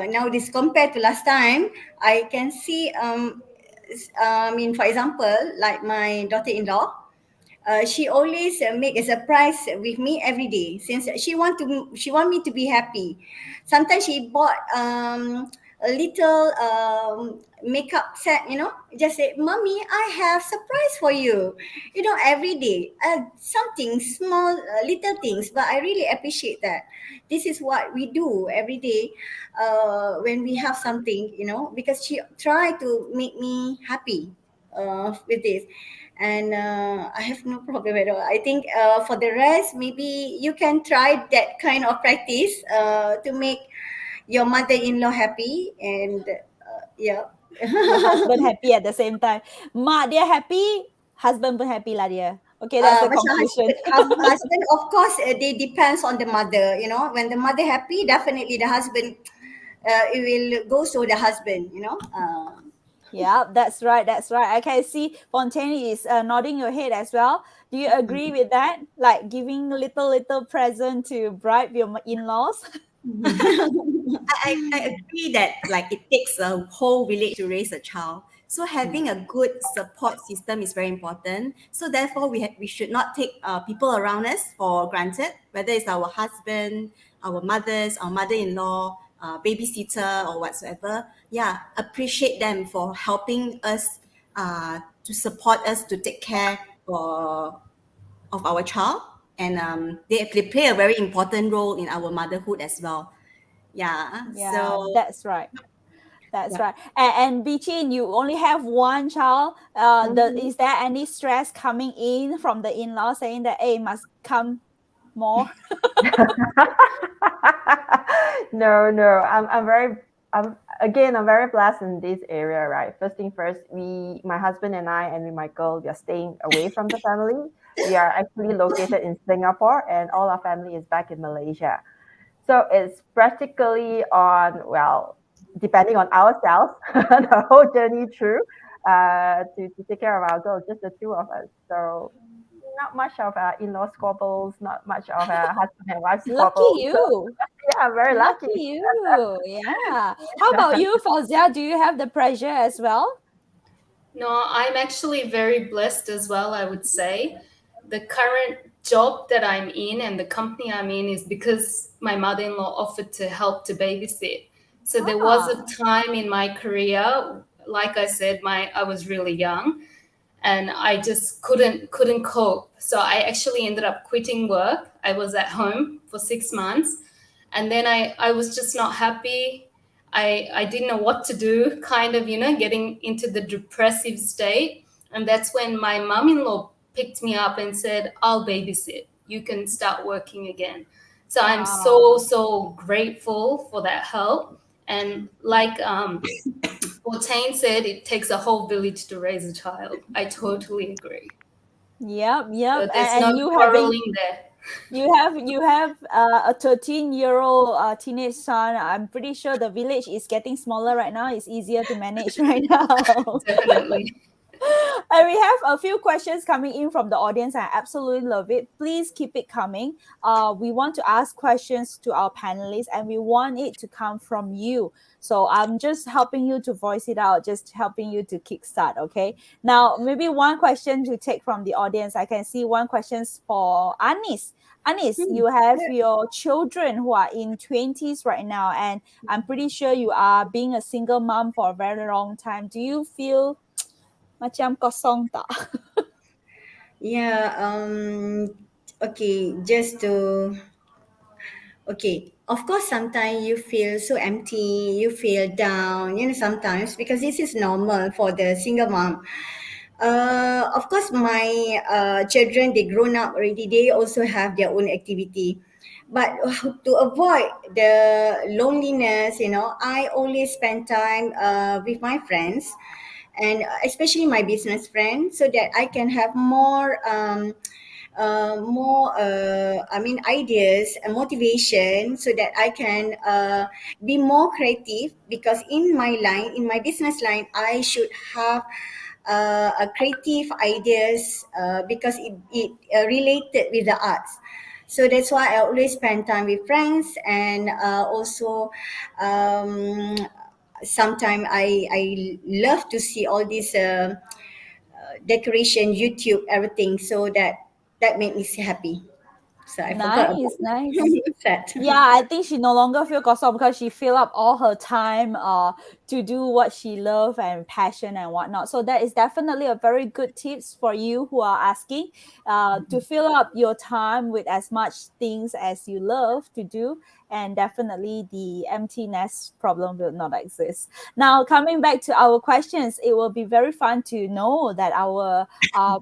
nowadays compared to last time. I can see I mean, for example, like my daughter-in-law, she always make a surprise with me every day, since she want me to be happy. Sometimes she bought a little makeup set, just say, "Mommy, I have surprise for you." Every day, something small, little things, but I really appreciate that. This is what we do every day when we have something, because she try to make me happy with this. And I have no problem at all. I think for the rest, maybe you can try that kind of practice to make your mother-in-law happy, and yeah. Your husband happy at the same time. Mak dia happy, husband pun happy lah dia. Okay, that's the Macam conclusion. husband, of course, they depends on the mother. When the mother happy, definitely the husband, it will go to the husband. Yeah, that's right. That's right. I can see Fontaine is nodding your head as well. Do you agree with that? Like giving little present to bribe your in-laws? I agree that like it takes a whole village to raise a child. So having a good support system is very important. So therefore, we should not take people around us for granted, whether it's our husband, our mothers, our mother-in-law, babysitter, or whatsoever. Yeah, appreciate them for helping us to support us to take care of our child, and they play a very important role in our motherhood as well. Yeah. Yeah, So that's right. That's yeah. right. And Bichin, you only have one child. Is there any stress coming in from the in-law saying that, hey, must come more? No. I'm very blessed in this area, right? First thing first, my husband and I and my girl, we are staying away from the family. We are actually located in Singapore, and all our family is back in Malaysia. So it's practically on, well, depending on ourselves the whole journey through to take care of our girls, just the two of us. So not much of in-law squabbles, not much of husband and wife Lucky squabbles. So, you. yeah, very lucky. Lucky you. Yeah. How about you, Fauzia? Do you have the pressure as well? No, I'm actually very blessed as well, I would say. The current job that I'm in and the company I'm in is because my mother-in-law offered to help to babysit. So there was a time in my career, like I said, I was really young and I just couldn't cope. So I actually ended up quitting work. I was at home for 6 months, and then I was just not happy. I didn't know what to do, kind of, getting into the depressive state. And that's when my mom-in-law picked me up and said, I'll babysit. You can start working again. So I'm so grateful for that help. And like Ortain said, it takes a whole village to raise a child. I totally agree. Yep. So there's And no you quarreling there. you have a 13-year-old teenage son. I'm pretty sure the village is getting smaller right now. It's easier to manage right now. Definitely. And we have a few questions coming in from the audience. I absolutely love it. Please keep it coming. We want to ask questions to our panelists and we want it to come from you. So I'm just helping you to voice it out, just helping you to kickstart. Okay. Now, maybe one question to take from the audience. I can see one question for Anis. Anis, you have your children who are in 20s right now, and I'm pretty sure you are being a single mom for a very long time. Do you feel macam kosong tak? Yeah, okay, just to, okay, of course, sometimes you feel so empty, you feel down, sometimes because this is normal for the single mom. Of course, my children, they grown up already, they also have their own activity. But to avoid the loneliness, I always spend time with my friends and especially my business friends so that I can have more ideas and motivation so that I can be more creative, because in my line, in my business line, I should have a creative ideas because it related with the arts. So that's why I always spend time with friends, and also sometimes I love to see all these decoration, YouTube, everything. So that made me happy. So I forgot about Nice. that. Yeah, I think she no longer feel kosong because she fill up all her time to do what she love and passion and whatnot. So that is definitely a very good tips for you who are asking to fill up your time with as much things as you love to do, and definitely the emptiness problem will not exist. Now, coming back to our questions, it will be very fun to know that our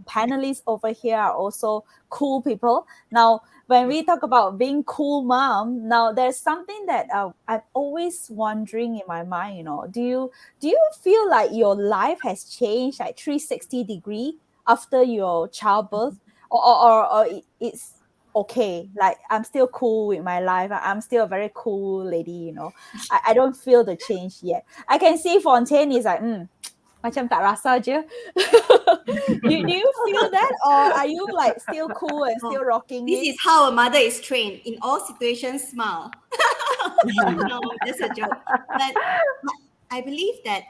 panelists over here are also cool people. Now, when we talk about being cool mom, now there's something that I'm always wondering in my mind. Do you feel like your life has changed like 360-degree after your childbirth, or it's okay? Like I'm still cool with my life. I'm still a very cool lady. I don't feel the change yet. I can see Fontaine is like, macam tak rasa je. do you feel that, or are you like still cool and still rocking This it? is how a mother is trained. In all situations, smile. No, that's a joke. But I believe that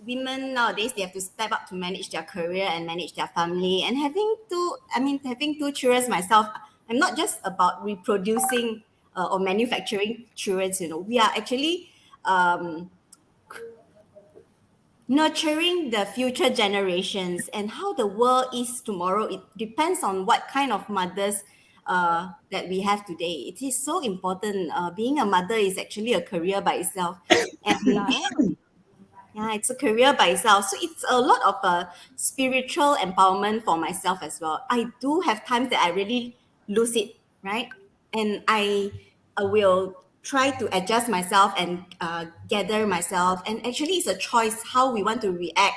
women nowadays, they have to step up to manage their career and manage their family. And having two children myself, I'm not just about reproducing or manufacturing children. We are actually nurturing the future generations, and how the world is tomorrow, it depends on what kind of mothers that we have today. It is so important. Being a mother is actually a career by itself, and yeah, it's a career by itself. So it's a lot of spiritual empowerment for myself as well. I do have times that I really lose it, right? And I will try to adjust myself and gather myself. And actually, it's a choice how we want to react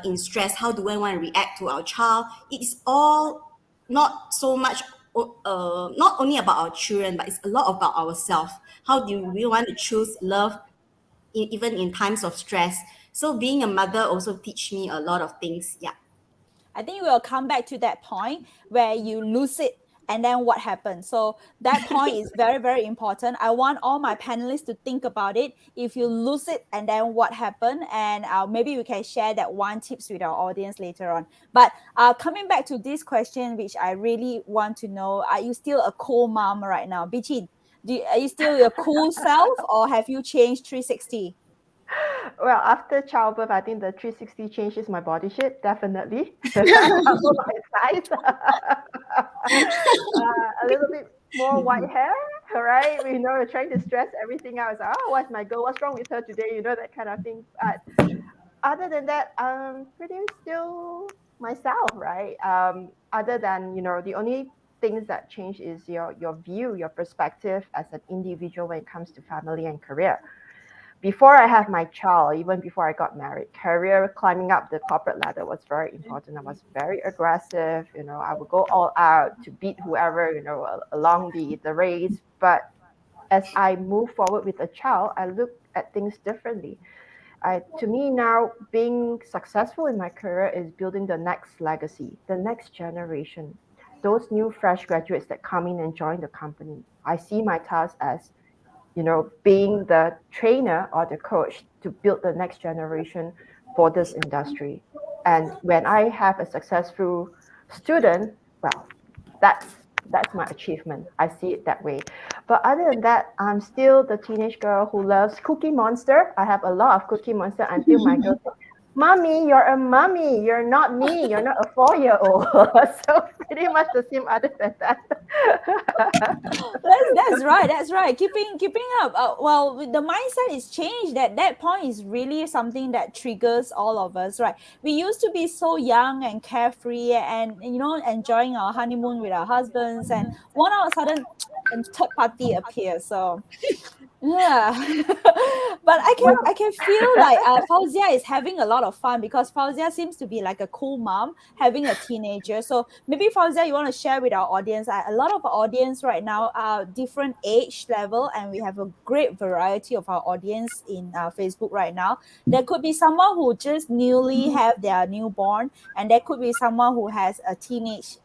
in stress. How do I want to react to our child? It's all not so much, not only about our children, but it's a lot about ourselves. How do we want to choose love even in times of stress. So being a mother also teach me a lot of things. Yeah. I think we'll come back to that point where you lose it and then what happens. So that point is very, very important. I want all my panelists to think about it. If you lose it and then what happened, and maybe we can share that one tips with our audience later on. But coming back to this question, which I really want to know, are you still a cool mom right now? Bichin, are you still your cool self or have you changed 360? Well, after childbirth, I think the 360 changes my body shape, definitely. Double my size. A little bit more white hair, right? We know we're trying to stress everything out. It's like, oh, what's my girl? What's wrong with her today? You know, that kind of thing. But other than that, pretty still myself, right? Other than, the only things that change is your view, your perspective as an individual when it comes to family and career. Before I have my child, even before I got married, career climbing up the corporate ladder was very important. I was very aggressive. I would go all out to beat whoever, along the race. But as I move forward with a child, I look at things differently. To me now, being successful in my career is building the next legacy, the next generation, those new fresh graduates that come in and join the company. I see my task as being the trainer or the coach to build the next generation for this industry. And when I have a successful student, well, that's my achievement. I see it that way. But other than that, I'm still the teenage girl who loves Cookie Monster. I have a lot of Cookie Monster until my girl said, Mommy, you're a mommy. You're not me. You're not a 4-year-old. So pretty much the same other than that. That's right. That's right. Keeping up. Well, the mindset is changed. That point is really something that triggers all of us, right? We used to be so young and carefree, and enjoying our honeymoon with our husbands, and one all of a sudden, a third party appears. So yeah, but I can feel like Fauzia is having a lot of fun because Fauzia seems to be like a cool mom having a teenager. So maybe Fauzia, you want to share with our audience? A lot of our audience right now are different age level, and we have a great variety of our audience in Facebook right now. There could be someone who just newly have their newborn, and there could be someone who has a teenage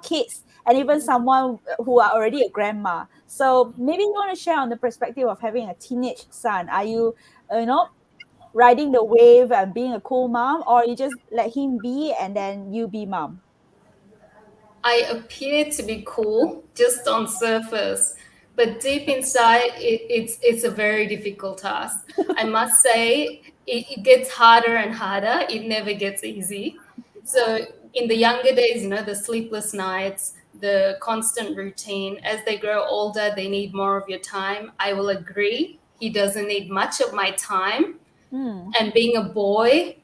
kids, and even someone who are already a grandma. So maybe you want to share on the perspective of having a teenage son. Are you, riding the wave and being a cool mom, or you just let him be and then you be mom? I appear to be cool just on surface, but deep inside, it's a very difficult task. I must say, it gets harder and harder. It never gets easy. So in the younger days, the sleepless nights, the constant routine. As they grow older, they need more of your time. I will agree. He doesn't need much of my time. And being a boy,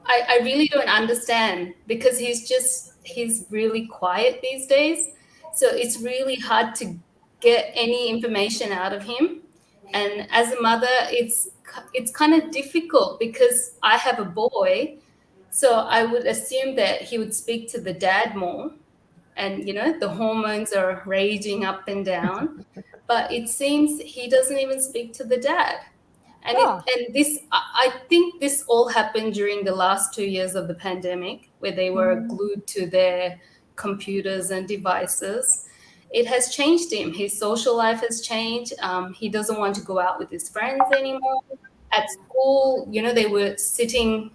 I really don't understand because he's really quiet these days. So it's really hard to get any information out of him. And as a mother, it's kind of difficult because I have a boy. So I would assume that he would speak to the dad more. And, the hormones are raging up and down. But it seems he doesn't even speak to the dad. And I think this all happened during the last 2 years of the pandemic, where they were glued to their computers and devices. It has changed him. His social life has changed. He doesn't want to go out with his friends anymore. At school, they were sitting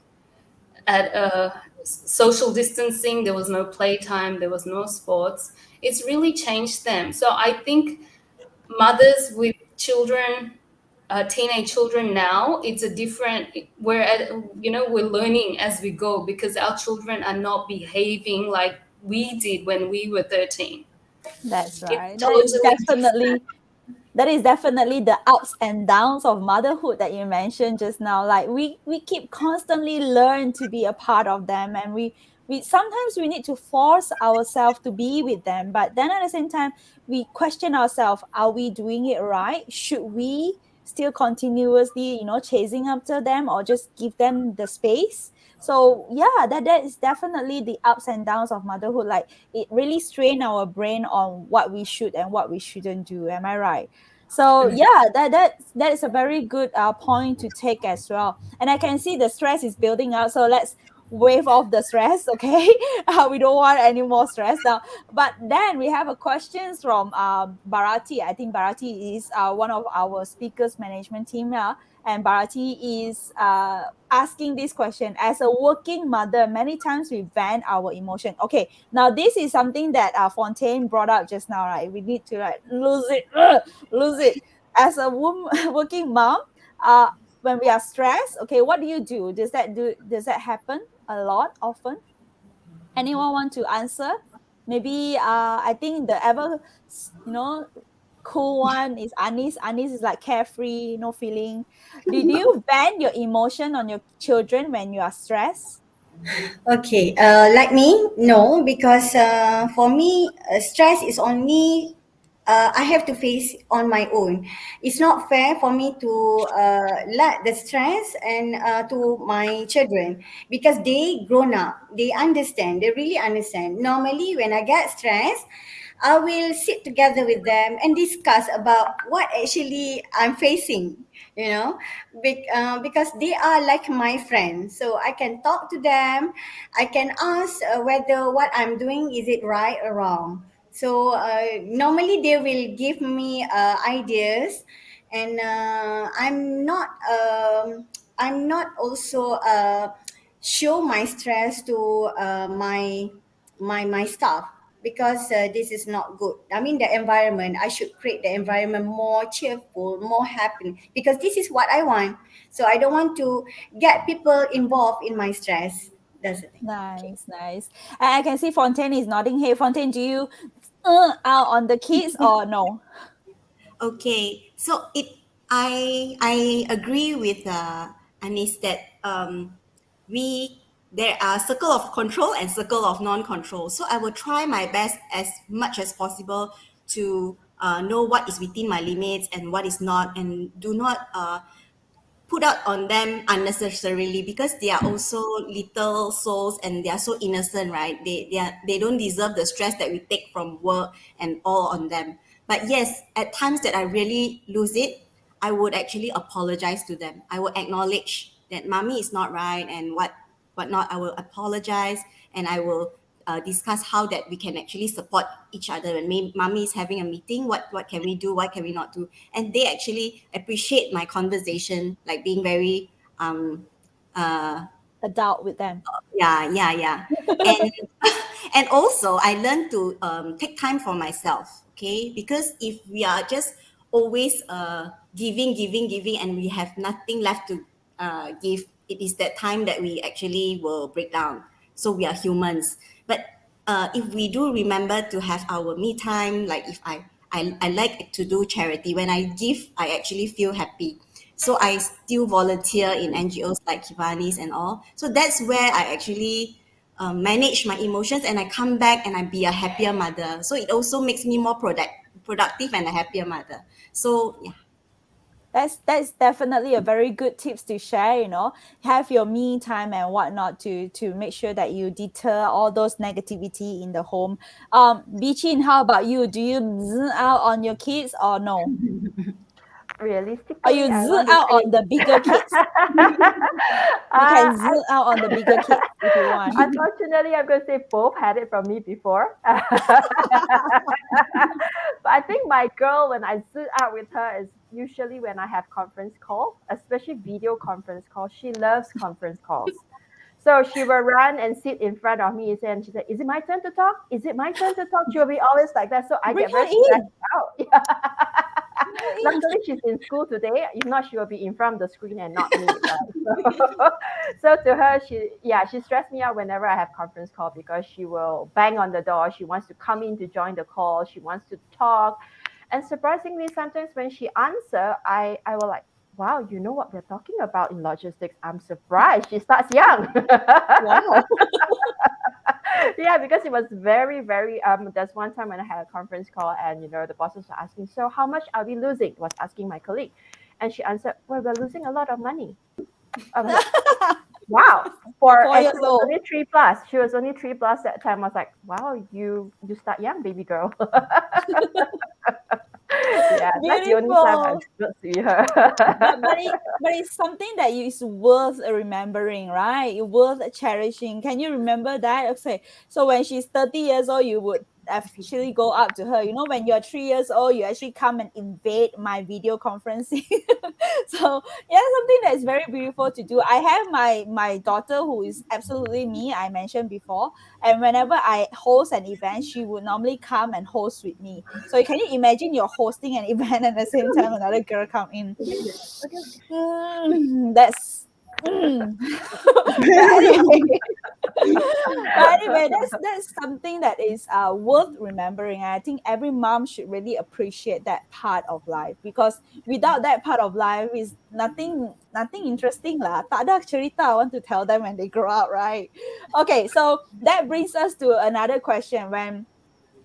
at social distancing. There was no playtime. There was no sports. It's really changed them. So I think mothers with children, teenage children now, it's a different, we're learning as we go because our children are not behaving like we did when we were 13. That's right. It's totally that is definitely the ups and downs of motherhood that you mentioned just now. Like we keep constantly learn to be a part of them, and we sometimes we need to force ourselves to be with them, but then at the same time we question ourselves, are we doing it right? Should we still continuously chasing after them, or just give them the space? So yeah, that is definitely the ups and downs of motherhood. Like it really strain our brain on what we should and what we shouldn't do. Am I right? So yeah, that is a very good point to take as well. And I can see the stress is building up. So let's wave off the stress, okay? We don't want any more stress now. But then we have a questions from Bharati. I think Bharati is one of our speakers management team now. And Bharati is asking this question: as a working mother, many times we vent our emotion. Okay, now this is something that Fontaine brought up just now, right? We need to like lose it. As a woman, working mom, when we are stressed, okay, what do you do? Does that happen a lot, often? Anyone want to answer? Maybe I think the ever, you know, cool one is Anis. Anis is like carefree, no feeling. Did you vent your emotion on your children when you are stressed? Okay, like me, no, because for me, stress is only I have to face on my own. It's not fair for me to let the stress and to my children because they grown up, they understand, they really understand. Normally, when I get stressed, I will sit together with them and discuss about what actually I'm facing, you know, because they are like my friends. So I can talk to them. I can ask whether what I'm doing is it right or wrong. So normally they will give me ideas, and I'm not also show my stress to my staff because this is not good. I mean, the environment, I should create the environment more cheerful, more happy because this is what I want. So I don't want to get people involved in my stress. That's the thing. Nice, nice. And I can see Fontaine is nodding. Hey, Fontaine, do you out on the kids or no? Okay, so I agree with Anis that we there are circle of control and circle of non-control. So I will try my best as much as possible to know what is within my limits and what is not, and do not put out on them unnecessarily because they are also little souls and they are so innocent, right? They don't deserve the stress that we take from work and all on them. But yes, at times that I really lose it, I would actually apologize to them. I will acknowledge that mommy is not right and what not. I will apologize, and I will discuss how that we can actually support each other. When mommy is having a meeting, what can we do, what can we not do, and they actually appreciate my conversation, like being very uh Adult with them. yeah and and also I learned to take time for myself, okay, because if we are just always giving and we have nothing left to give, it is that time that we actually will break down. So we are humans, but if we do remember to have our me time, like if I like to do charity. When I give, I actually feel happy. So I still volunteer in NGOs like Kivani's and all. So that's where I actually manage my emotions, and I come back and I be a happier mother. So it also makes me more productive and a happier mother. So yeah. That's definitely a very good tips to share. Have your me time and whatnot to make sure that you deter all those negativity in the home. Bichin, how about you? Do you zoom out on your kids or no? Realistically, Or you I zoom want to out say, on the bigger kids? You can zoom out on the bigger kids if you want. unfortunately, I'm going to say both had it from me before. But I think my girl, when I zoom out with her, is usually when I have conference call, especially video conference call. She loves conference calls. So she will run and sit in front of me and she said, "Is it my turn to talk? Is it my turn to talk?" She'll be always like that. So I Bring get her very stressed in. out. Luckily, she's in school today. If not, she will be in front of the screen and not me. Right? So to her, she stressed me out whenever I have conference call because she will bang on the door. She wants to come in to join the call. She wants to talk. And surprisingly, sometimes when she answer, I will like, wow, you know what we're talking about in logistics. I'm surprised. She starts young. Wow. Yeah, because it was very, very there's one time when I had a conference call and the bosses were asking, so how much are we losing? Was asking my colleague. And she answered, well, we're losing a lot of money. I was like, wow. And she 4 years was old. only 3+. She was only 3+ that time. I was like, wow, you start young, baby girl. Yeah, that's the only time I Beautiful. don't see her. But it's something that is worth remembering, right? Worth cherishing. Can you remember that? Okay, so when she's 30 years old, you would actually go up to her. You know, when you're 3 years old, you actually come and invade my video conferencing. So yeah, something that is very beautiful to do. I have my daughter who is absolutely me. I mentioned before, and whenever I host an event, she would normally come and host with me. So can you imagine you're hosting an event and at the same time another girl come in? That's but anyway, that's something that is worth remembering. I think every mom should really appreciate that part of life, because without that part of life is nothing interesting lah. Tak ada cerita I want to tell them when they grow up, right? Okay, so that brings us to another question. When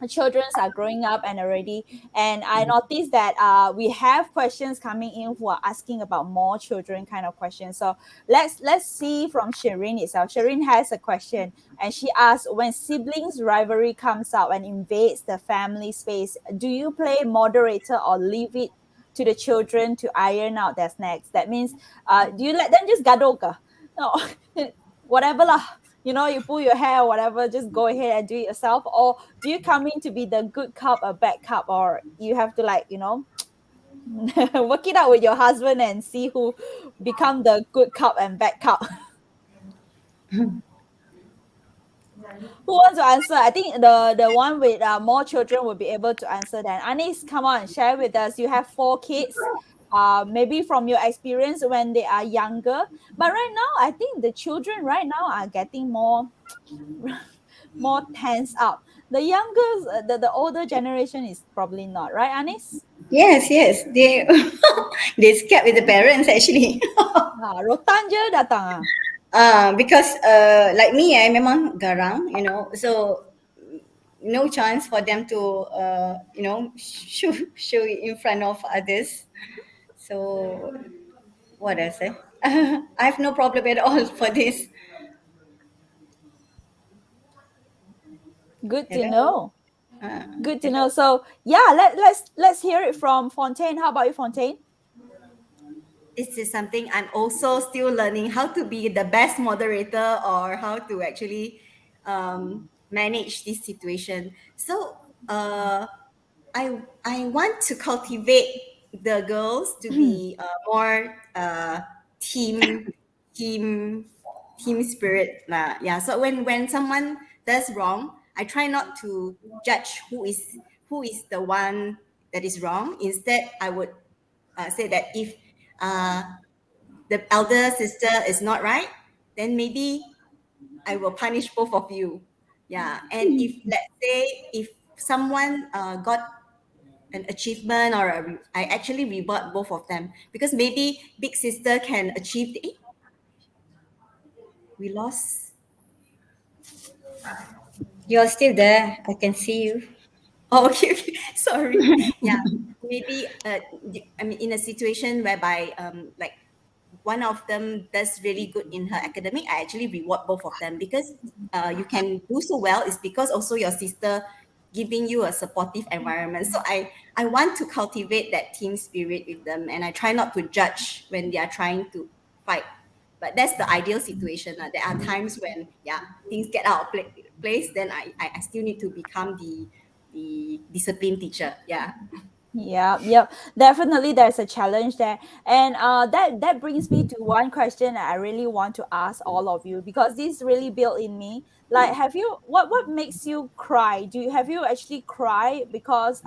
children are growing up and already, and I noticed that we have questions coming in who are asking about more children kind of questions. So let's see from Shireen itself. Shireen has a question, and she asks, when siblings rivalry comes out and invades the family space, do you play moderator or leave it to the children to iron out their snacks? That means do you let them just gaduh ke? No, whatever lah, you know, you pull your hair or whatever, just go ahead and do it yourself? Or do you come in to be the good cop or bad cop, or you have to, like, you know, work it out with your husband and see who become the good cop and bad cop? Who wants to answer? I think the one with more children will be able to answer that. Anis, come on, share with us. You have 4 kids. Maybe from your experience when they are younger, but right now I think the children right now are getting more more tense up. The younger, the older generation is probably not, right, Anis? Yes, yes. They scared with the parents actually. Rotan je datang Because like me, I memang garang, so no chance for them to show it in front of others. So what I say, I have no problem at all for this. Good to Hello. know. Good to know. So yeah, let's hear it from Fontaine. How about you, Fontaine? This is something I'm also still learning how to be the best moderator, or how to actually manage this situation. So I want to cultivate the girls to be more team team team spirit lah. Yeah. So when someone does wrong, I try not to judge who is the one that is wrong. Instead, I would say that if uh, the elder sister is not right, then maybe I will punish both of you. Yeah. And if, let's say, if someone got an achievement, or I actually reward both of them, because maybe big sister can achieve we lost. You're still there. I can see you. Oh, okay, okay. Sorry. Yeah. Maybe I mean, in a situation whereby like one of them does really good in her academic, I actually reward both of them, because you can do so well is because also your sister giving you a supportive environment. So I want to cultivate that team spirit with them, and I try not to judge when they are trying to fight. But that's the ideal situation. There are times when things get out of place. Then I still need to become the discipline teacher. Yeah. Yeah, definitely there's a challenge there. And that brings me to one question that I really want to ask all of you, because this really built in me. Like, have you, what makes you cry? Have you actually cry because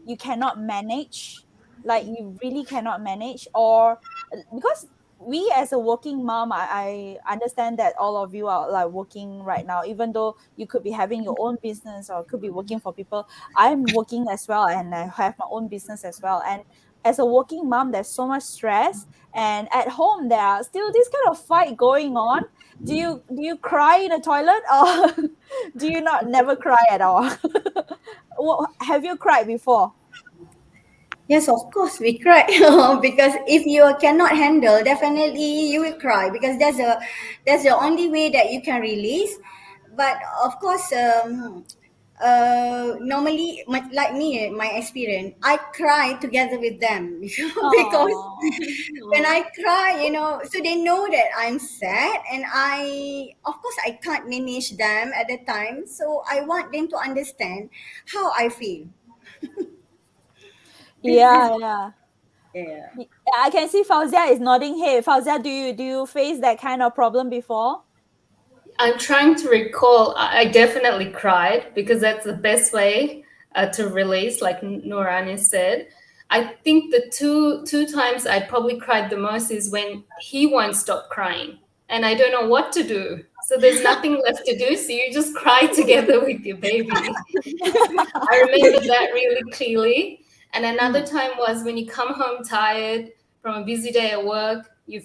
you cannot manage, like you really cannot manage? Or because we as a working mom, I understand that all of you are like working right now, even though you could be having your own business or could be working for people. I'm working as well, and I have my own business as well. And as a working mom, there's so much stress, and at home there are still this kind of fight going on. Do you cry in the toilet, or do you not never cry at all? Have you cried before? Yes, of course we cry because if you cannot handle, definitely you will cry, because that's the only way that you can release. But of course, normally, like me, my experience, I cry together with them because Oh. when I cry, so they know that I'm sad, and of course, I can't manage them at the time. So I want them to understand how I feel. This, Yeah, yeah. yeah. I can see Fauzia is nodding head. Fauzia, do you face that kind of problem before? I'm trying to recall. I definitely cried because that's the best way to release, like Noorani said. I think the two times I probably cried the most is when he won't stop crying, and I don't know what to do. So there's nothing left to do, so you just cry together with your baby. I remember that really clearly. And another time was when you come home tired from a busy day at work. You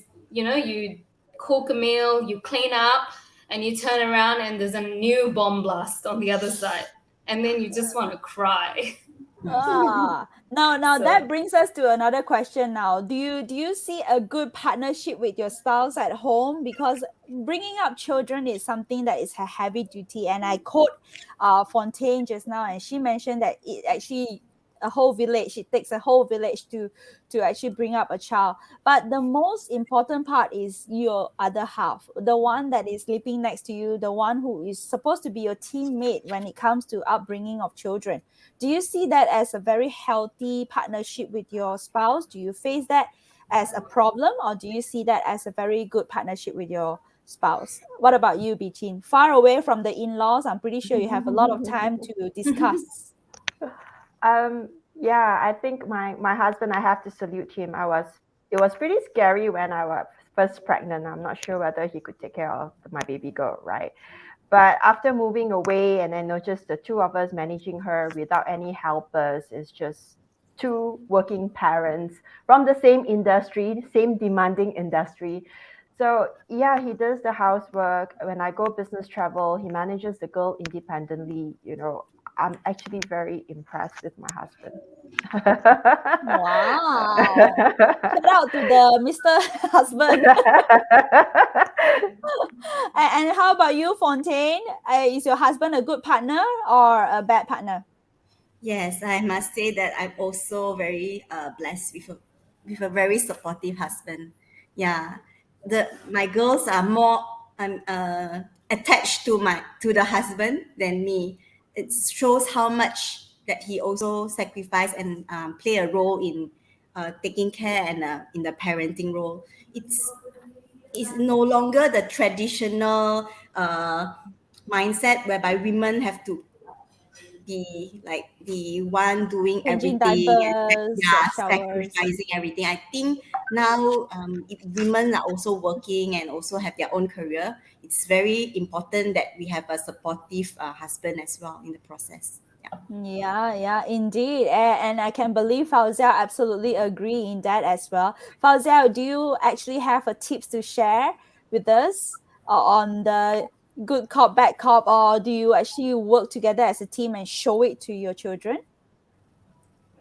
cook a meal, you clean up, and you turn around and there's a new bomb blast on the other side, and then you just want to cry. Now So that brings us to another question. Now, do you see a good partnership with your spouse at home? Because bringing up children is something that is a heavy duty, and I quote Fontaine just now, and she mentioned that it actually a whole village. It takes a whole village to actually bring up a child. But the most important part is your other half, the one that is sleeping next to you, the one who is supposed to be your teammate when it comes to upbringing of children. Do you see that as a very healthy partnership with your spouse? Do you face that as a problem, or do you see that as a very good partnership with your spouse? What about you, Bichin? Far away from the in-laws, I'm pretty sure you have a lot of time to discuss. Yeah, I think my husband, I have to salute him. It was pretty scary when I was first pregnant. I'm not sure whether he could take care of my baby girl, right? But after moving away and then just the two of us managing her without any helpers, it's just two working parents from the same industry, same demanding industry. So yeah, he does the housework. When I go business travel, he manages the girl independently. I'm actually very impressed with my husband. Wow. Shout out to the Mr. Husband. And how about you, Fontaine? Is your husband a good partner or a bad partner? Yes, I must say that I'm also very blessed with a very supportive husband. Yeah, my girls are more attached to the husband than me. It shows how much that he also sacrificed and play a role in taking care and in the parenting role. It's no longer the traditional mindset whereby women have to be like the one doing Changing everything and diapers, showers. sacrificing everything. I think now if women are also working and also have their own career, it's very important that we have a supportive husband as well in the process. Yeah, indeed. And I can believe Fauzia absolutely agree in that as well. Fauzia, do you actually have a tips to share with us on the good cop, bad cop, or do you actually work together as a team and show it to your children?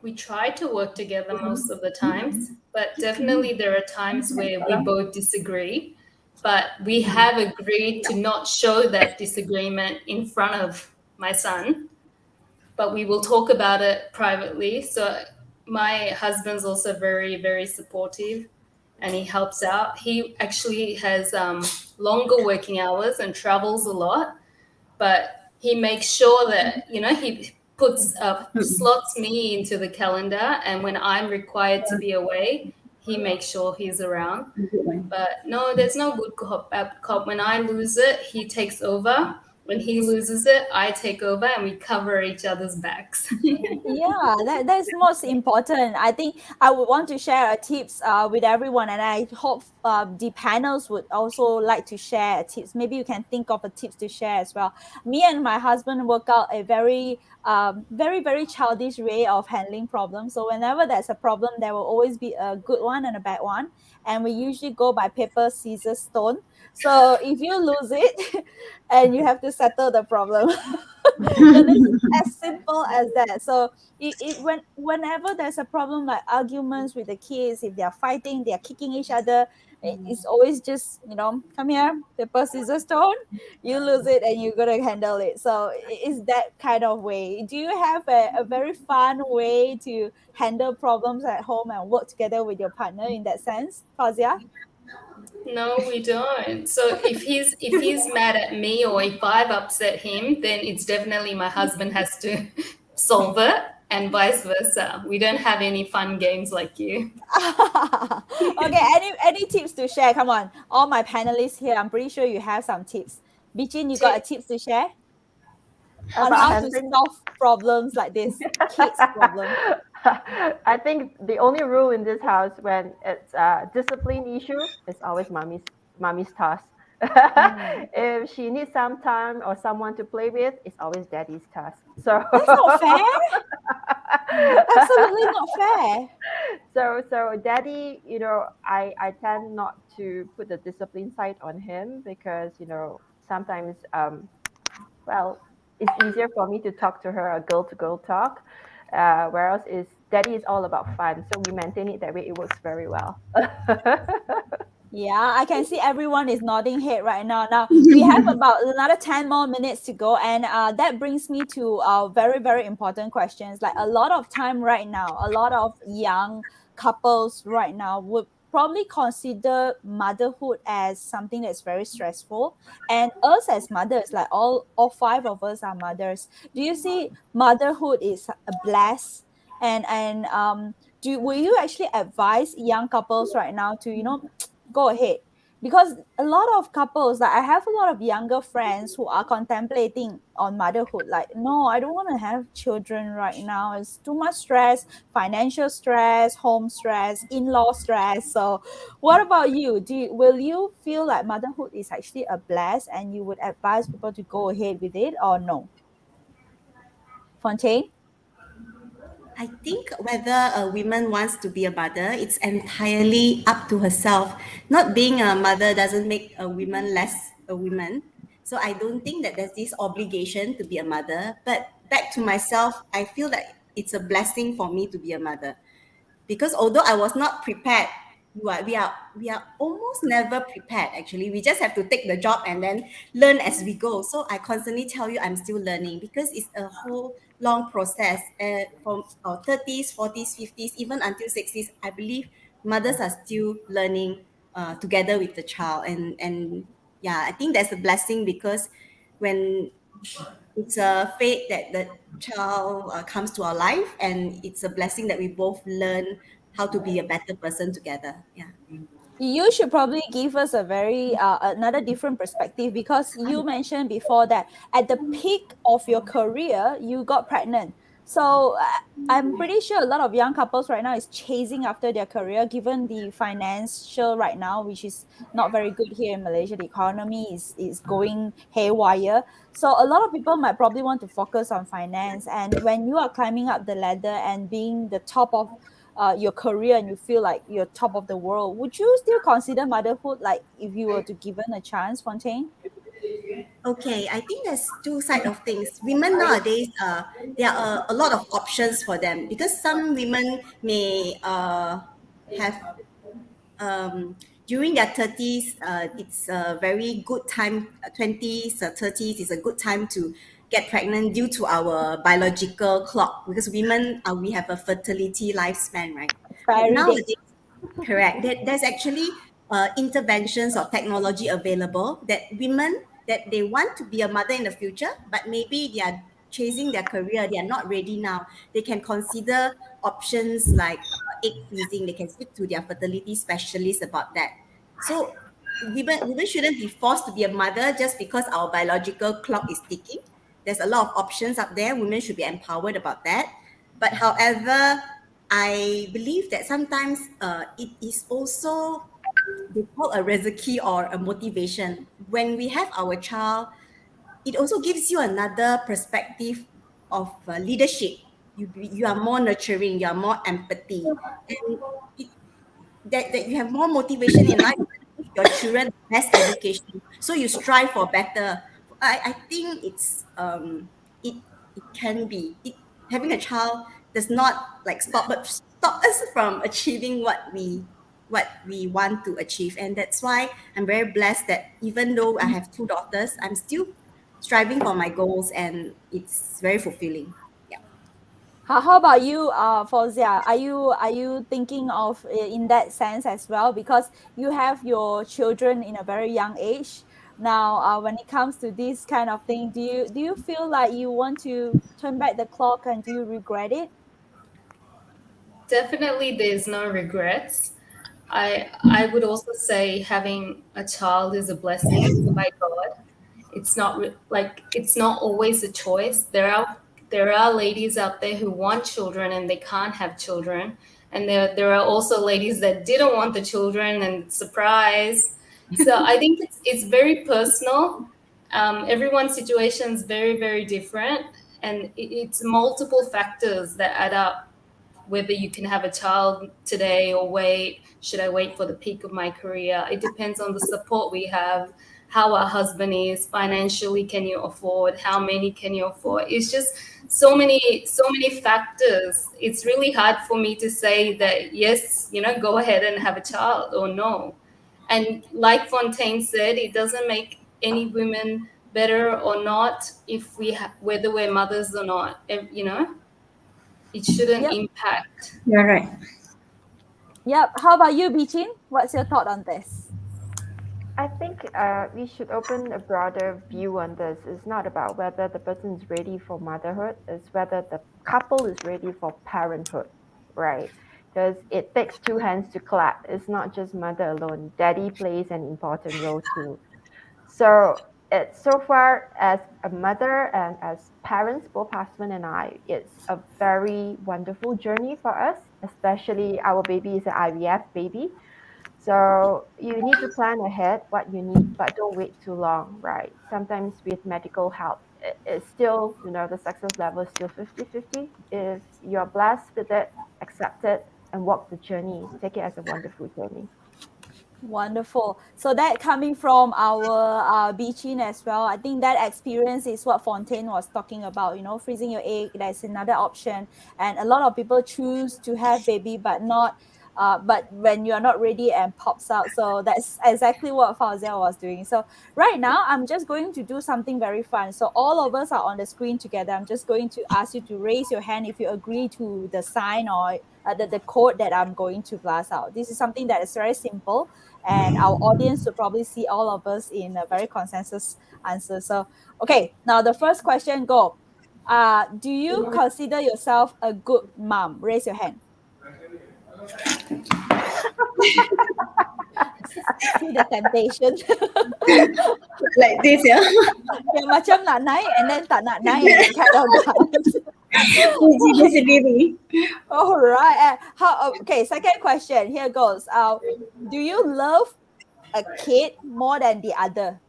we try to work together most of the times, but definitely there are times where we both disagree. But we have agreed to not show that disagreement in front of my son, but we will talk about it privately. So my husband's also very, very supportive, and he helps out. He actually has longer working hours and travels a lot, but he makes sure that he puts slots me into the calendar, and when I'm required to be away, he makes sure he's around. But no, there's no good cop, bad cop. When I lose it, he takes over. When he loses it, I take over, and we cover each other's backs. Yeah, that's most important. I think I would want to share tips with everyone, and I hope the panels would also like to share tips. Maybe you can think of a tips to share as well. Me and my husband work out a very very childish way of handling problems. So whenever there's a problem, there will always be a good one and a bad one, and we usually go by paper, scissors, stone. So if you lose it, and you have to settle the problem. And it's as simple as that. So whenever there's a problem like arguments with the kids, if they're fighting, they're kicking each other, It's always just, come here, paper, scissors, stone. You lose it and you're gonna handle it. So it's that kind of way. Do you have a very fun way to handle problems at home and work together with your partner in that sense, Fazia? No, we don't. So if he's mad at me or if I've upset him, then it's definitely my husband has to solve it, and vice versa. We don't have any fun games like you. Okay, any tips to share? Come on, all my panelists here, I'm pretty sure you have some tips. Bijin, you got a tips to share on About how to handling. solve problems like this, kids problem? I think the only rule in this house when it's a discipline issue is always mommy's task. If she needs some time or someone to play with, it's always daddy's task. So That's not fair. Absolutely not fair. So daddy, I tend not to put the discipline side on him because, sometimes well, it's easier for me to talk to her a girl to girl talk. Whereas is daddy is all about fun. So we maintain it that way. It works very well. Yeah, I can see everyone is nodding head right now. Now we have about another 10 more minutes to go, and that brings me to very, very important questions. Like a lot of time right now, a lot of young couples right now would probably consider motherhood as something that's very stressful. And us as mothers, like all five of us are mothers. Do you see motherhood is a bless? And will you actually advise young couples right now to go ahead, because a lot of couples, like I have a lot of younger friends who are contemplating on motherhood, like no, I don't want to have children right now, it's too much stress, financial stress, home stress, in-law stress. So what about you? Will you feel like motherhood is actually a bless and you would advise people to go ahead with it, or no? Fontaine? I think whether a woman wants to be a mother, it's entirely up to herself. Not being a mother doesn't make a woman less a woman. So I don't think that there's this obligation to be a mother. But back to myself, I feel that it's a blessing for me to be a mother, because although I was not prepared, we are almost never prepared. Actually, we just have to take the job and then learn as we go. So I constantly tell you I'm still learning, because it's a whole long process. From our 30s, 40s, 50s, even until 60s, I believe mothers are still learning together with the child. And yeah, I think that's a blessing, because when it's a fate that the child comes to our life, and it's a blessing that we both learn how to be a better person together. Yeah. You should probably give us a very another different perspective, because you mentioned before that at the peak of your career you got pregnant. So I'm pretty sure a lot of young couples right now is chasing after their career, given the financial right now, which is not very good here in Malaysia. The economy is going haywire. So a lot of people might probably want to focus on finance, and when you are climbing up the ladder and being the top of your career and you feel like you're top of the world, would you still consider motherhood, like if you were to given a chance, Fontaine? Okay, I think there's two side of things. Women nowadays, there are a lot of options for them, because some women may have during their 30s, it's a very good time. 20s, 30s is a good time to get pregnant due to our biological clock, because women, we have a fertility lifespan, right? But Expiry date. nowadays, correct, there's actually interventions or technology available that women, that they want to be a mother in the future, but maybe they are chasing their career, they are not ready now. They can consider options like egg freezing. They can speak to their fertility specialist about that. So women shouldn't be forced to be a mother just because our biological clock is ticking. There's a lot of options up there. Women should be empowered about that. But however, I believe that sometimes it is also, they call a rezeki or a motivation. When we have our child, it also gives you another perspective of leadership. You are more nurturing, you are more empathy, and that you have more motivation in life to give your children the best education. So you strive for better. I think it can be having a child does not like stop us from achieving what we what we want to achieve. And that's why I'm very blessed that even though I have two daughters, I'm still striving for my goals, and it's very fulfilling. Yeah. How about you, Fauzia? Are you thinking of in that sense as well? Because you have your children in a very young age. Now, when it comes to this kind of thing, do you feel like you want to turn back the clock, and do you regret it? Definitely, there's no regrets. I would also say having a child is a blessing by God. It's not like it's not always a choice. There are ladies out there who want children and they can't have children, and there are also ladies that didn't want the children and surprise. So I think it's very personal. Everyone's situation is very, very different, and it's multiple factors that add up, whether you can have a child today or wait. Should I wait for the peak of my career? It depends on the support we have, how our husband is financially, can you afford, how many can you afford. It's just so many factors. It's really hard for me to say that yes, go ahead and have a child, or no. And like Fontaine said, it doesn't make any women better or not if whether we're mothers or not. It shouldn't Yep. impact. You're right. Yep. How about you, Bichin? What's your thought on this? I think we should open a broader view on this. It's not about whether the person is ready for motherhood, it's whether the couple is ready for parenthood, right? Because it takes two hands to clap. It's not just mother alone. Daddy plays an important role too. So it's so far as a mother and as parents, both husband and I, it's a very wonderful journey for us, especially our baby is an IVF baby. So you need to plan ahead what you need, but don't wait too long, right? Sometimes with medical help, it's still, the success level is still 50-50. If you're blessed with it, accept it and walk the journey. Take it as a wonderful journey. Wonderful. So that coming from our Beachin as well, I think that experience is what Fontaine was talking about. Freezing your egg, that's another option. And a lot of people choose to have baby, but when you're not ready and pops out. So that's exactly what Fauzia was doing. So right now, I'm just going to do something very fun. So all of us are on the screen together. I'm just going to ask you to raise your hand if you agree to the sign or the code that I'm going to blast out. This is something that is very simple, and our audience will probably see all of us in a very consensus answer. So, okay, now the first question go. Do you consider yourself a good mom? Raise your hand. See the temptation. Like this, yeah. Yeah, macam nak naik and then tak nak naik kind of dance. All right. Okay, second question. Here goes. Do you love a kid more than the other?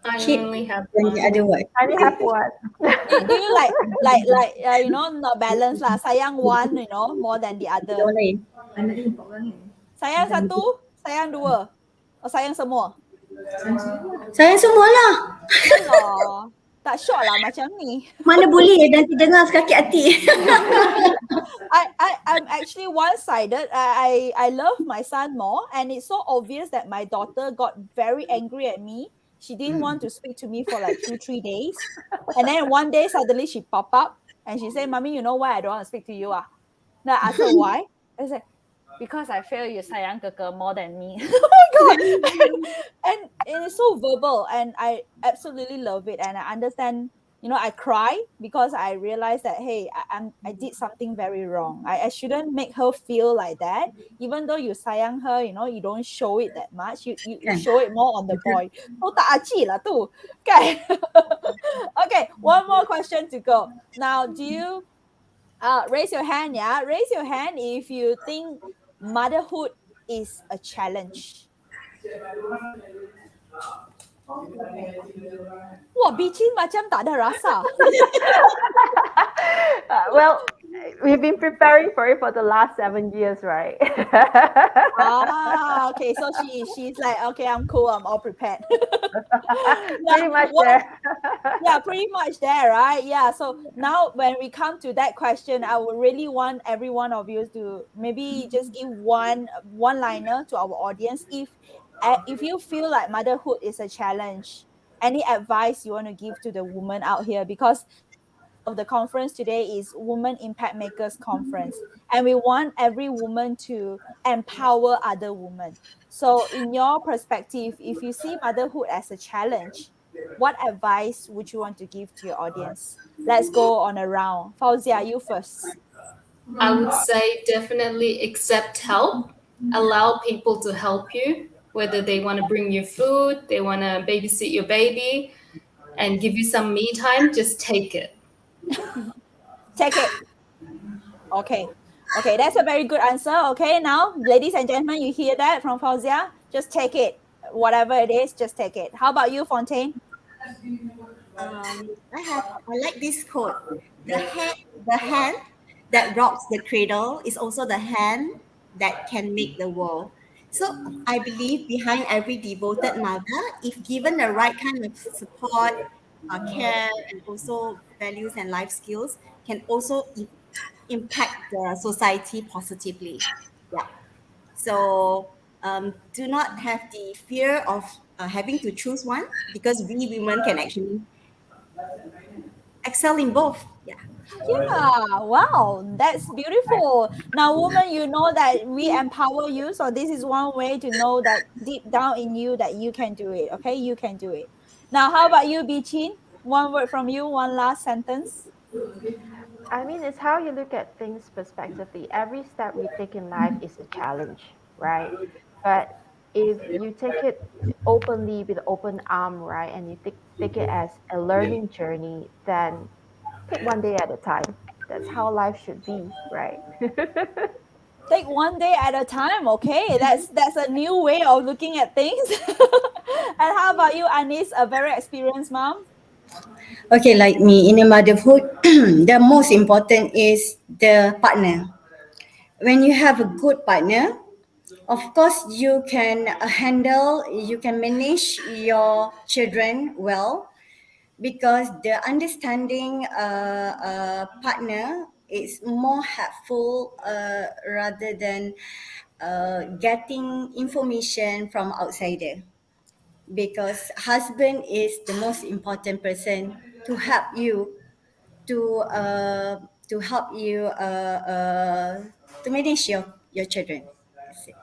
I Kid only have and one. the other one. I only have one. Do you like not balance lah? Sayang one, more than the other. Sayang satu, sayang dua. O sayang semua? Sayang semua lah. Alah, tak syok lah macam ni. Mana boleh nanti dengar sakit hati. I'm actually one-sided. I love my son more, and it's so obvious that my daughter got very angry at me. She didn't want to speak to me for like 2-3 days. And then one day suddenly she pop up and she said, "Mommy, you know why I don't want to speak to you?" Now I asked her why. I said, "Because I feel you sayang keke more than me." Oh my god. And it's so verbal, and I absolutely love it. And I understand, I cry because I realized that, hey, I did something very wrong. I shouldn't make her feel like that. Even though you sayang her, you don't show it that much. You show it more on the boy. Oh, tak aci lah tu. Okay. Okay, one more question to go. Now, do you raise your hand, yeah? Raise your hand if you think motherhood is a challenge. Wah, bicin macam tak ada rasa. Well, we've been preparing for it for the last 7 years, right? Okay. So she's like, okay, I'm cool. I'm all prepared. Pretty much there. Yeah, pretty much there, right? Yeah. So now when we come to that question, I would really want every one of you to maybe just give one liner to our audience. If you feel like motherhood is a challenge, any advice you want to give to the woman out here? Because of the conference today is Women Impact Makers Conference, and we want every woman to empower other women. So, in your perspective, if you see motherhood as a challenge, what advice would you want to give to your audience? Let's go on a round. Fauzia, you first. I would say definitely accept help, allow people to help you, whether they want to bring you food, they want to babysit your baby, and give you some me time, just take it. Take it. Okay. Okay, that's a very good answer. Okay, now, ladies and gentlemen, you hear that from Fauzia? Just take it. Whatever it is, just take it. How about you, Fontaine? I like this quote. The hand that rocks the cradle is also the hand that can make the world. So I believe behind every devoted mother, if given the right kind of support, care, and also values and life skills, can also impact the society positively. Yeah. So do not have the fear of having to choose one, because we women can actually excel in both. Yeah. Yeah, wow, that's beautiful. Now, woman, you know that we empower you. So, this is one way to know that deep down in you that you can do it. Okay, you can do it. Now, how about you, Bichin? One word from you, one last sentence. I mean, it's how you look at things perspectively. Every step we take in life is a challenge, right? But if you take it openly with open arm, right, and you take it as a learning journey, then take one day at a time. That's how life should be, right? Take one day at a time. Okay, that's a new way of looking at things. And how about you, Anis, a very experienced mom? Okay, like me in a motherhood, the most important is the partner. When you have a good partner, of course you can you can manage your children well, because the understanding partner is more helpful rather than getting information from outsider, because husband is the most important person to help you to uh, to help you to manage your children. That's it.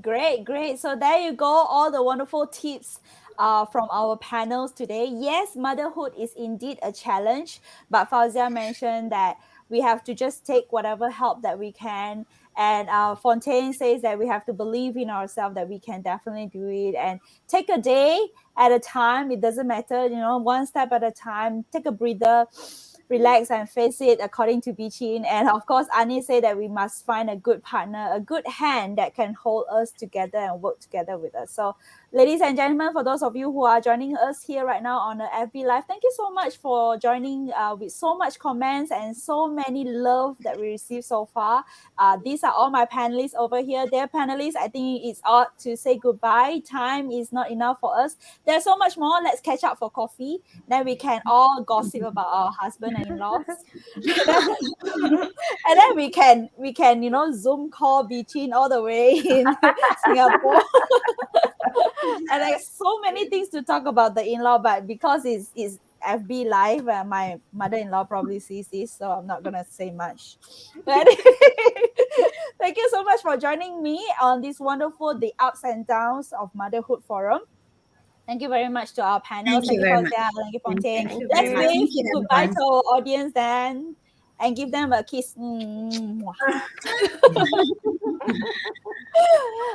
Great, great. So there you go, all the wonderful tips from our panels today. Yes, motherhood is indeed a challenge, but Fauzia mentioned that we have to just take whatever help that we can. And Fontaine says that we have to believe in ourselves that we can definitely do it and take a day at a time. It doesn't matter, one step at a time. Take a breather, relax and face it according to Bichin. And of course, Ani said that we must find a good partner, a good hand that can hold us together and work together with us. So, ladies and gentlemen, for those of you who are joining us here right now on the FB Live, thank you so much for joining with so much comments and so many love that we received so far. These are all my panelists over here. Dear panelists, I think it's odd to say goodbye. Time is not enough for us. There's so much more. Let's catch up for coffee. Then we can all gossip about our husband and in-laws. And then we can Zoom call Beachin all the way in Singapore. And there's so many things to talk about the in-law, but because it's FB live, my mother-in-law probably sees this, so I'm not gonna say much. But thank you so much for joining me on this wonderful The Ups and Downs of Motherhood Forum. Thank you very much to our panels. Thank Thank you you, very Fauzia. much. Thank you, Fontaine. Thank you Let's very much. wave Thank you, goodbye everyone. to our audience then and give them a kiss.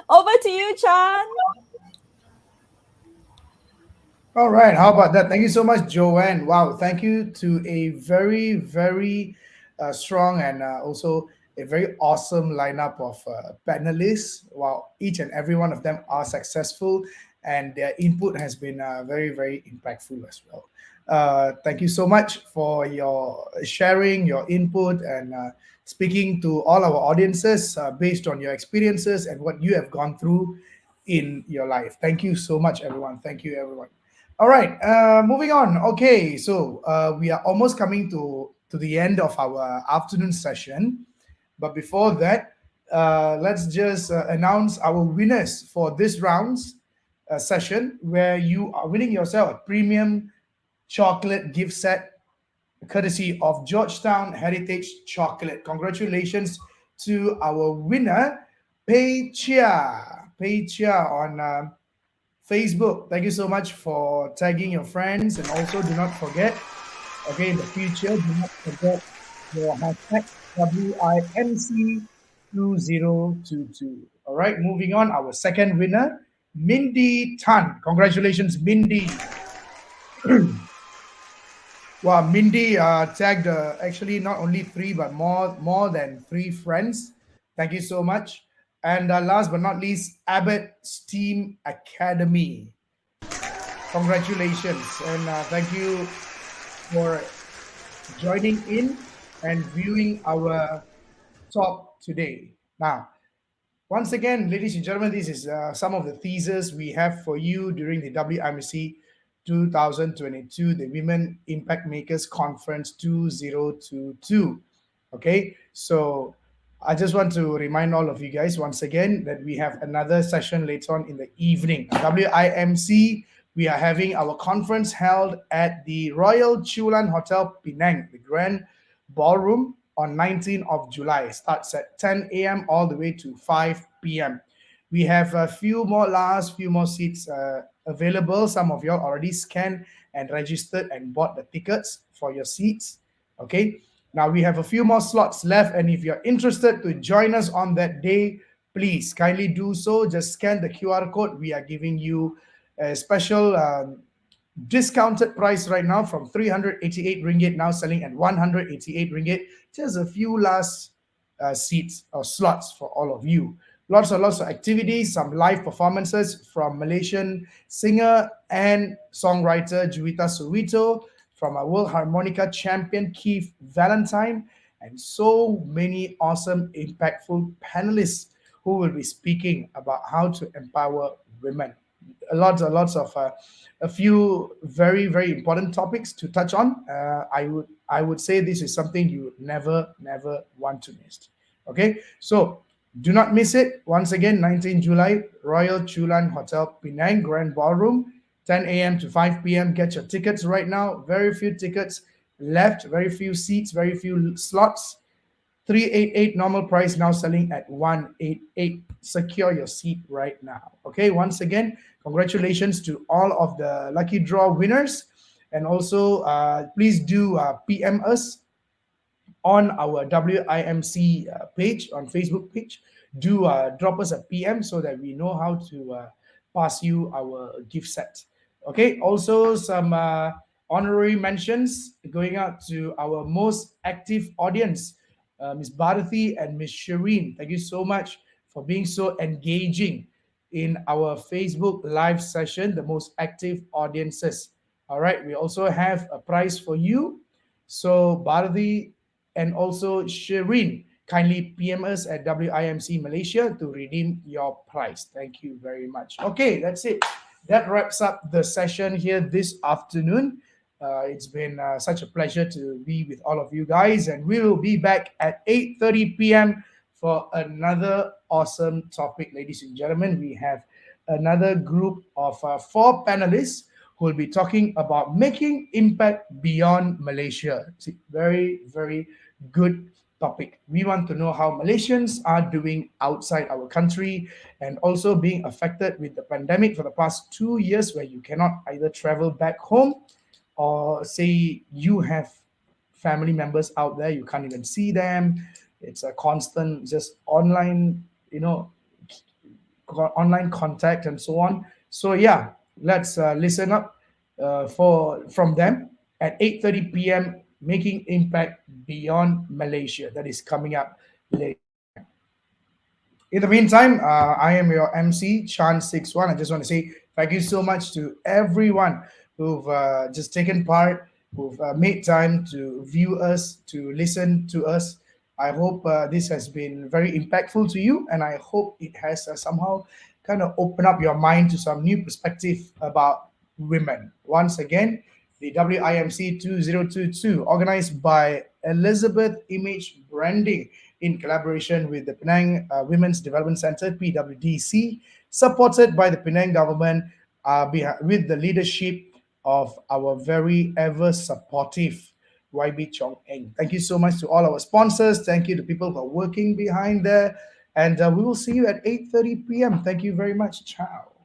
Over to you, Chan. All right, how about that? Thank you so much, Joanne. Wow, thank you to a very, very strong and also a very awesome lineup of panelists. While each and every one of them are successful, and their input has been very, very impactful as well. Thank you so much for your sharing, your input, and speaking to all our audiences based on your experiences and what you have gone through in your life. Thank you so much, everyone. Thank you, everyone. All right, moving on. Okay, so we are almost coming to the end of our afternoon session. But before that, let's just announce our winners for this round's session, where you are winning yourself a premium chocolate gift set courtesy of Georgetown Heritage Chocolate. Congratulations to our winner, Pei Chia. Pei Chia on Facebook. Thank you so much for tagging your friends, and also do not forget, okay, in the future, do not forget your hashtag WIMC2022. All right, moving on, our second winner, Mindy Tan. Congratulations, Mindy. Wow, Mindy tagged actually not only three, but more than three friends. Thank you so much. And last but not least, Abbott STEAM Academy. Congratulations, and thank you for joining in and viewing our talk today. Now, once again, ladies and gentlemen, this is some of the theses we have for you during the WIMC 2022, the Women Impact Makers Conference 2022. Okay, so I just want to remind all of you guys once again that we have another session later on in the evening. WIMC, we are having our conference held at the Royal Chulan Hotel Penang, the Grand Ballroom, on 19th of July. Starts at 10 a.m. all the way to 5 p.m. We have a few more seats available. Some of you all already scanned and registered and bought the tickets for your seats. Okay. Now we have a few more slots left, and if you're interested to join us on that day, please kindly do so. Just scan the QR code. We are giving you a special discounted price right now from 388 ringgit, now selling at 188 ringgit. Just a few last seats or slots for all of you. Lots and lots of activities, some live performances from Malaysian singer and songwriter Juwita Suwito, from our World Harmonica champion Keith Valentine, and so many awesome, impactful panelists who will be speaking about how to empower women. Lots of a few very, very important topics to touch on. I would say this is something you never want to miss. Okay, so do not miss it. Once again, 19 July, Royal Chulan Hotel Penang Grand Ballroom, 10 a.m. to 5 p.m. Get your tickets right now. Very few tickets left, very few seats, very few slots. 388 normal price, now selling at 188. Secure your seat right now. Okay, once again, congratulations to all of the lucky draw winners. And also, please do PM us on our WIMC page, on Facebook page. Do drop us a PM so that we know how to pass you our gift set. Okay, also some honorary mentions going out to our most active audience, Ms. Bharati and Ms. Shireen. Thank you so much for being so engaging in our Facebook live session, the most active audiences. All right, we also have a prize for you. So Bharati and also Shireen, kindly PM us at WIMC Malaysia to redeem your prize. Thank you very much. Okay, that's it. That wraps up the session here this afternoon. It's been such a pleasure to be with all of you guys, and we will be back at 8:30 p.m. for another awesome topic, ladies and gentlemen. We have another group of 4 panelists who will be talking about making impact beyond Malaysia. See, very, very good topic. We want to know how Malaysians are doing outside our country, and also being affected with the pandemic for the past 2 years, where you cannot either travel back home, or say you have family members out there, you can't even see them. It's a constant just online, online contact and so on. So yeah, let's listen up from them at 8:30 p.m. Making Impact Beyond Malaysia. That is coming up later. In the meantime, I am your MC, Chan61. I just want to say thank you so much to everyone who've just taken part, who've made time to view us, to listen to us. I hope this has been very impactful to you, and I hope it has somehow kind of opened up your mind to some new perspective about women. Once again, the WIMC 2022, organized by Elizabeth Image Branding in collaboration with the Penang Women's Development Center, PWDC, supported by the Penang government with the leadership of our very ever supportive YB Chong Eng. Thank you so much to all our sponsors. Thank you to people who are working behind there. And we will see you at 8:30 p.m. Thank you very much. Ciao.